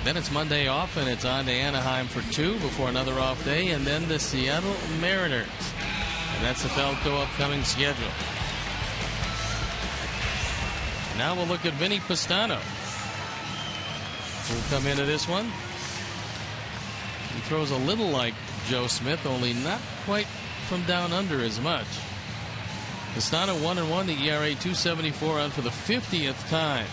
Then it's Monday off, and it's on to Anaheim for 2 before another off day, and then the Seattle Mariners. And that's the Falco upcoming schedule. Now we'll look at Vinny Pastano, who'll come into this one. He throws a little like Joe Smith, only not quite from down under as much. Pastano 1-1, the ERA 2.74 on for the 50th time.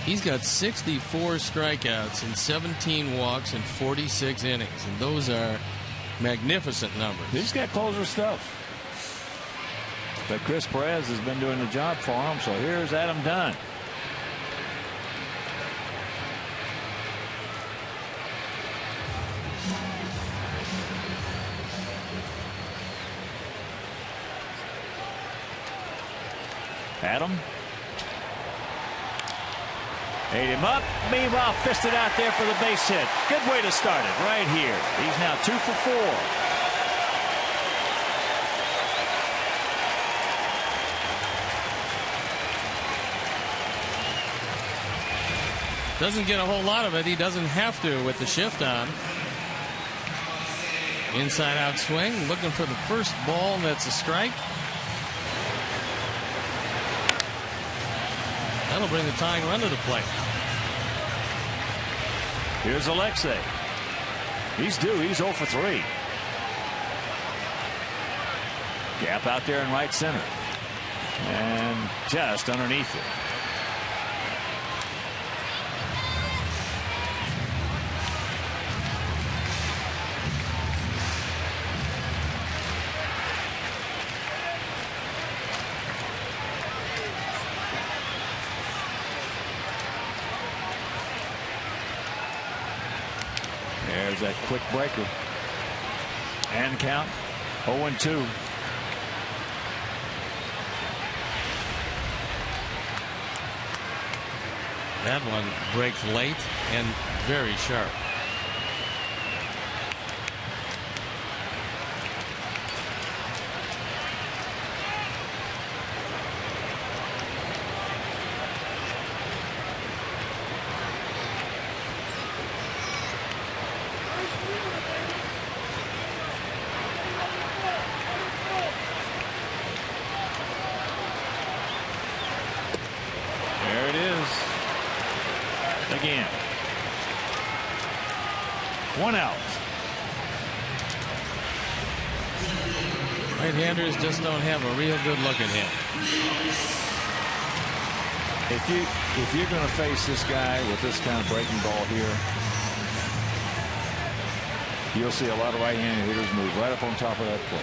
He's got 64 strikeouts and 17 walks in 46 innings, and those are magnificent numbers. He's got closer stuff. But Chris Perez has been doing the job for him, so here's Adam Dunn. Adam. Ate him up. Meanwhile, fisted out there for the base hit. Good way to start it right here. He's now 2 for 4. Doesn't get a whole lot of it. He doesn't have to with the shift on. Inside out swing. Looking for the first ball. That's a strike. That'll bring the tying run to the plate. Here's Alexei. He's due. He's 0 for 3. Gap out there in right center. And just underneath it. There's that quick breaker. And count 0-2. That one breaks late and very sharp. Again. 1 out. Right-handers just don't have a real good look at him. If you're going to face this guy with this kind of breaking ball here, you'll see a lot of right-handed hitters move right up on top of that plate.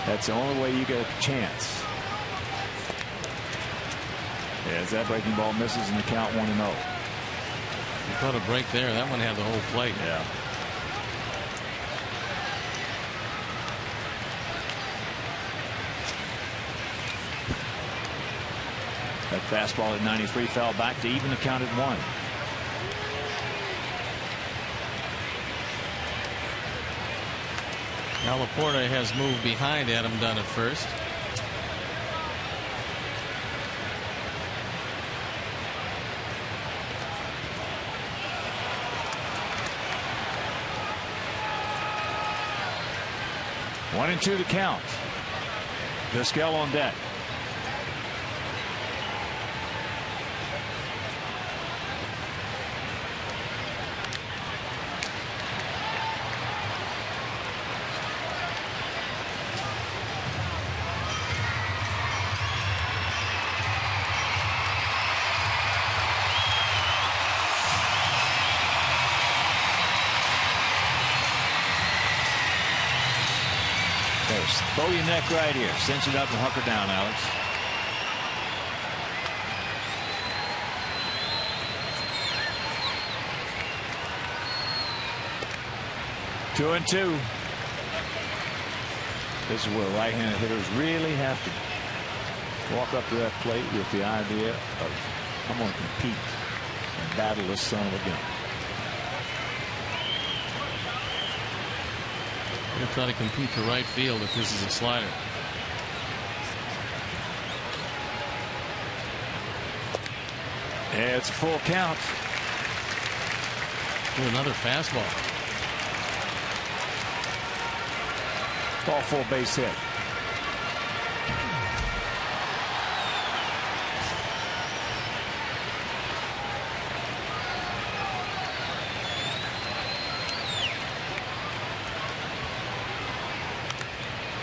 That's the only way you get a chance. As that breaking ball misses and the count 1-0. You caught a break there. That one had the whole plate. Yeah. That fastball at 93 fell back to even the count at 1. Now Laporta has moved behind Adam Dunn at first. One and 2 to count. Vizquel on deck. Bow your neck right here. Cinch it up and hunker down, Alex. Two and 2. This is where right-handed hitters really have to walk up to that plate with the idea of, I'm going to compete and battle this son of a gun. Going to try to compete to right field if this is a slider. Yeah, it's a full count. Another fastball. Ball, full base hit.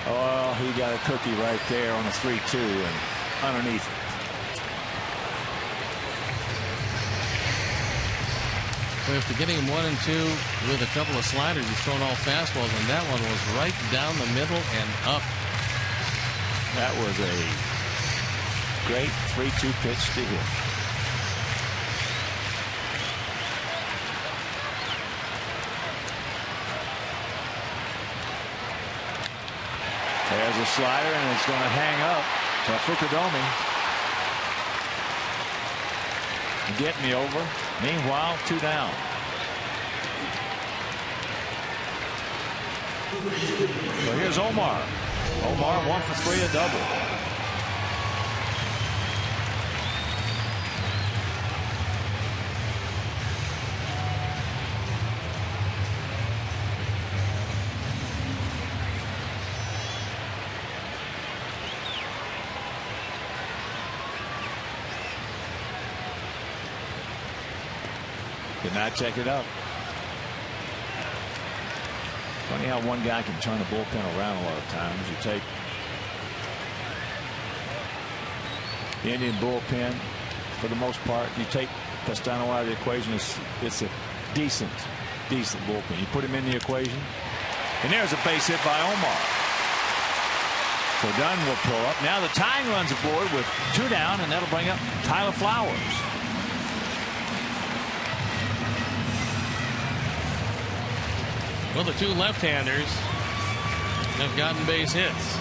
Oh, he got a cookie right there on a 3-2 and underneath it. So after getting him 1 and 2 with a couple of sliders, he's thrown all fastballs, and that one was right down the middle and up. That was a great 3-2 pitch to hit. There's a slider, and it's going to hang up to Fukudomi. Get me over. Meanwhile, 2 down. So here's Omar. Omar 1 for 3, a double. Did not check it up. Funny how one guy can turn the bullpen around a lot of times. You take the Indian bullpen, for the most part, you take Pestano out of the equation, it's a decent bullpen. You put him in the equation, and there's a base hit by Omar. So Dunn will pull up. Now the tying run's aboard with 2 down, and that'll bring up Tyler Flowers. Well, the 2 left-handers have gotten base hits.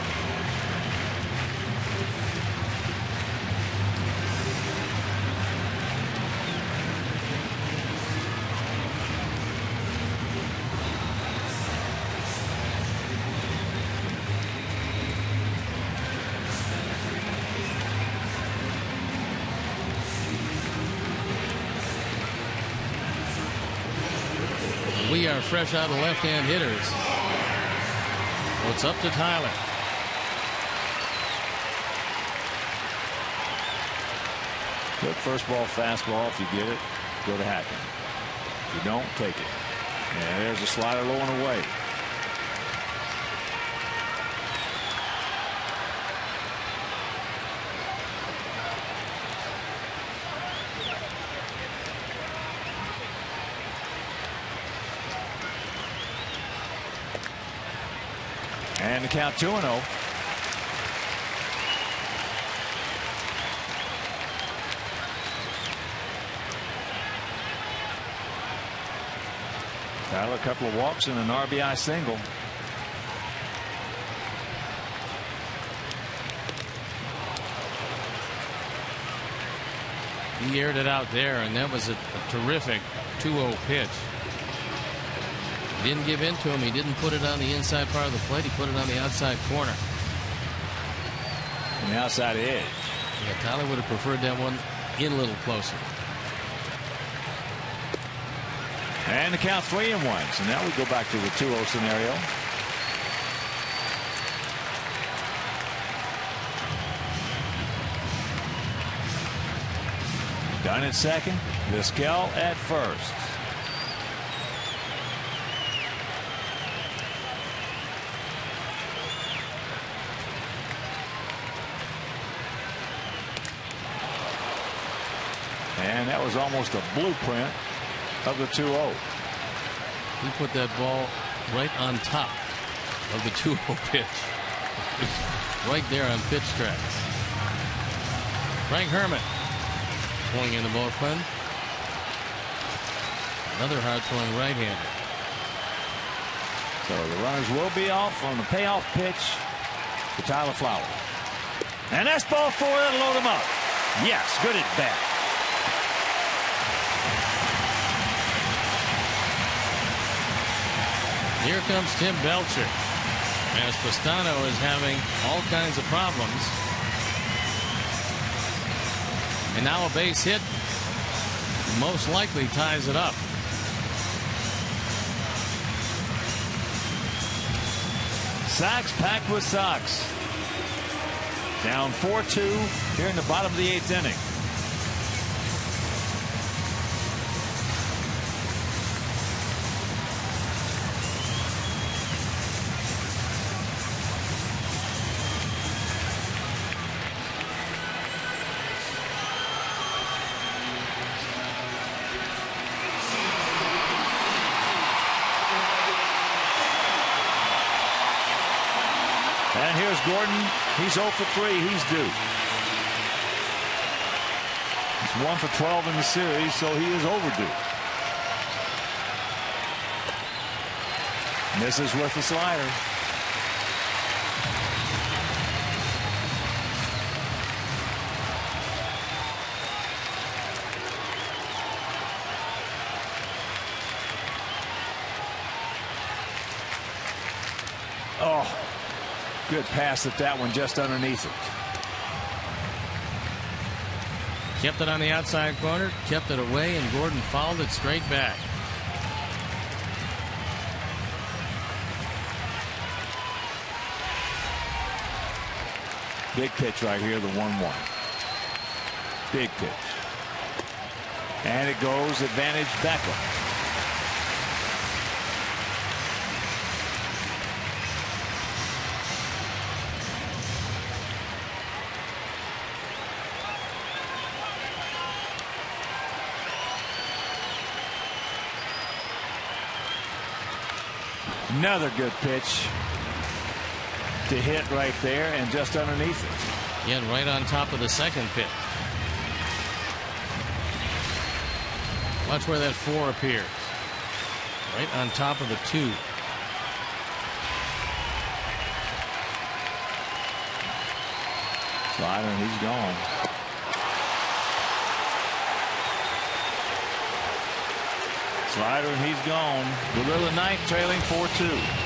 We are fresh out of left-hand hitters. Well, it's up to Tyler. Good first ball fastball. If you get it, go to Hackett. If you don't, take it. And there's a slider low and away. And the count 2-0. Tyler, a couple of walks and an RBI single. He aired it out there, and that was a terrific 2-0 pitch. He didn't give in to him. He didn't put it on the inside part of the plate. He put it on the outside corner. On the outside edge. Yeah, Tyler would have preferred that one in a little closer. And the count 3-1. So now we go back to the 2-0 scenario. Dunn at second. Vizquel at first. And that was almost a blueprint of the 2-0. He put that ball right on top of the 2-0 pitch. Right there on pitch tracks. Frank Herman swinging in the bullpen. Another hard throwing right-hander. So the runners will be off on the payoff pitch to Tyler Flowers. And that's ball 4. That'll load him up. Yes, good at bat. Here comes Tim Belcher, as Pestano is having all kinds of problems. And now a base hit most likely ties it up. Sox packed with Sox. Down 4-2 here in the bottom of the 8th inning. And here's Gordon. He's 0 for 3. He's due. He's 1 for 12 in the series, so he is overdue. Misses with the slider. Oh. Good pass at that one, just underneath it. Kept it on the outside corner, kept it away, and Gordon fouled it straight back. Big pitch right here, the 1-1. Big pitch. And it goes advantage Beckham. Another good pitch to hit right there and just underneath it. Yeah, right on top of the second pitch. Watch where that 4 appears. Right on top of the 2. Slider, and he's gone. Slider, and he's gone. Gorilla Knight trailing 4-2.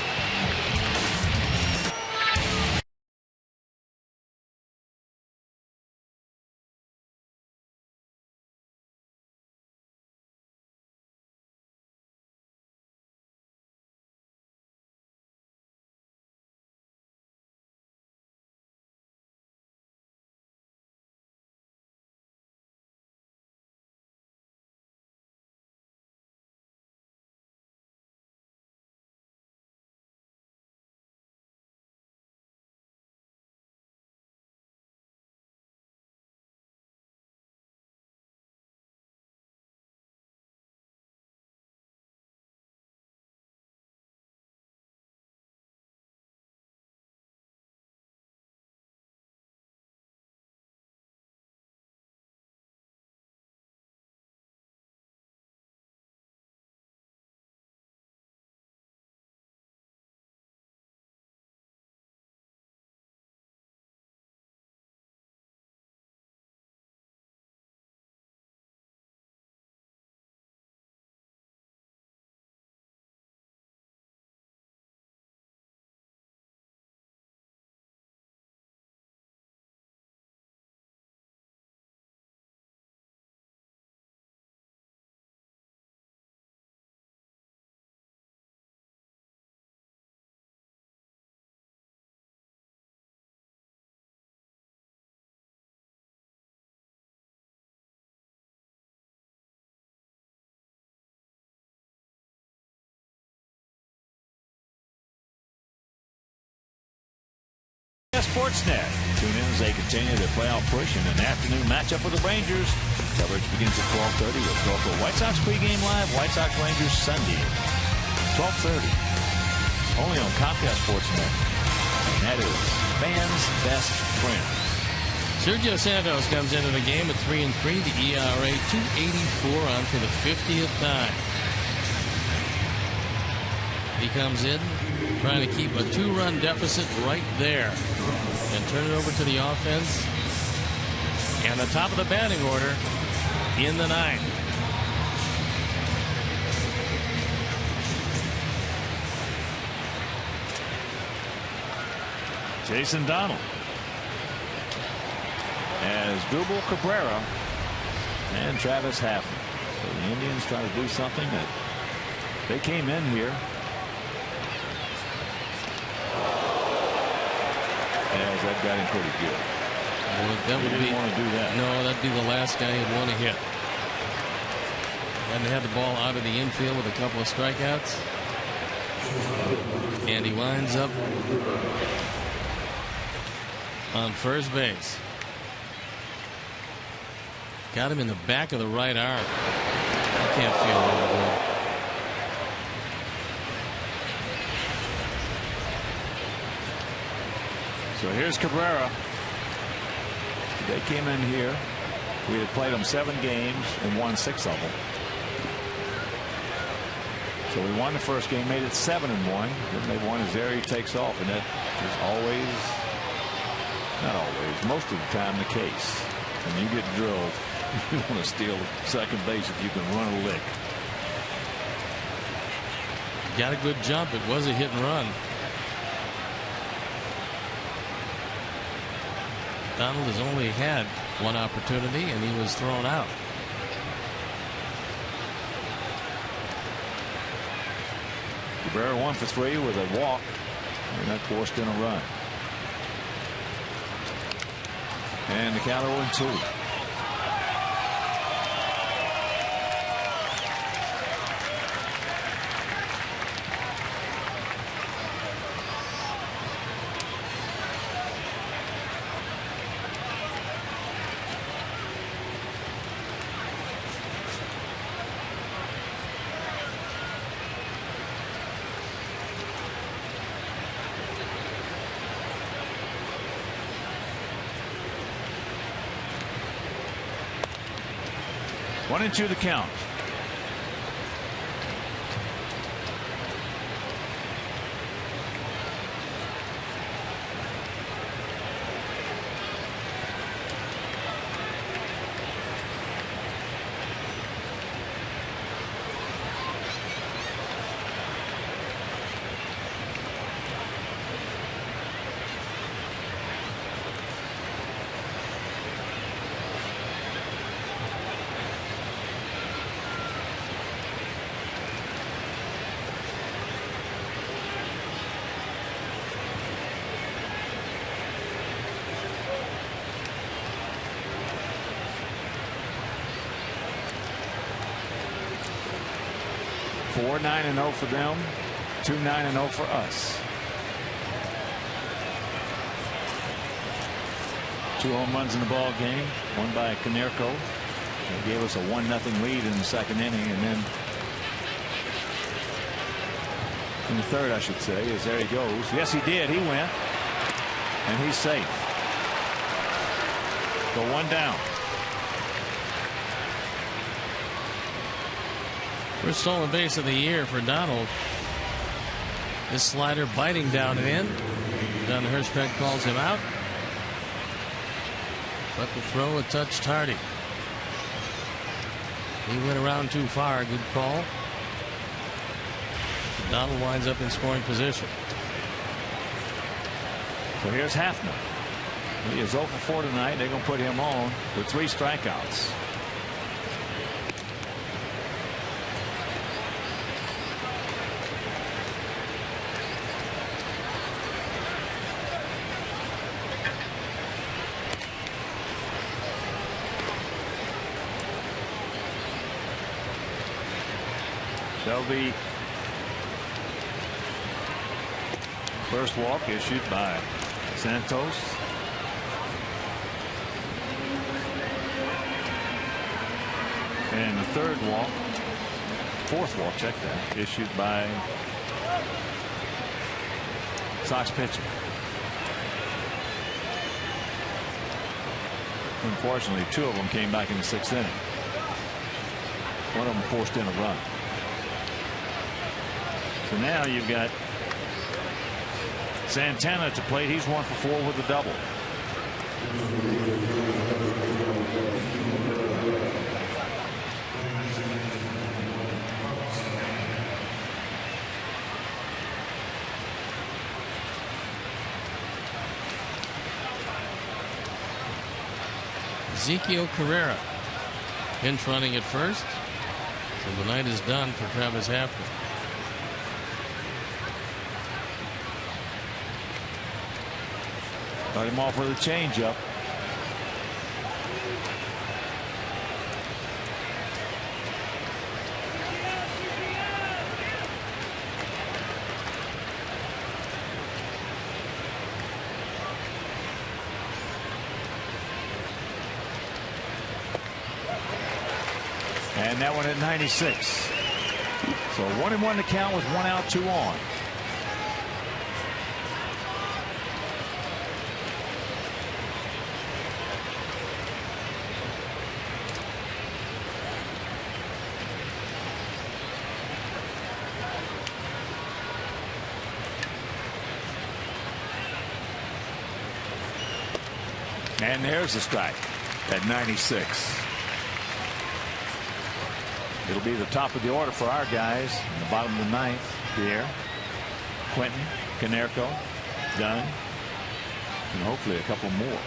Sportsnet. Tune in as they continue their playoff push in an afternoon matchup with the Rangers. Coverage begins at 12:30 with local White Sox pregame live. White Sox Rangers Sunday, 12:30. Only on Comcast Sportsnet. And that is fans' best friend. Sergio Santos comes into the game at 3-3. The ERA 2.84 on for the 50th time. He comes in trying to keep a 2-run deficit right there and turn it over to the offense. And the top of the batting order in the 9th. Jason Donald as Dubal Cabrera and Travis Haffner. The Indians try to do something that they came in here as that got him pretty good. Well, that would didn't want to do that. No, that'd be the last guy he'd want to hit. And they had the ball out of the infield with a couple of strikeouts. And he winds up on first base. Got him in the back of the right arm. I can't feel really good. So here's Cabrera. They came in here. We had played them 7 games and won 6 of them. So we won the first game, made it 7-1. Then they won as Zeri takes off, and that is always, not always, most of the time the case. When you get drilled, you want to steal second base if you can run a lick. Got a good jump. It was a hit and run. Donald has only had 1 opportunity, and he was thrown out. Cabrera 1 for 3 with a walk, and that forced in a run. And the count 0-2. One and 2 the count. Four 9-0 for them, 2 9-0 for us. 2 home runs in the ball game, one by Canerco. They gave us a 1-0 lead in the second inning, and then in the third, I should say, as there he goes. Yes, he did. He went, and he's safe. Go 1 down. First stolen base of the year for Donald. This slider biting down and in. Don Hirschbeck calls him out. But the throw a touch tardy. He went around too far. Good call. Donald winds up in scoring position. So here's Hafner. He is 0 for 4 tonight. They're going to put him on with 3 strikeouts. That'll be first walk issued by Santos. And the third walk, fourth walk, check that, issued by Sox pitcher. Unfortunately, 2 of them came back in the 6th inning. One of them forced in a run. So now you've got Santana to plate. He's 1 for 4 with a double. Ezekiel Carrera pinch running at first. So the night is done for Travis Hafner. Start him off with a changeup. And that one at 96. So 1-1 to count with 1 out, 2 on. And there's the strike at 96. It'll be the top of the order for our guys in the bottom of the ninth. Pierre, Quentin, Canerco, Dunn, and hopefully a couple more.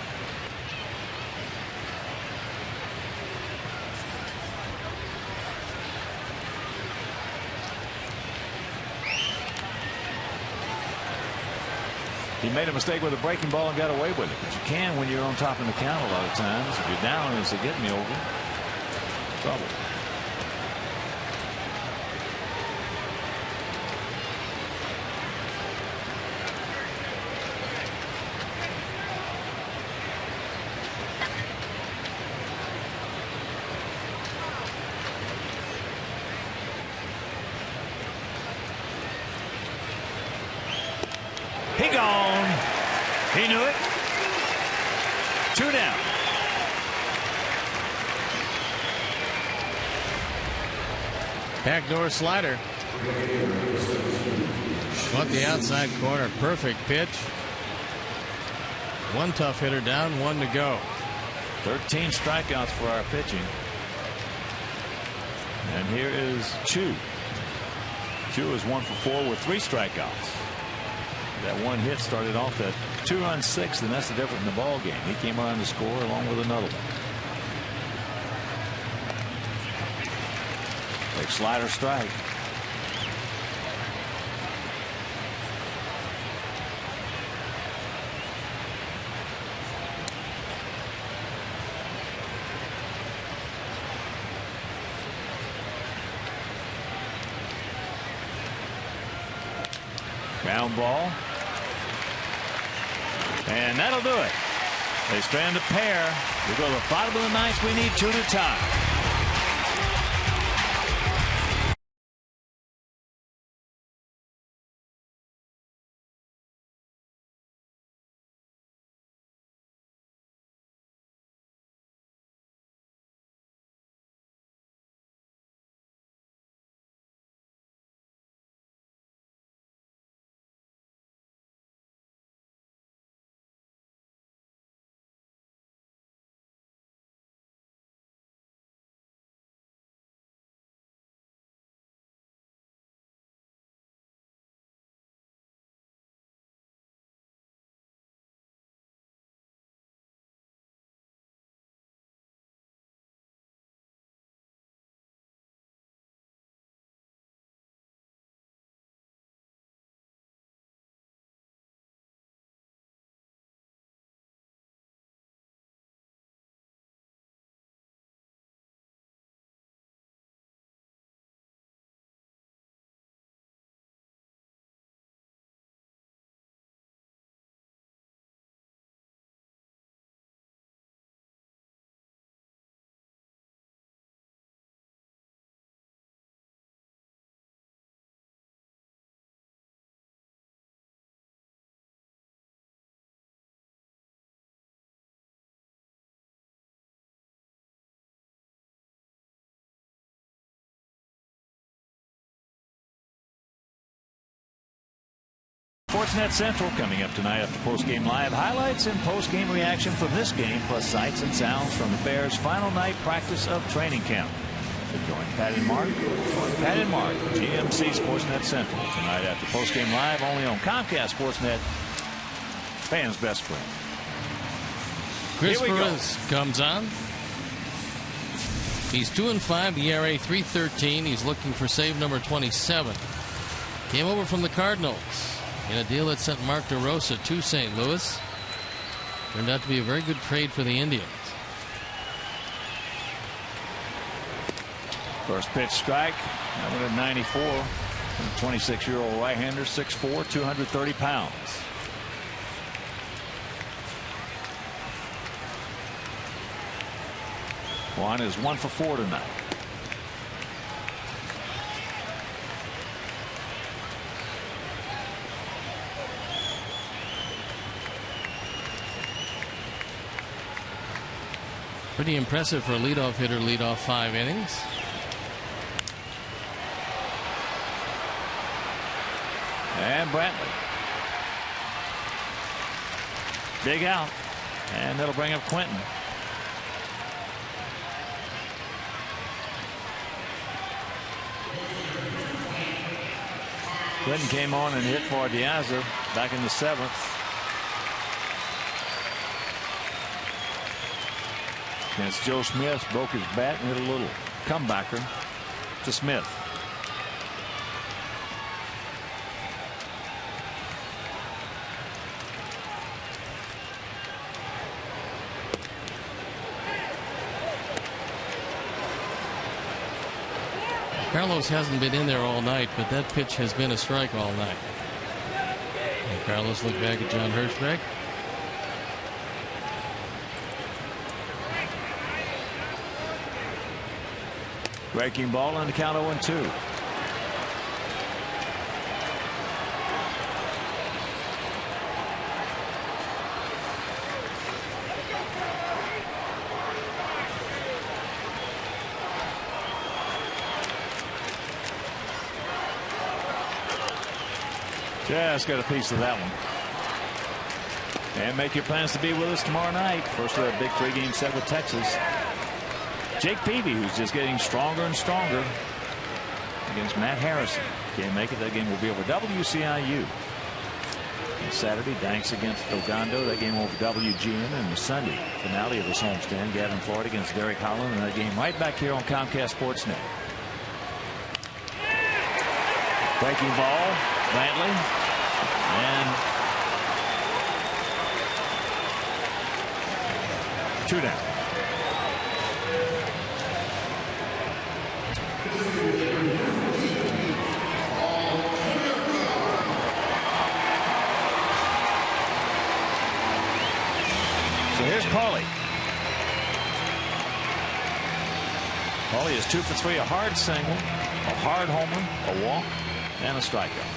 He made a mistake with a breaking ball and got away with it. But you can when you're on top in the count a lot of times. If you're down, it's a get me over. Trouble. He gone. He knew it. 2 down. Backdoor slider. Caught the outside corner. Perfect pitch. One tough hitter down, 1 to go. 13 strikeouts for our pitching. And here is Chu. Chu is 1 for 4 with 3 strikeouts. That one hit started off that 2-run 6th, and that's the difference in the ball game. He came around to score along with another one. Big slider strike. Ground ball. And that'll do it. They strand a pair. We go to the bottom of the ninth. We need 2 to tie. Sportsnet Central coming up tonight after postgame live. Highlights and postgame reaction from this game, plus sights and sounds from the Bears' final night practice of training camp. So join Pat and Mark. Pat and Mark, GMC Sportsnet Central tonight after postgame live, only on Comcast Sportsnet. Fans' best friend. Chris Perez comes on. He's 2-5, the ERA 3.13. He's looking for save number 27. Came over from the Cardinals in a deal that sent Mark DeRosa to St. Louis. Turned out to be a very good trade for the Indians. First pitch strike. That one at 94. 26-year-old right-hander, 6'4", 230 pounds. Juan is 1 for 4 tonight. Pretty impressive for a leadoff hitter, leadoff 5 innings. And Brantley. Dig out. And that'll bring up Quentin. Quentin came on and hit for Diaza back in the 7th. Against Joe Smith, broke his bat and hit a little comebacker to Smith. Carlos hasn't been in there all night, but that pitch has been a strike all night. And Carlos looked back at John Hirschbeck. Breaking ball on the count 0-2. Just got a piece of that one. And make your plans to be with us tomorrow night. First of a big 3-game set with Texas. Jake Peavy, who's just getting stronger and stronger, against Matt Harrison. Can't make it. That game will be over WCIU. And Saturday, Danks against Ogando. That game over WGN. And the Sunday finale of this homestand, Gavin Floyd against Derek Holland. And that game right back here on Comcast Sportsnet. Breaking ball, Brantley. And 2 down. So here's Paulie. Paulie is 2 for 3, a hard single, a hard homer, a walk, and a strikeout.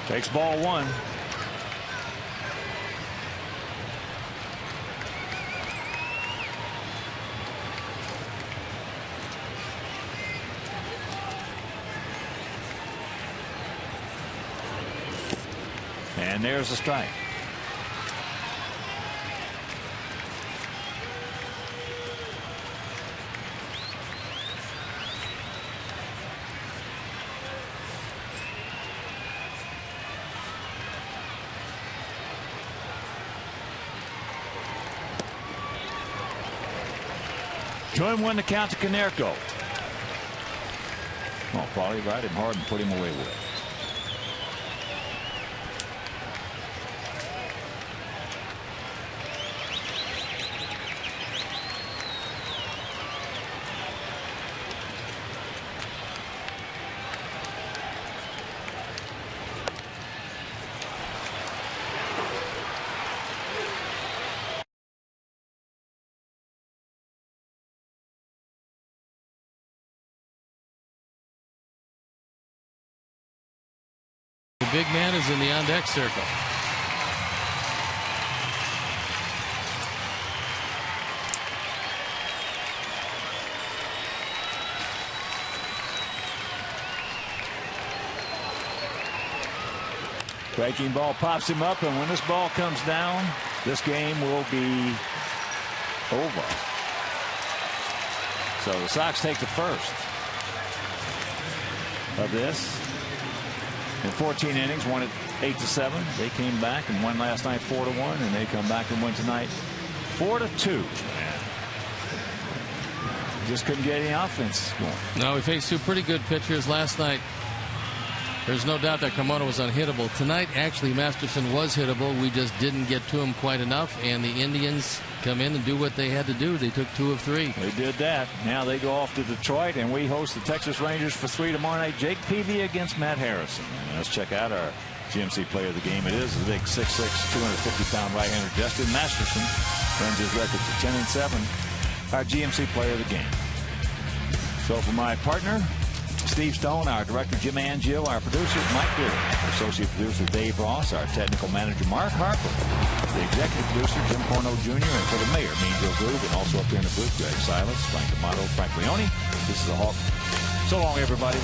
Takes ball 1. And there's a strike. Join one to count to Konerko. Oh, Paulie ride him hard and put him away with it. The big man is in the on-deck circle. Breaking ball pops him up, and when this ball comes down, this game will be over. So the Sox take the first of this. In 14 innings, won it 8-7. They came back and won last night 4-1, and they come back and win tonight 4-2. Just couldn't get any offense going. No, we faced two pretty good pitchers last night. There's no doubt that Kimono was unhittable. Tonight, actually, Masterson was hittable. We just didn't get to him quite enough, and the Indians come in and do what they had to do. They took 2 of 3. They did that. Now they go off to Detroit, and we host the Texas Rangers for 3 tomorrow night. Jake Peavy against Matt Harrison. And let's check out our GMC player of the game. It is the big 6'6", 250-pound right-hander Justin Masterson. Runs his record to 10-7. Our GMC player of the game. So for my partner, Steve Stone, our director Jim Angio, our producer Mike Deary, our associate producer Dave Ross, our technical manager Mark Harper, the executive producer Jim Corno Jr., and for the mayor, Mean Joe Groove, and also up here in the booth, Greg Silas, Frank D'Amato, Frank Leone. This is a Hawk. So long, everybody.